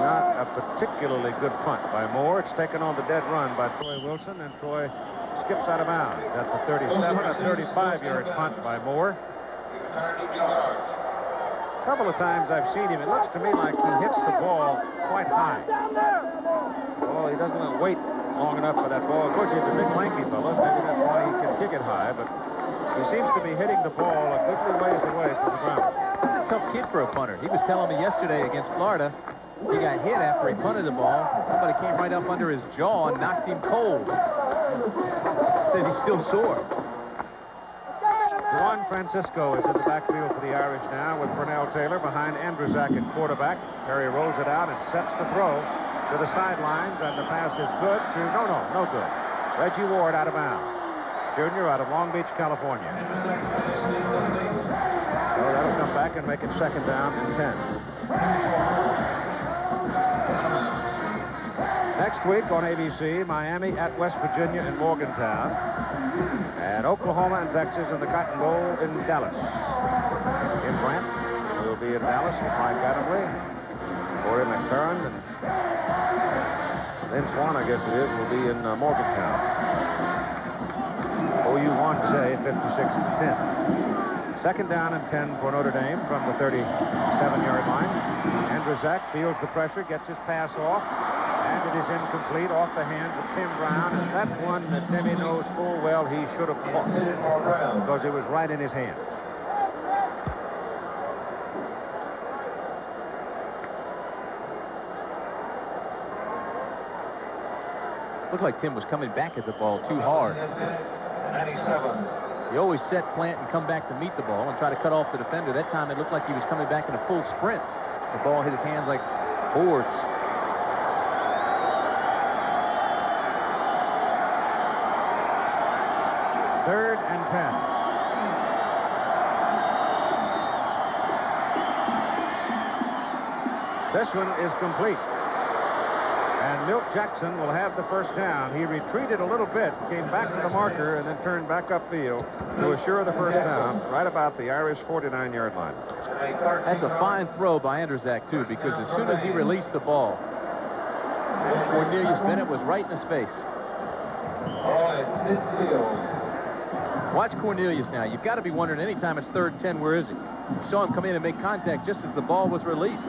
Not a particularly good punt by Moore. It's taken on the dead run by Troy Wilson, and Troy skips out of bounds at the 37, a 35-yard punt by Moore. A couple of times I've seen him. It looks to me like he hits the ball quite high. Oh, he doesn't wait long enough for that ball. Of course, he's a big, lanky fellow. Maybe that's why he can kick it high, but he seems to be hitting the ball a good ways away from the ground. He's a tough kid for a punter. He was telling me yesterday against Florida, he got hit after he punted the ball. Somebody came right up under his jaw and knocked him cold. Said he's still sore. Juan Francisco is in the backfield for the Irish now with Pernell Taylor behind Andrzejak at quarterback. Terry rolls it out and sets to throw to the sidelines, and the pass is good to, no good. Reggie Ward out of bounds. Junior out of Long Beach, California. So that'll come back and make it second down and 10. Next week on ABC, Miami at West Virginia in Morgantown, and Oklahoma and Texas in the Cotton Bowl in Dallas. Kim Grant will be in Dallas with Mike Adamley, Corey McFerrin, and Lynn Swan, I guess it is, will be in Morgantown. OU won today, 56-10. Second down and 10 for Notre Dame from the 37-yard line. Andrzejak feels the pressure, gets his pass off, and it is incomplete off the hands of Tim Brown, and that's one that Timmy knows full well he should have caught because it was right in his hand. Looked like Tim was coming back at the ball too hard. He always set plant and come back to meet the ball and try to cut off the defender. That time it looked like he was coming back in a full sprint. The ball hit his hands like boards. Third and 10. This one is complete. And Milt Jackson will have the first down. He retreated a little bit, came back to the marker, and then turned back upfield to assure the first down right about the Irish 49-yard line. That's a fine throw by Andrzejak, too, because as soon as he released the ball, Cornelius Bennett was right in his face. Watch Cornelius now. You've got to be wondering anytime it's 3rd and 10, where is he? You saw him come in and make contact just as the ball was released.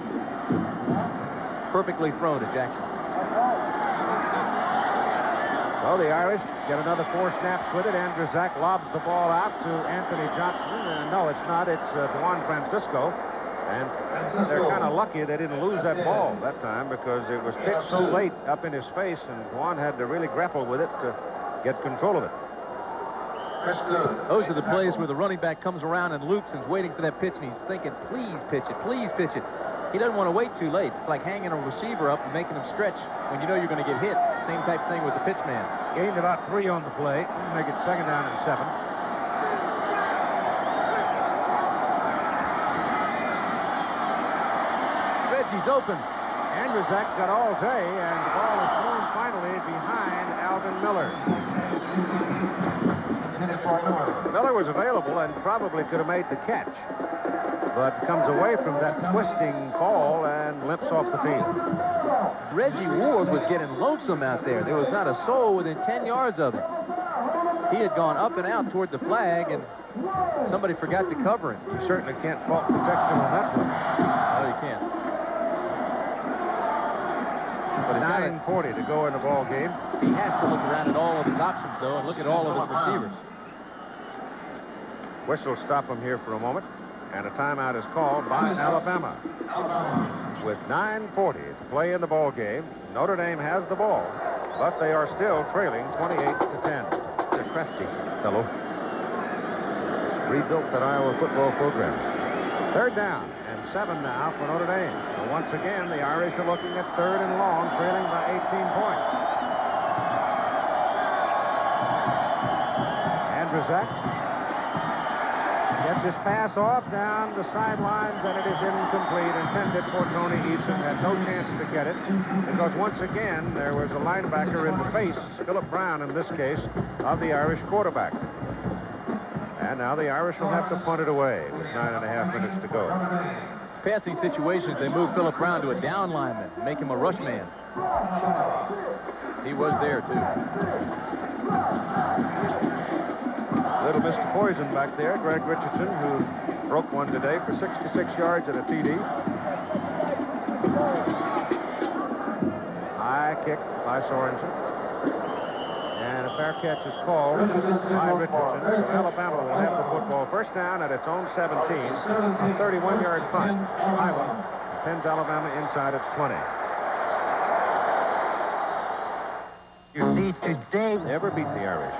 Perfectly thrown to Jackson. So the Irish get another 4 snaps with it. Andrzejak lobs the ball out to Anthony Johnson. No, it's not. It's Juan Francisco. And they're kind of lucky they didn't lose that ball that time because it was pitched so late up in his face, and Juan had to really grapple with it to get control of it. Those are the plays where the running back comes around and loops and is waiting for that pitch, and he's thinking, please pitch it, please pitch it. He doesn't want to wait too late. It's like hanging a receiver up and making him stretch when you know you're going to get hit. Same type thing with the pitch man. Gained about 3 on the play. Make it second down and 7. Reggie's open. Andrzejak's got all day, and the ball is thrown finally behind Alvin Miller. Miller was available and probably could have made the catch, but comes away from that twisting ball and limps off the field. Reggie Ward was getting lonesome out there. There was not a soul within 10 yards of him. He had gone up and out toward the flag, and somebody forgot to cover him. You certainly can't fault protection on that one. No, you can't. But 9:40 to go in the ball game. He has to look around at all of his options, though, and look at all of his receivers. Whistle stop him here for a moment, and a timeout is called by Alabama. With 9:40 to play in the ball game, Notre Dame has the ball, but they are still trailing 28-10. They're crafty, fellow. Rebuilt that Iowa football program. Third down and 7 now for Notre Dame. And once again, the Irish are looking at 3rd and long, trailing by 18 points. Andrzejak Gets his pass off down the sidelines, and it is incomplete, intended for Tony Easton. Had no chance to get it because once again there was a linebacker in the face, Philip Brown in this case, of the Irish quarterback. And now the Irish will have to punt it away with 9.5 minutes to go. Passing situations, they move Philip Brown to a down lineman, make him a rush man. He was there, too. Little Mr. Poison back there, Greg Richardson, who broke one today for 66 yards and a TD. High kick by Sorensen. And a fair catch is called by Richardson. So Alabama will have the football first down at its own 17. A 31-yard punt. Iowa pins Alabama inside its 20. You see, today... Never beat the Irish.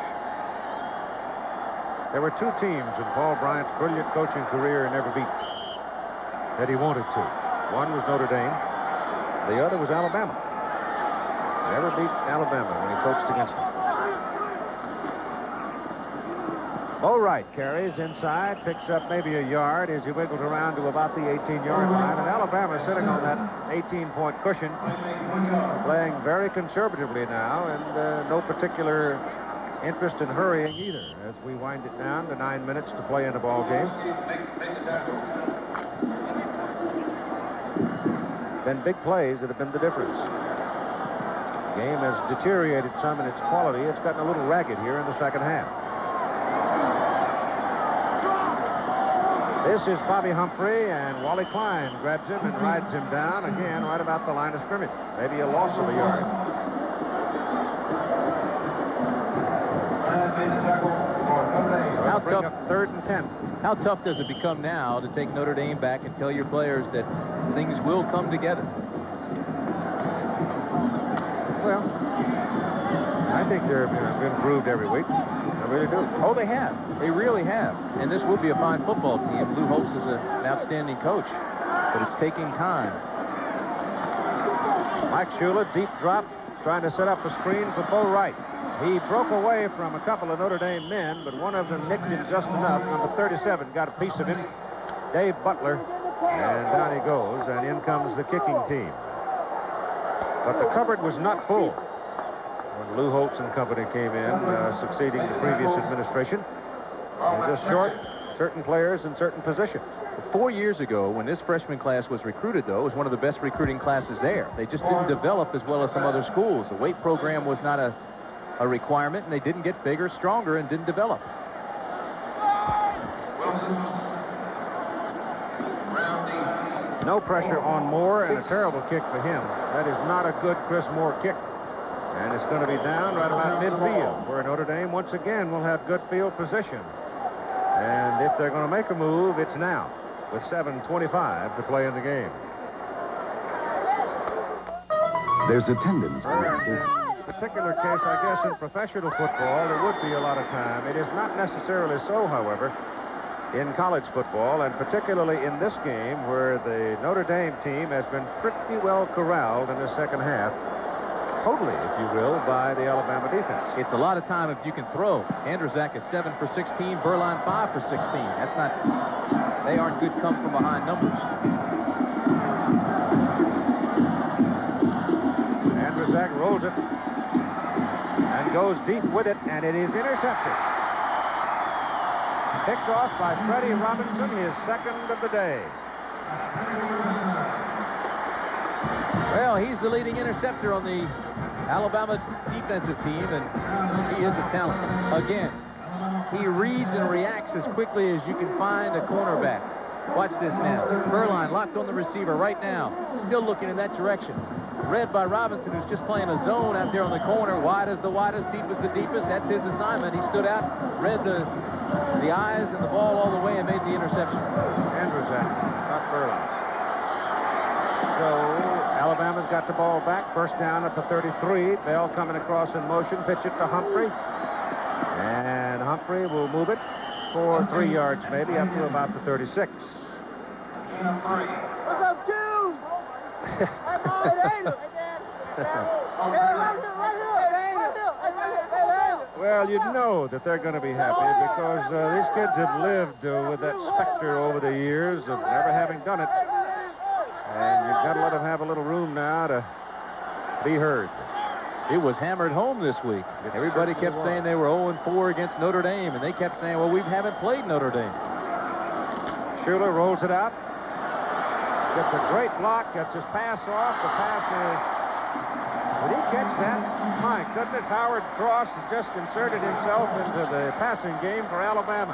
There were two teams in Paul Bryant's brilliant coaching career he never beat that he wanted to. One was Notre Dame. The other was Alabama. Never beat Alabama when he coached against them. Bo Wright carries inside, picks up maybe a yard as he wiggles around to about the 18-yard line. And Alabama sitting on that 18-point cushion, playing very conservatively now, and no particular interest in hurrying either as we wind it down to 9 minutes to play in the ball game. Been big plays that have been the difference. The game has deteriorated some in its quality. It's gotten a little ragged here in the second half. This is Bobby Humphrey, and Wally Klein grabs him and rides him down again right about the line of scrimmage. Maybe a loss of a yard. How tough, up 3rd and 10. How tough does it become now to take Notre Dame back and tell your players that things will come together? Well, I think they're improved every week. I really do. Oh, they have. They really have. And this will be a fine football team. Lou Holtz is an outstanding coach, but it's taking time. Mike Shula, deep drop, trying to set up a screen for Bo Wright. He broke away from a couple of Notre Dame men, but one of them nicked him just enough. Number 37 got a piece of him, Dave Butler, and down he goes, and in comes the kicking team. But the cupboard was not full when Lou Holtz and company came in, succeeding the previous administration. They're just short certain players in certain positions. 4 years ago, when this freshman class was recruited, though, it was one of the best recruiting classes there. They just didn't develop as well as some other schools. The weight program was not a requirement, and they didn't get bigger, stronger, and didn't develop. No pressure on Moore, and a terrible kick for him. That is not a good Chris Moore kick. And it's going to be down right about midfield, where Notre Dame once again will have good field position. And if they're going to make a move, it's now, with 7:25 to play in the game. There's attendance. Particular case, I guess, in professional football, there would be a lot of time. It is not necessarily so, however, in college football, and particularly in this game where the Notre Dame team has been pretty well corralled in the second half, totally, if you will, by the Alabama defense. It's a lot of time if you can throw. Andrzak is 7 for 16, Burlien 5 for 16. That's not, they aren't good come from behind numbers. Andrzak rolls it and goes deep with it, and it is intercepted. Picked off by Freddie Robinson, his second of the day. Well, he's the leading interceptor on the Alabama defensive team, and he is a talent. Again, he reads and reacts as quickly as you can find a cornerback. Watch this now. Burlien locked on the receiver right now, still looking in that direction. Read by Robinson, who's just playing a zone out there on the corner. Wide as the widest, deep as the deepest. That's his assignment. He stood out, read the eyes and the ball all the way, and made the interception. Andrzak, not Burlien. So Alabama's got the ball back. First down at the 33. Bell coming across in motion. Pitch it to Humphrey. And Humphrey will move it for 3 yards maybe up to about the 36. What's up, Q? Well, you know that they're going to be happy because these kids have lived with that specter over the years of never having done it. And you've got to let them have a little room now to be heard. It was hammered home this week. Everybody kept saying they were 0-4 against Notre Dame, and they kept saying, well, we haven't played Notre Dame. Schuler rolls it out. Gets a great block. Gets his pass off. The pass is... Did he catch that? My goodness, Howard Cross has just inserted himself into the passing game for Alabama.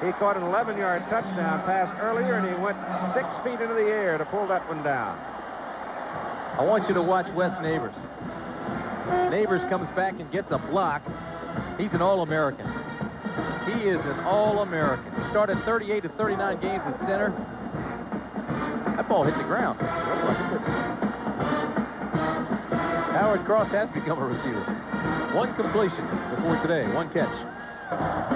He caught an 11-yard touchdown pass earlier, and he went 6 feet into the air to pull that one down. I want you to watch Wes Neighbors. Neighbors comes back and gets a block. He's an All-American. He is an All-American. He started 38 to 39 games at center. That ball hit the ground. Howard Cross has become a receiver. 1 completion before today, 1 catch.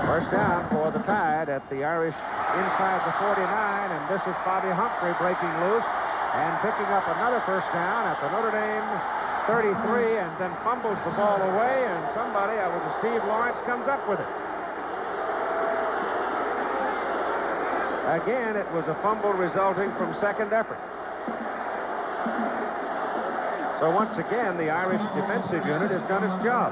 First down for the Tide at the Irish inside the 49, and this is Bobby Humphrey breaking loose and picking up another first down at the Notre Dame 33, and then fumbles the ball away, and somebody, I was Steve Lawrence, comes up with it. Again, it was a fumble resulting from second effort. So once again, the Irish defensive unit has done its job.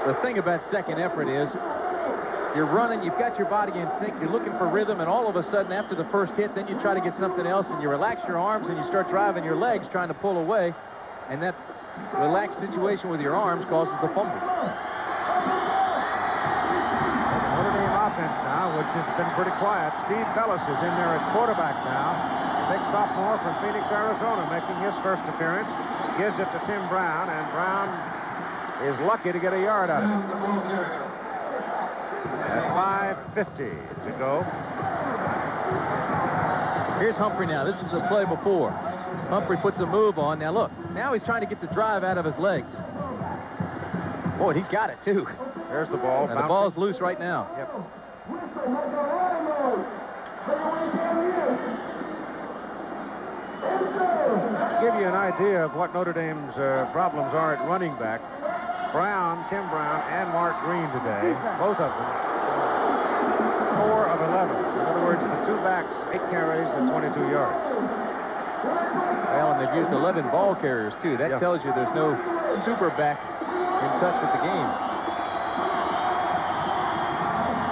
The thing about second effort is you're running, you've got your body in sync, you're looking for rhythm, and all of a sudden after the first hit, then you try to get something else, and you relax your arms, and you start driving your legs trying to pull away, and that relaxed situation with your arms causes the fumble. Notre Dame offense now, which has been pretty quiet. Steve Bellis is in there at quarterback now. Big sophomore from Phoenix, Arizona, making his first appearance. Gives it to Tim Brown, and Brown is lucky to get a yard out of it. At 5:50 to go. Here's Humphrey now. This was a play before. Humphrey puts a move on. Now look, now he's trying to get the drive out of his legs. Boy, he's got it too. There's the ball. And the ball's loose right now. Yep. Give you an idea of what Notre Dame's problems are at running back. Brown, Tim Brown, and Mark Green today, both of them, 4 of 11. In other words, the 2 backs, 8 carries and 22 yards. Well, and they've used 11 ball carriers, too. That tells you there's no super back in touch with the game.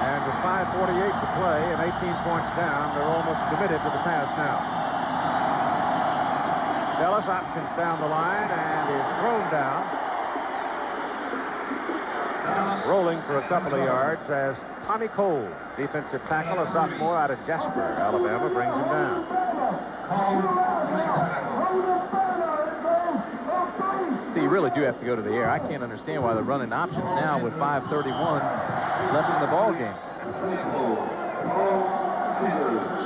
And with 5:48 to play and 18 points down, they're almost committed to the pass now. Bellis options down the line and is thrown down. Rolling for a couple of yards as Tommy Cole, defensive tackle, a sophomore out of Jasper, Alabama, brings him down. See, you really do have to go to the air. I can't understand why they're running options now with 5:31 left in the ball game.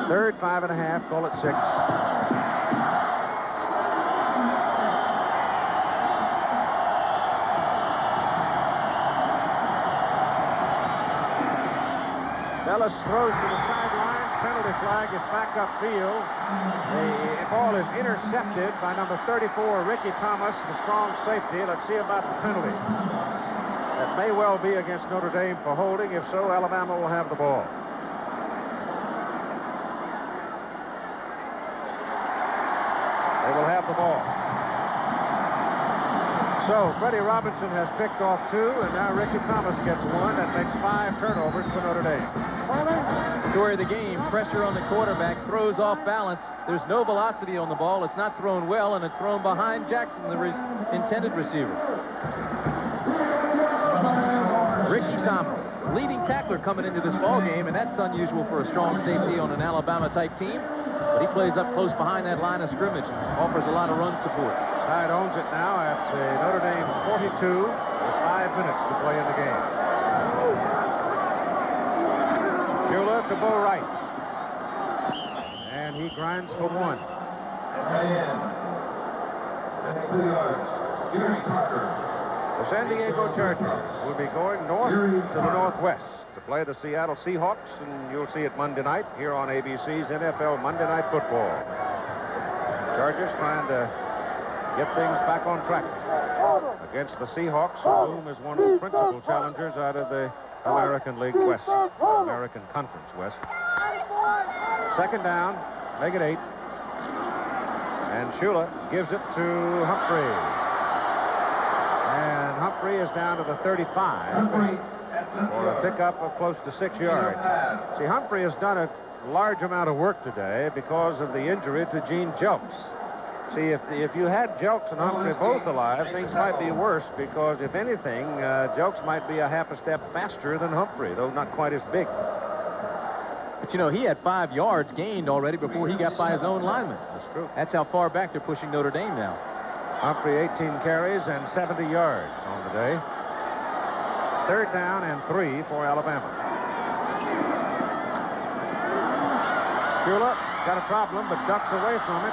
Third, 5.5, call it 6. Bellis throws to the sidelines. Penalty flag is back upfield. The ball is intercepted by number 34, Ricky Thomas, the strong safety. Let's see about the penalty. That may well be against Notre Dame for holding. If so, Alabama will have the ball. They will have the ball. So, Freddie Robinson has picked off 2, and now Ricky Thomas gets 1. That makes 5 turnovers for Notre Dame. Story of the game, pressure on the quarterback, throws off balance. There's no velocity on the ball. It's not thrown well, and it's thrown behind Jackson, the intended receiver. Ricky Thomas, leading tackler coming into this ball game, and that's unusual for a strong safety on an Alabama-type team. But he plays up close behind that line of scrimmage and offers a lot of run support. Tide owns it now at the Notre Dame 42 with 5 minutes to play in the game. Schuler to Bo Wright. And he grinds for 1. The San Diego Chargers will be going north to the northwest to play the Seattle Seahawks, and you'll see it Monday night here on ABC's NFL Monday Night Football. Chargers trying to get things back on track. A against the Seahawks, whom is one of the principal challengers out of the American League West, American Conference West. Second down, make it 8. And Shula gives it to Humphrey. And Humphrey is down to the 35 for a pickup of close to 6 yards. See, Humphrey has done a large amount of work today because of the injury to Gene Jelks. See, if you had Jelks and Humphrey both alive, things might be worse because, if anything, Jelks might be a half a step faster than Humphrey, though not quite as big. But, you know, he had 5 yards gained already before he got by his own lineman. That's true. That's how far back they're pushing Notre Dame now. Humphrey, 18 carries and 70 yards on the day. Third down and 3 for Alabama. Shula got a problem, but ducks away from it.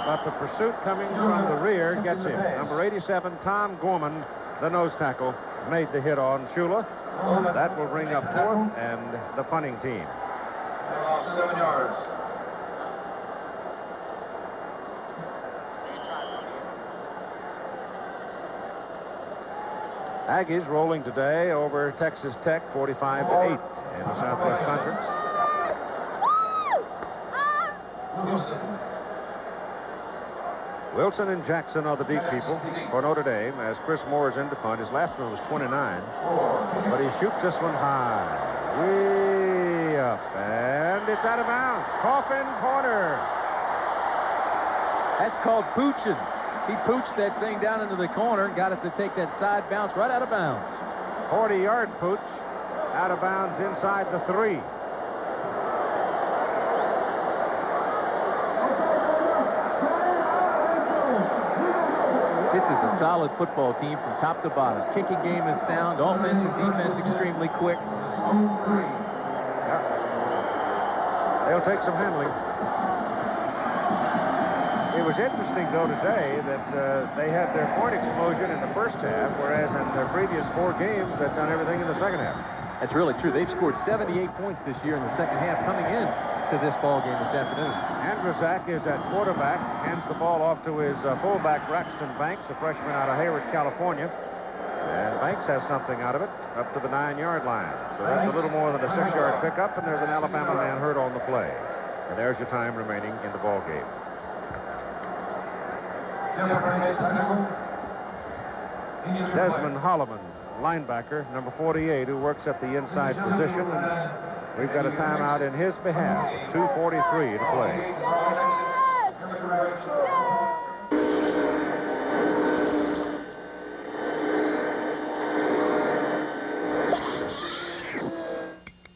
But the pursuit coming from the rear gets him. Number 87, Tom Gorman, the nose tackle, made the hit on Shula. That will bring up 4th and the punting team. 7 yards. Aggies rolling today over Texas Tech, 45-8 in the Southwest Conference. Wilson and Jackson are the deep people for Notre Dame as Chris Moore's in to punt. His last one was 29, but he shoots this one high, way up, and it's out of bounds. Coffin corner. That's called pooching. He pooched that thing down into the corner and got it to take that side bounce right out of bounds. 40-yard pooch, out of bounds inside the 3. This is a solid football team from top to bottom. Kicking game is sound. Offense and defense extremely quick. Yep. They'll take some handling. It was interesting, though, today that they had their point explosion in the first half, whereas in their previous 4 games, they've done everything in the second half. That's really true. They've scored 78 points this year in the second half coming in to this ball game this afternoon. Andrzak is at quarterback, hands the ball off to his fullback, Braxton Banks, a freshman out of Hayward, California. And Banks has something out of it, up to the 9-yard line. So that's a little more than a 6-yard pickup, and there's an Alabama man hurt on the play. And there's your time remaining in the ball game. Desmond Holloman, linebacker, number 48, who works at the inside position. And we've got a timeout in his behalf. 2:43 to play.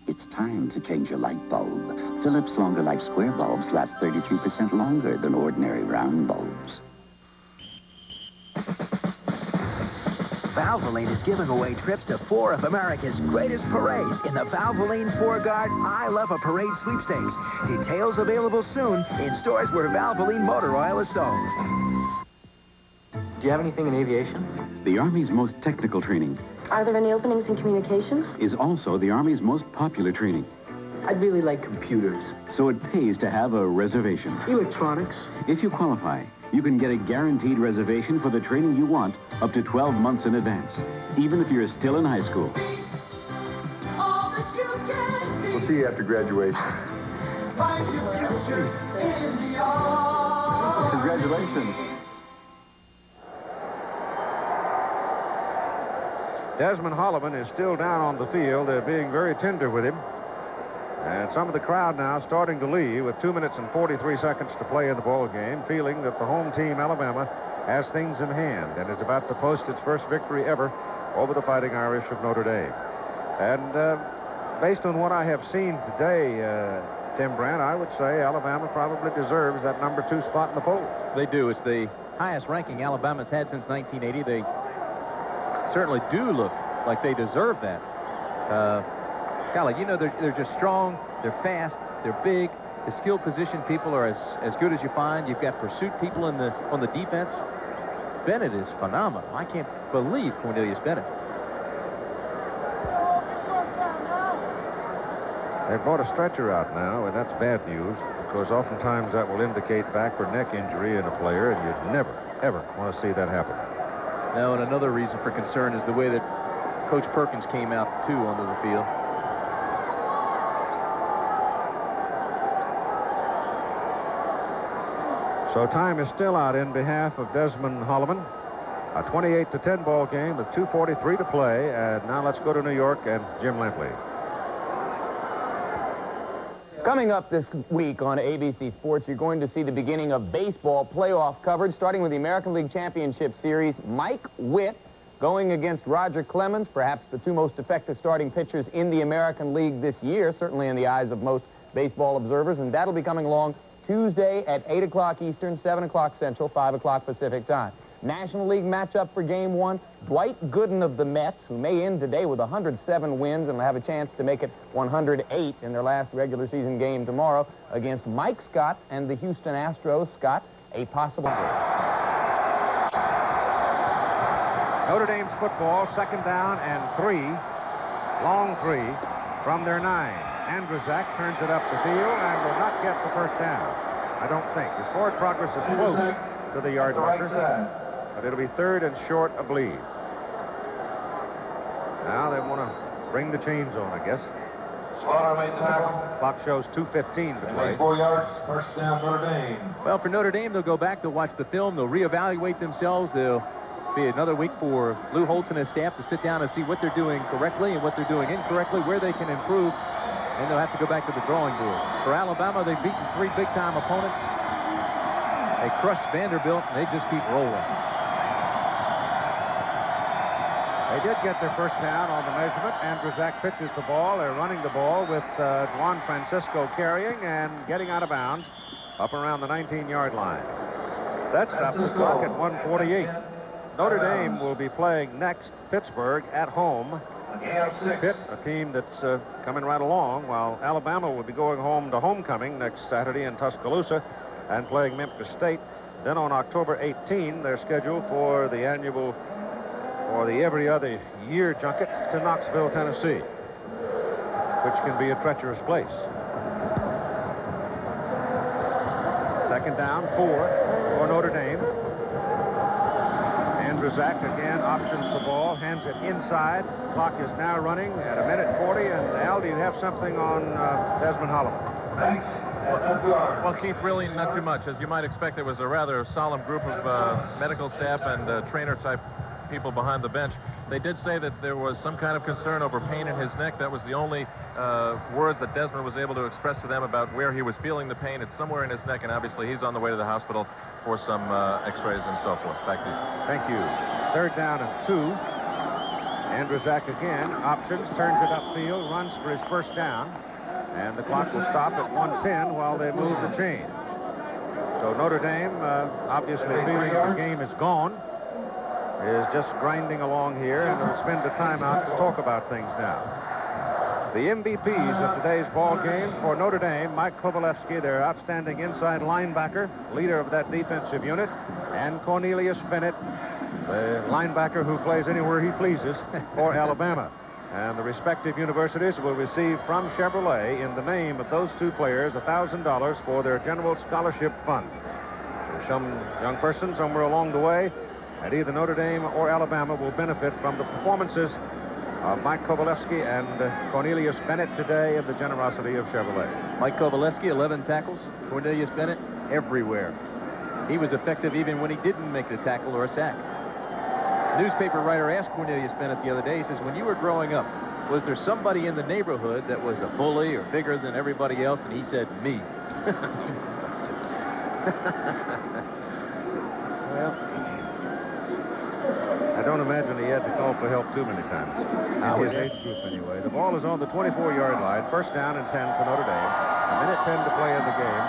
It's time to change your light bulb. Philips Longer Life Square bulbs last 33% longer than ordinary round bulbs. Valvoline is giving away trips to 4 of America's greatest parades in the Valvoline 4-Guard I Love a Parade sweepstakes. Details available soon in stores where Valvoline motor oil is sold. Do you have anything in aviation? The Army's most technical training Are there any openings in communications? is also the Army's most popular training. I'd really like computers. So it pays to have a reservation. Electronics. If you qualify, you can get a guaranteed reservation for the training you want up to 12 months in advance, even if you're still in high school. We'll see you after graduation. Congratulations. Desmond Holloman is still down on the field. They're being very tender with him. And some of the crowd now starting to leave with 2 minutes and 43 seconds to play in the ball game, feeling that the home team, Alabama, has things in hand and is about to post its first victory ever over the Fighting Irish of Notre Dame. And based on what I have seen today, Tim Brandt, I would say Alabama probably deserves that number 2 spot in the poll. They do. It's the highest ranking Alabama's had since 1980. They certainly do look like they deserve that. Golly, you know, they're just strong, they're fast, they're big. The skilled position people are as good as you find. You've got pursuit people on the defense. Bennett is phenomenal. I can't believe Cornelius Bennett. They brought a stretcher out now, and that's bad news, because oftentimes that will indicate back or neck injury in a player, and you'd never, ever want to see that happen. No, and another reason for concern is the way that Coach Perkins came out, too, onto the field. So time is still out in behalf of Desmond Holloman. A 28-10 ball game with 2:43 to play. And now let's go to New York and Jim Lampley. Coming up this week on ABC Sports, you're going to see the beginning of baseball playoff coverage, starting with the American League Championship Series. Mike Witt going against Roger Clemens, perhaps the two most effective starting pitchers in the American League this year, certainly in the eyes of most baseball observers, and that'll be coming along Tuesday at 8 o'clock Eastern, 7 o'clock Central, 5 o'clock Pacific time. National League matchup for Game 1, Dwight Gooden of the Mets, who may end today with 107 wins and will have a chance to make it 108 in their last regular season game tomorrow, against Mike Scott and the Houston Astros. Scott, a possible game. Notre Dame's football, 2nd down and 3. Long 3 from their 9. Andrzak turns it up the field and will not get the first down. I don't think. His forward progress is close to the yard marker, but it'll be 3rd and short, I believe. Now they want to bring the chains on, I guess. Slaughter made the tackle. Clock shows 2:15 to play. 4 yards, first down, Notre Dame. Well, for Notre Dame, they'll go back, they'll watch the film, they'll reevaluate themselves. There'll be another week for Lou Holtz and his staff to sit down and see what they're doing correctly and what they're doing incorrectly, where they can improve, and they'll have to go back to the drawing board. For Alabama, they've beaten 3 big-time opponents. They crushed Vanderbilt, and they just keep rolling. They did get their first down on the measurement. Andrzak pitches the ball. They're running the ball with Juan Francisco carrying and getting out of bounds up around the 19-yard line. That stops the clock at 1:48. Notre Dame will be playing next Pittsburgh at home. Pitt, a team that's coming right along, while Alabama will be going home to homecoming next Saturday in Tuscaloosa and playing Memphis State. Then on October 18, they're scheduled for the annual, or the every other year junket to Knoxville, Tennessee, which can be a treacherous place. 2nd down, 4 for Notre Dame. Andrzak again options the ball, hands it inside. Clock is now running at 1:40, and Al, do you have something on Desmond Holloman? Well, Keith, really not too much. As you might expect, there was a rather solemn group of medical staff and trainer-type people behind the bench. They did say that there was some kind of concern over pain in his neck. That was the only words that Desmond was able to express to them about where he was feeling the pain. It's somewhere in his neck, and obviously he's on the way to the hospital for some x-rays and so forth. Back to you. Thank you. 3rd down and 2. Andrzak again options, turns it upfield, runs for his first down, and the clock will stop at 1:10 while they move the chain. So Notre Dame, obviously feeling the game is gone, is just grinding along here, and will spend the time out to talk about things now. The MVPs of today's ball game for Notre Dame, Mike Kovalevsky, their outstanding inside linebacker, leader of that defensive unit, and Cornelius Bennett, the linebacker who plays anywhere he pleases for Alabama. And the respective universities will receive from Chevrolet, in the name of those two players, $1,000 for their general scholarship fund. So some young person somewhere along the way at either Notre Dame or Alabama will benefit from the performances of Mike Kovalevsky and Cornelius Bennett today in the generosity of Chevrolet. Mike Kovalevsky, 11 tackles. Cornelius Bennett, everywhere. He was effective even when he didn't make the tackle or a sack. Newspaper writer asked Cornelius Bennett the other day, he says, when you were growing up, was there somebody in the neighborhood that was a bully or bigger than everybody else? And he said, me. Well, I don't imagine he had to call for help too many times. In his age group, anyway. The ball is on the 24-yard line. 1st down and 10 for Notre Dame. 1:10 to play in the game.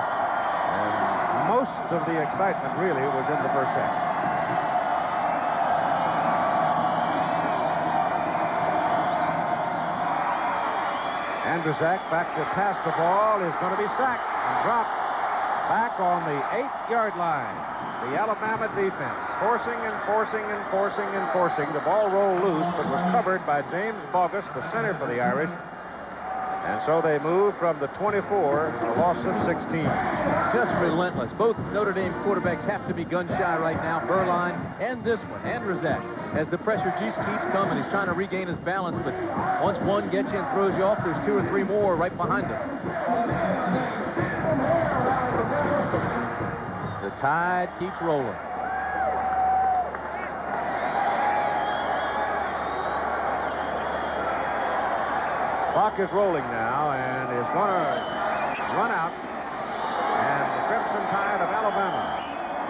And most of the excitement, really, was in the first half. Andrzak back to pass the ball is going to be sacked and dropped back on the 8-yard line. The Alabama defense forcing and forcing and forcing and forcing. The ball rolled loose, but was covered by James Bogus, the center for the Irish. And so they move from the 24, a loss of 16. Just relentless. Both Notre Dame quarterbacks have to be gun-shy right now. Burlien and this one, and Razak. As the pressure just keeps coming, he's trying to regain his balance, but once one gets you and throws you off, there's 2 or 3 more right behind him. The tide keeps rolling. Clock is rolling now and is going to run out. And the Crimson Tide of Alabama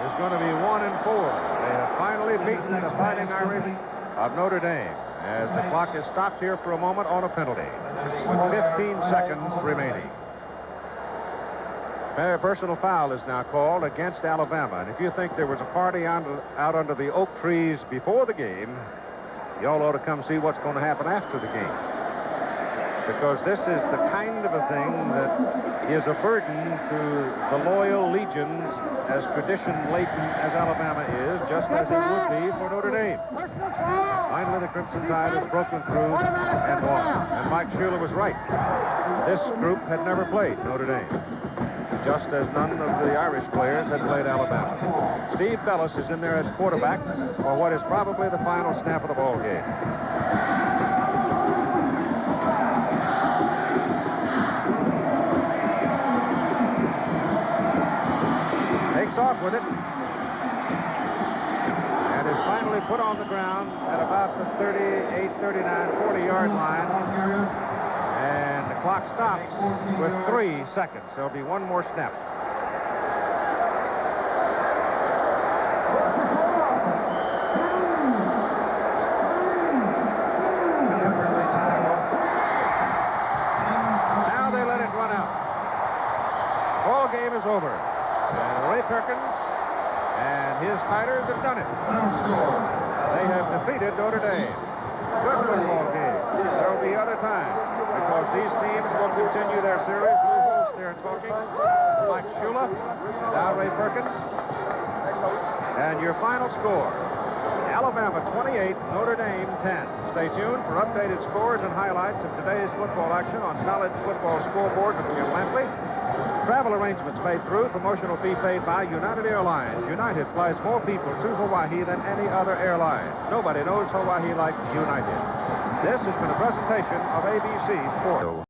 is going to be 1-4. They have finally beaten the Fighting Irish of Notre Dame as the clock is stopped here for a moment on a penalty with 15 seconds remaining. A personal foul is now called against Alabama. And if you think there was a party out under the oak trees before the game, you all ought to come see what's going to happen after the game. Because this is the kind of a thing that is a burden to the loyal legions, as tradition-laden as Alabama is, just as it would be for Notre Dame. Finally, the Crimson Tide has broken through and won. And Mike Shula was right. This group had never played Notre Dame, just as none of the Irish players had played Alabama. Steve Bellis is in there at quarterback for what is probably the final snap of the ball game. Takes off with it and is finally put on the ground at about the 38, 39, 40-yard line. And the clock stops with 3 seconds. There'll be one more snap. Now they let it run out. Ball game is over. And Ray Perkins and his Tigers have done it. They have defeated Notre Dame. Good football game. There will be other times because these teams will continue their series. Lou Holtz there talking. Mike Shula and now Ray Perkins. And your final score, Alabama 28, Notre Dame 10. Stay tuned for updated scores and highlights of today's football action on College Football Scoreboard with Jim Lampley. Travel arrangements made through. Promotional fee paid by United Airlines. United flies more people to Hawaii than any other airline. Nobody knows Hawaii like United. This has been a presentation of ABC Sports.